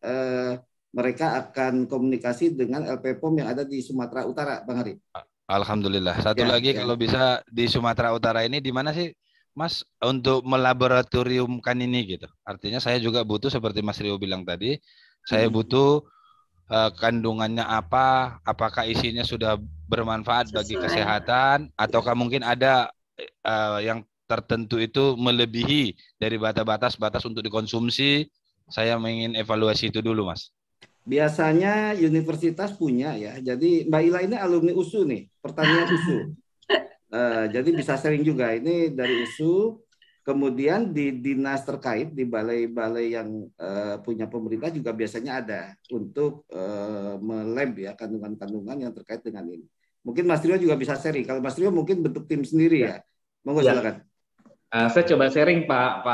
mereka akan komunikasi dengan LP-POM yang ada di Sumatera Utara, Bang Hari. Alhamdulillah. Satu lagi kalau bisa di Sumatera Utara ini di mana sih, Mas, untuk melaboratoriumkan ini gitu. Artinya saya juga butuh seperti Mas Rio bilang tadi, saya butuh kandungannya apa, apakah isinya sudah bermanfaat bagi kesehatan, ataukah mungkin ada yang tertentu itu melebihi dari batas untuk dikonsumsi. Saya ingin evaluasi itu dulu, Mas. Biasanya universitas punya ya. Jadi Mbak Ila ini alumni USU nih, pertanian USU. Jadi bisa sharing juga. Ini dari USU. Kemudian di dinas terkait, di balai-balai yang punya pemerintah juga biasanya ada untuk melab ya kandungan-kandungan yang terkait dengan ini. Mungkin Mas Rio juga bisa sharing. Kalau Mas Rio mungkin bentuk tim sendiri ya. Monggo silakan. Saya coba sharing Pak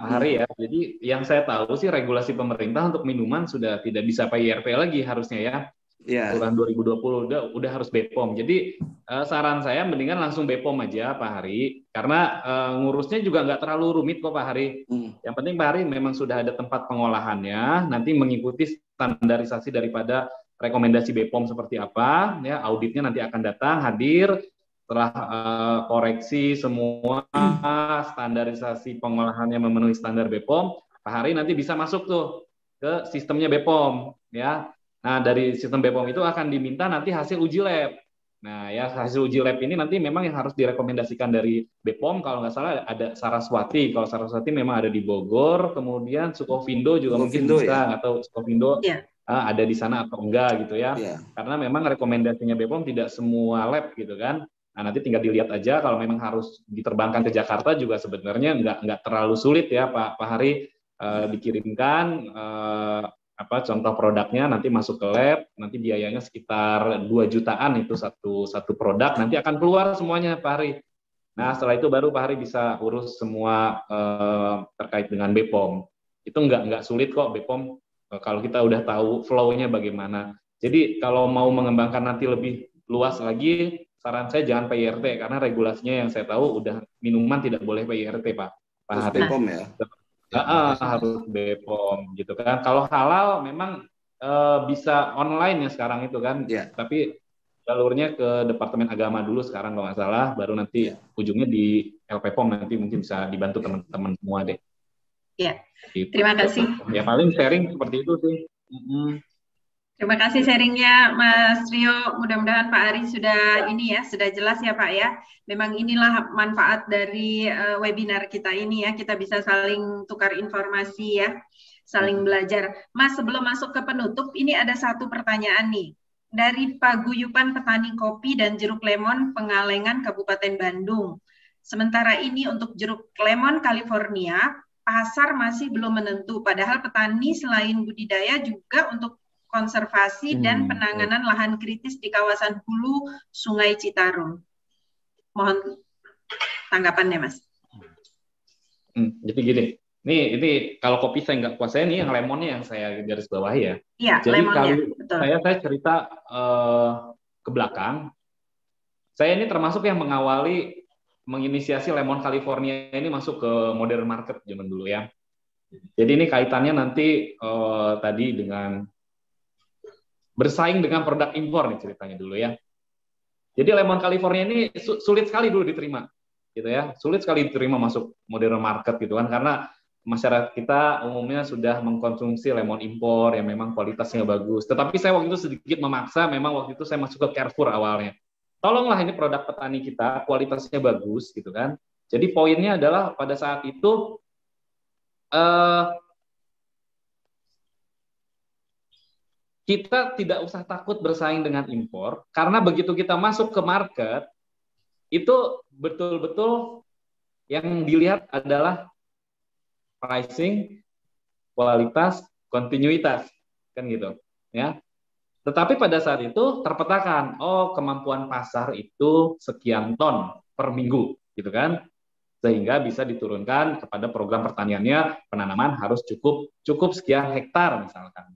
Hari ya. Jadi yang saya tahu sih regulasi pemerintah untuk minuman sudah tidak bisa PIRT lagi harusnya ya. Tahun 2020 udah harus BPOM. Jadi saran saya mendingan langsung BPOM aja Pak Hari. Karena ngurusnya juga nggak terlalu rumit kok Pak Hari. Yang penting Pak Hari memang sudah ada tempat pengolahannya. Nanti mengikuti standarisasi daripada rekomendasi BPOM seperti apa. Ya, auditnya nanti akan datang hadir. Setelah koreksi semua standarisasi pengolahannya memenuhi standar BPOM, Pak Hari nanti bisa masuk tuh ke sistemnya BPOM ya. Nah, dari sistem BPOM itu akan diminta nanti hasil uji lab. Nah, ya hasil uji lab ini nanti memang yang harus direkomendasikan dari BPOM, kalau nggak salah ada Saraswati. Kalau Saraswati memang ada di Bogor, kemudian Sukovindo juga mungkin bisa, atau Sukovindo ada di sana atau enggak gitu ya. Karena memang rekomendasinya BPOM tidak semua lab gitu kan. Nah, nanti tinggal dilihat aja kalau memang harus diterbangkan ke Jakarta juga sebenarnya nggak terlalu sulit ya Pak Hari, dikirimkan contoh produknya nanti masuk ke lab, nanti biayanya sekitar 2 jutaan itu satu produk, nanti akan keluar semuanya Pak Hari. Nah, setelah itu baru Pak Hari bisa urus semua terkait dengan BPOM. Itu nggak sulit kok BPOM kalau kita udah tahu flow-nya bagaimana. Jadi kalau mau mengembangkan nanti lebih luas lagi, saran saya jangan PIRT karena regulasinya yang saya tahu udah minuman tidak boleh PIRT Pak Hari. BPOM ya. Harus BPOM gitu kan. Kalau halal memang bisa online ya sekarang itu kan. Tapi jalurnya ke Departemen Agama dulu sekarang kalau nggak salah, baru nanti ujungnya di LPPOM, nanti mungkin bisa dibantu teman-teman semua deh. Ya. Gitu. Terima kasih. Ya paling sharing seperti itu sih. Terima kasih sharingnya Mas Rio. Mudah-mudahan Pak Ari sudah sudah jelas ya Pak ya. Memang inilah manfaat dari webinar kita ini ya. Kita bisa saling tukar informasi ya, saling belajar. Mas, sebelum masuk ke penutup, ini ada satu pertanyaan nih. Dari Paguyuban Petani Kopi dan Jeruk Lemon Pengalengan Kabupaten Bandung. Sementara ini untuk jeruk lemon California, pasar masih belum menentu. Padahal petani selain budidaya juga untuk konservasi dan penanganan lahan kritis di kawasan hulu Sungai Citarum. Mohon tanggapannya, Mas. Jadi gini, ini kalau kopi saya nggak kuasai, nih yang lemonnya yang saya garis bawahi ya. Iya, jadi lemonnya, kalau saya cerita ke belakang, saya ini termasuk yang menginisiasi lemon California ini masuk ke modern market zaman dulu ya. Jadi ini kaitannya nanti tadi dengan bersaing dengan produk impor nih ceritanya dulu ya. Jadi lemon California ini sulit sekali dulu diterima, gitu ya. Sulit sekali diterima masuk modern market gitu kan, karena masyarakat kita umumnya sudah mengkonsumsi lemon impor yang memang kualitasnya bagus. Tetapi saya waktu itu sedikit memaksa, memang waktu itu saya masuk ke Carrefour awalnya. Tolonglah ini produk petani kita, kualitasnya bagus gitu kan. Jadi poinnya adalah pada saat itu kita tidak usah takut bersaing dengan impor, karena begitu kita masuk ke market, itu betul-betul yang dilihat adalah pricing, kualitas, kontinuitas, kan gitu, ya. Tetapi pada saat itu terpetakan, oh kemampuan pasar itu sekian ton per minggu, gitu kan, sehingga bisa diturunkan kepada program pertaniannya, penanaman harus cukup sekian hektar misalkan.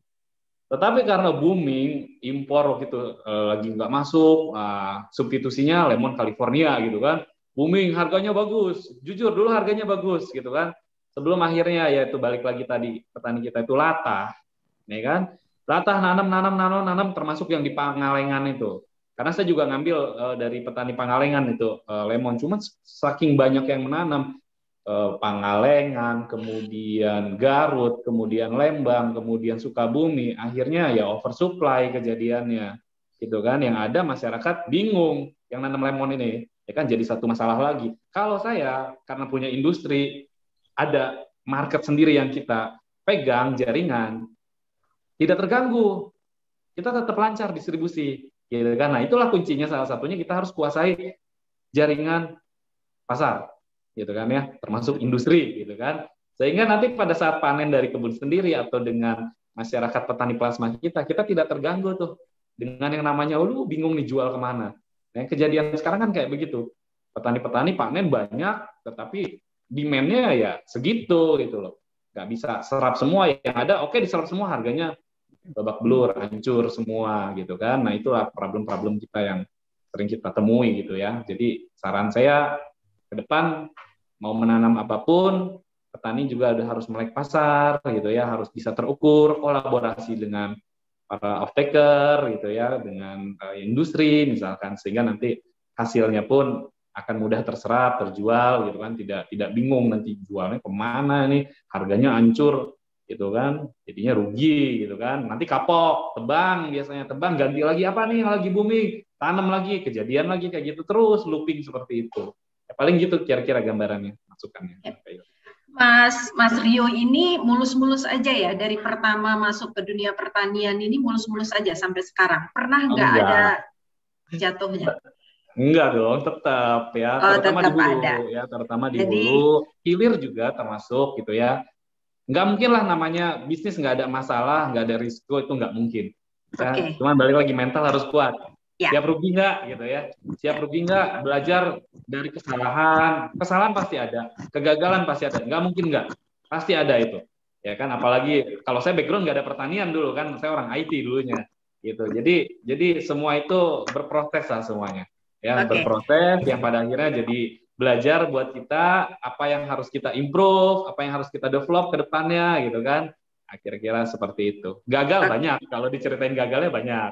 Tetapi karena booming, impor gitu lagi nggak masuk, substitusinya lemon California gitu kan, booming, harganya bagus, jujur dulu harganya bagus gitu kan. Sebelum akhirnya yaitu balik lagi tadi petani kita itu latah, ya kan? Latah nanam termasuk yang di Pangalengan itu. Karena saya juga ngambil dari petani Pangalengan itu lemon, cuma saking banyak yang menanam Pangalengan, kemudian Garut, kemudian Lembang, kemudian Sukabumi, akhirnya ya oversupply kejadiannya, gitu kan? Yang ada masyarakat bingung yang nanam lemon ini, ya kan jadi satu masalah lagi. Kalau saya karena punya industri ada market sendiri yang kita pegang jaringan, tidak terganggu, kita tetap lancar distribusi, gitu kan? Nah itulah kuncinya, salah satunya kita harus kuasai jaringan pasar, gitu kan ya, termasuk industri, gitu kan, sehingga nanti pada saat panen dari kebun sendiri atau dengan masyarakat petani plasma kita tidak terganggu tuh dengan yang namanya lu bingung nih jual kemana. Nah, kejadian sekarang kan kayak begitu, petani-petani panen banyak, tetapi demand-nya ya segitu gitu loh. Nggak bisa serap semua yang ada, oke diserap semua, harganya babak belur, hancur semua gitu kan. Nah itulah problem-problem kita yang sering kita temui gitu ya. Jadi saran saya ke depan mau menanam apapun, petani juga udah harus melek pasar gitu ya, harus bisa terukur, kolaborasi dengan para off-taker gitu ya, dengan industri misalkan, sehingga nanti hasilnya pun akan mudah terserap, terjual gitu kan, tidak bingung nanti jualnya kemana nih, harganya hancur gitu kan, jadinya rugi gitu kan, nanti kapok, tebang, biasanya tebang, ganti lagi apa nih yang lagi booming, tanam lagi, kejadian lagi kayak gitu terus, looping seperti itu. Ya, paling gitu kira-kira gambarannya, masukannya. Mas Rio ini mulus-mulus aja ya, dari pertama masuk ke dunia pertanian ini mulus-mulus aja sampai sekarang. Pernah nggak ada jatuhnya? Enggak dong, tetap ya, terutama di hulu ya, terutama di hulu, hilir juga termasuk gitu ya. Nggak mungkin lah namanya bisnis nggak ada masalah, nggak ada risiko, itu nggak mungkin. Ya, cuma balik lagi mental harus kuat. Ya. Siap rugi nggak gitu ya? Siap rugi nggak? Belajar dari kesalahan. Kesalahan pasti ada, kegagalan pasti ada. Nggak mungkin nggak, pasti ada itu. Ya kan, apalagi kalau saya background nggak ada pertanian dulu kan, saya orang IT dulunya. Gitu. Jadi semua itu berproses lah semuanya. Ya, berproses yang pada akhirnya jadi belajar buat kita apa yang harus kita improve, apa yang harus kita develop ke depannya gitu kan. Kira-kira seperti itu. Gagal banyak, kalau diceritain gagalnya banyak.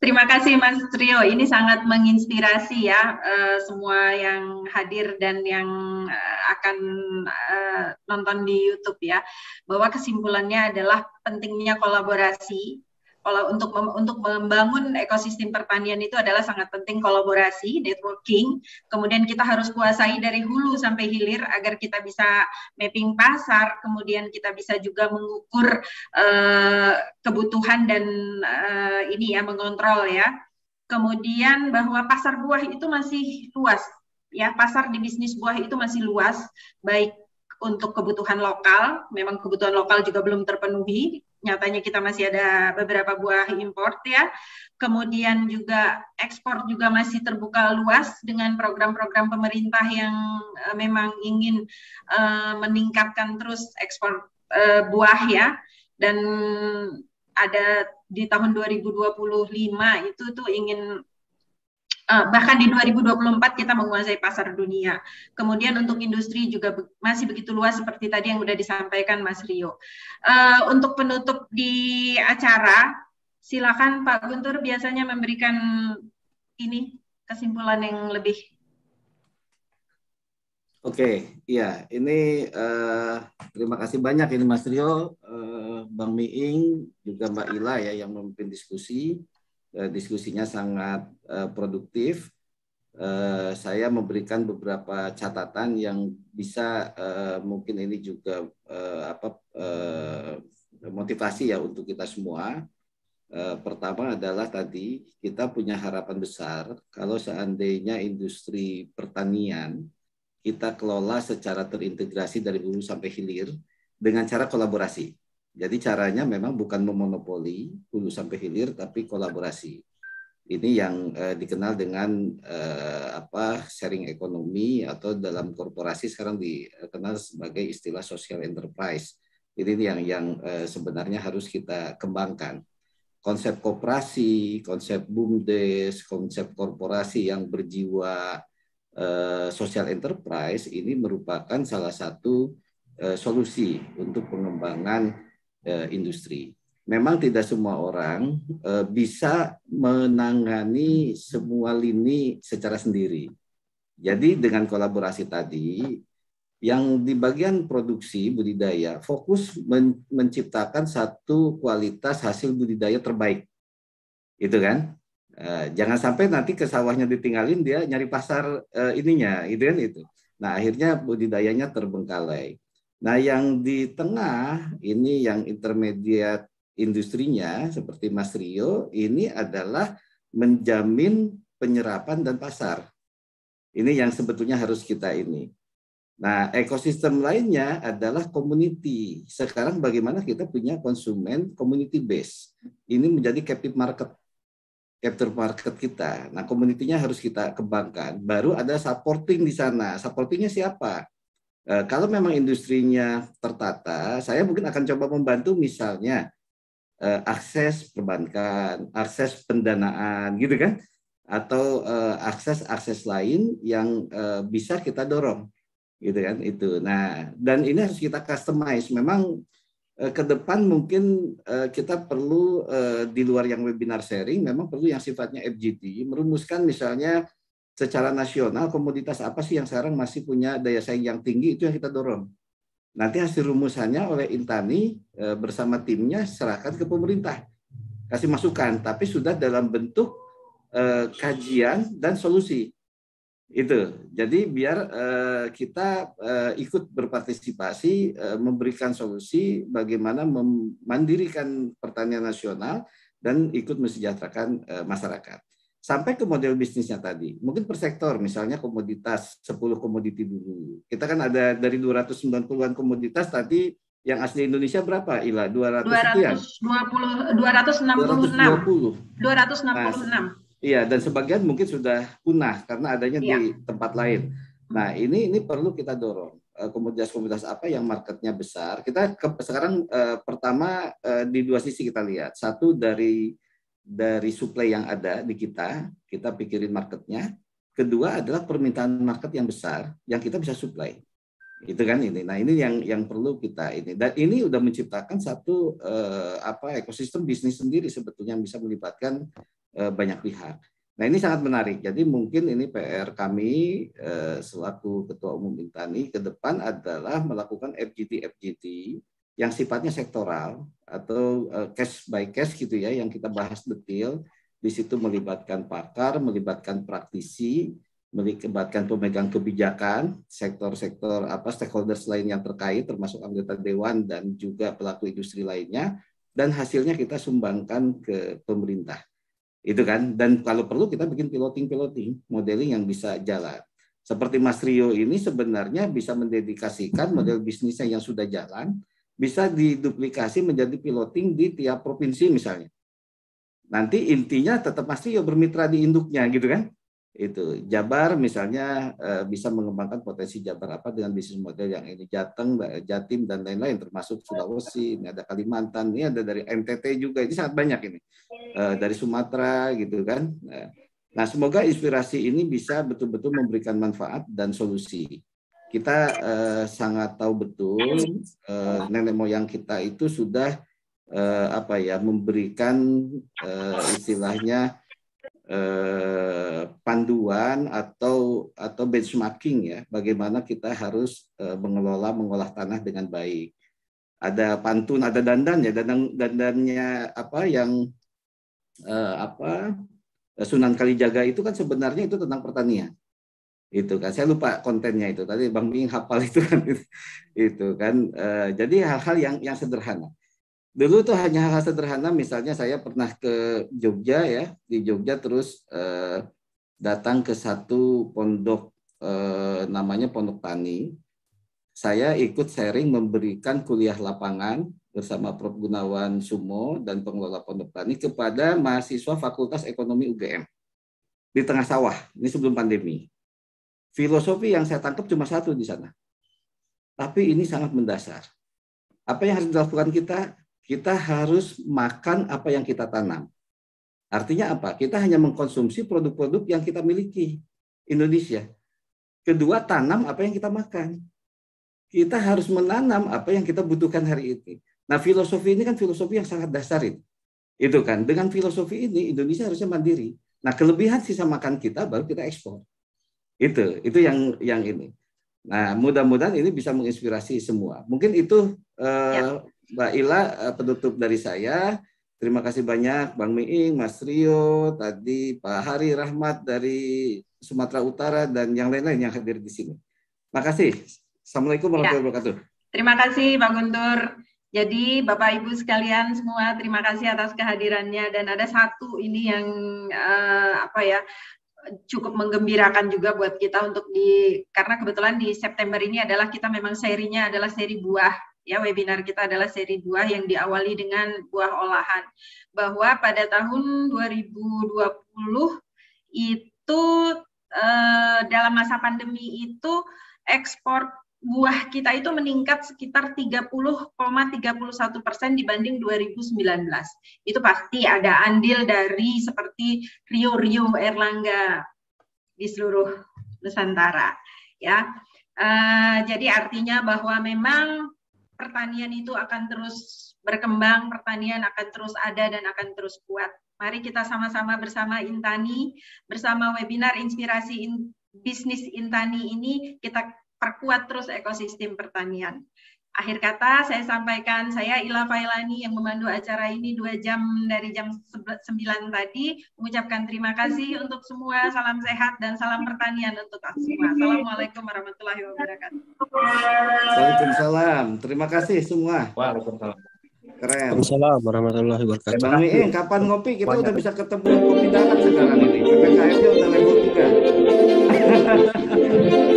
Terima kasih Mas Rio. Ini sangat menginspirasi ya, semua yang hadir dan yang akan nonton di YouTube ya. Bahwa kesimpulannya adalah pentingnya kolaborasi. Kalau untuk membangun ekosistem pertanian itu adalah sangat penting kolaborasi, networking. Kemudian kita harus kuasai dari hulu sampai hilir agar kita bisa mapping pasar. Kemudian kita bisa juga mengukur kebutuhan dan ini ya, mengontrol ya. Kemudian bahwa pasar buah itu masih luas ya, pasar di bisnis buah itu masih luas, baik untuk kebutuhan lokal, memang kebutuhan lokal juga belum terpenuhi. Nyatanya kita masih ada beberapa buah import ya. Kemudian juga ekspor juga masih terbuka luas dengan program-program pemerintah yang memang ingin meningkatkan terus ekspor buah ya. Dan ada di tahun 2025 itu tuh ingin bahkan di 2024 kita menguasai pasar dunia. Kemudian untuk industri juga masih begitu luas seperti tadi yang sudah disampaikan Mas Rio. Untuk penutup di acara, silakan Pak Guntur biasanya memberikan ini kesimpulan yang lebih. Oke, iya, ini terima kasih banyak ini Mas Rio, Bang Miing, juga Mbak Ila ya yang memimpin diskusi. Diskusinya sangat produktif. Saya memberikan beberapa catatan yang bisa mungkin ini juga motivasi ya untuk kita semua. Pertama adalah tadi kita punya harapan besar kalau seandainya industri pertanian kita kelola secara terintegrasi dari hulu sampai hilir dengan cara kolaborasi. Jadi caranya memang bukan memonopoli hulu sampai hilir, tapi kolaborasi. Ini yang dikenal dengan sharing ekonomi atau dalam korporasi sekarang dikenal sebagai istilah social enterprise. Ini yang sebenarnya harus kita kembangkan. Konsep koperasi, konsep BUMDes, konsep korporasi yang berjiwa social enterprise ini merupakan salah satu solusi untuk pengembangan industri. Memang tidak semua orang bisa menangani semua lini secara sendiri. Jadi dengan kolaborasi tadi, yang di bagian produksi budidaya fokus menciptakan satu kualitas hasil budidaya terbaik. Itu kan? Jangan sampai nanti ke sawahnya ditinggalin, dia nyari pasar ininya, gitu kan itu. Nah, akhirnya budidayanya terbengkalai. Nah, yang di tengah ini yang intermediate industrinya seperti Mas Rio ini adalah menjamin penyerapan dan pasar. Ini yang sebetulnya harus kita ini. Nah, ekosistem lainnya adalah community. Sekarang bagaimana kita punya konsumen community base. Ini menjadi captive market kita. Nah, community-nya harus kita kembangkan. Baru ada supporting di sana. Supportingnya siapa? Kalau memang industrinya tertata, saya mungkin akan coba membantu misalnya akses perbankan, akses pendanaan, gitu kan? Atau akses lain yang bisa kita dorong, gitu kan? Itu. Nah, dan ini harus kita customize. Memang ke depan mungkin kita perlu di luar yang webinar sharing, memang perlu yang sifatnya FGD, merumuskan misalnya secara nasional komoditas apa sih yang sekarang masih punya daya saing yang tinggi, itu yang kita dorong. Nanti hasil rumusannya oleh Intani bersama timnya serahkan ke pemerintah, kasih masukan, tapi sudah dalam bentuk kajian dan solusi. Itu. Jadi biar kita ikut berpartisipasi memberikan solusi bagaimana memandirikan pertanian nasional dan ikut mensejahterakan masyarakat. Sampai ke model bisnisnya tadi. Mungkin per sektor, misalnya komoditas 10 komoditi dulu. Kita kan ada dari 290-an komoditas tadi yang asli Indonesia berapa, Ila? 200 sekian? 266. Nah, iya, dan sebagian mungkin sudah punah karena adanya di tempat lain. Nah, ini perlu kita dorong. Komoditas-komoditas apa yang marketnya besar. Kita sekarang pertama di dua sisi kita lihat. Satu dari supply yang ada di kita pikirin marketnya. Kedua adalah permintaan market yang besar yang kita bisa supply. Itu kan ini. Nah, ini yang perlu kita ini. Dan ini udah menciptakan satu ekosistem bisnis sendiri sebetulnya yang bisa melibatkan banyak pihak. Nah, ini sangat menarik. Jadi mungkin ini PR kami selaku Ketua Umum Intani ke depan adalah melakukan FGD yang sifatnya sektoral atau case by case gitu ya, yang kita bahas detail. Di situ melibatkan pakar, melibatkan praktisi, melibatkan pemegang kebijakan, sektor-sektor stakeholders lain yang terkait, termasuk anggota dewan dan juga pelaku industri lainnya, dan hasilnya kita sumbangkan ke pemerintah. Itu kan, dan kalau perlu kita bikin piloting modeling yang bisa jalan. Seperti Mas Rio ini sebenarnya bisa mendedikasikan model bisnisnya yang sudah jalan, bisa diduplikasi menjadi piloting di tiap provinsi misalnya. Nanti intinya tetap Mas Rio bermitra di induknya gitu kan. Itu Jabar misalnya bisa mengembangkan potensi Jabar apa dengan bisnis model yang ini, Jateng, Jatim dan lain-lain, termasuk Sulawesi, ini ada Kalimantan, ini ada dari NTT juga, ini sangat banyak ini, dari Sumatera gitu kan. Nah, semoga inspirasi ini bisa betul-betul memberikan manfaat dan solusi. Kita sangat tahu betul nenek moyang kita itu sudah memberikan istilahnya panduan atau benchmarking ya, bagaimana kita harus mengolah tanah dengan baik. Ada pantun, ada dandan ya, dandannya Sunan Kalijaga itu kan sebenarnya itu tentang pertanian. Itu kan, saya lupa kontennya itu. Tadi Bang Ming hafal itu kan, itu kan. Jadi hal-hal yang sederhana. Dulu tuh hanya hal sederhana, misalnya saya pernah ke Jogja ya, di Jogja terus datang ke satu pondok namanya Pondok Tani. Saya ikut sharing memberikan kuliah lapangan bersama Prof. Gunawan Sumo dan pengelola Pondok Tani kepada mahasiswa Fakultas Ekonomi UGM di tengah sawah. Ini sebelum pandemi. Filosofi yang saya tangkap cuma satu di sana. Tapi ini sangat mendasar. Apa yang harus dilakukan kita? Kita harus makan apa yang kita tanam. Artinya apa? Kita hanya mengkonsumsi produk-produk yang kita miliki Indonesia. Kedua, tanam apa yang kita makan. Kita harus menanam apa yang kita butuhkan hari ini. Nah, filosofi ini kan filosofi yang sangat dasar itu. Itu kan, dengan filosofi ini Indonesia harusnya mandiri. Nah, kelebihan sisa makan kita baru kita ekspor. Itu yang ini. Nah, mudah-mudahan ini bisa menginspirasi semua. Mungkin itu Mbak Ila, penutup dari saya. Terima kasih banyak Bang Miing, Mas Rio, tadi Pak Hari Rahmat dari Sumatera Utara, dan yang lain-lain yang hadir di sini. Makasih. Assalamualaikum warahmatullahi wabarakatuh. Terima kasih Bang Guntur. Jadi Bapak Ibu sekalian semua, terima kasih atas kehadirannya. Dan ada satu ini yang cukup menggembirakan juga buat kita karena kebetulan di September ini adalah kita memang serinya adalah seri buah. Ya, webinar kita adalah seri buah yang diawali dengan buah olahan. Bahwa pada tahun 2020 itu dalam masa pandemi itu ekspor buah kita itu meningkat sekitar 30,31% dibanding 2019. Itu pasti ada andil dari seperti Rio Erlangga di seluruh Nusantara. Ya, jadi artinya bahwa memang pertanian itu akan terus berkembang, pertanian akan terus ada dan akan terus kuat. Mari kita sama-sama bersama Intani, bersama webinar Inspirasi Bisnis Intani ini kita perkuat terus ekosistem pertanian. Akhir kata saya sampaikan, saya Ila Failani yang memandu acara ini 2 jam dari jam 9 tadi, mengucapkan terima kasih untuk semua, salam sehat dan salam pertanian untuk semua. Assalamualaikum warahmatullahi wabarakatuh. Waalaikumsalam, terima kasih semua. Waalaikumsalam. Keren. Waalaikumsalam warahmatullahi wabarakatuh. Bang Miing, kapan ngopi? Kita udah bisa ketemu kopi dalam sekarang ini. PPKM-nya udah level 3.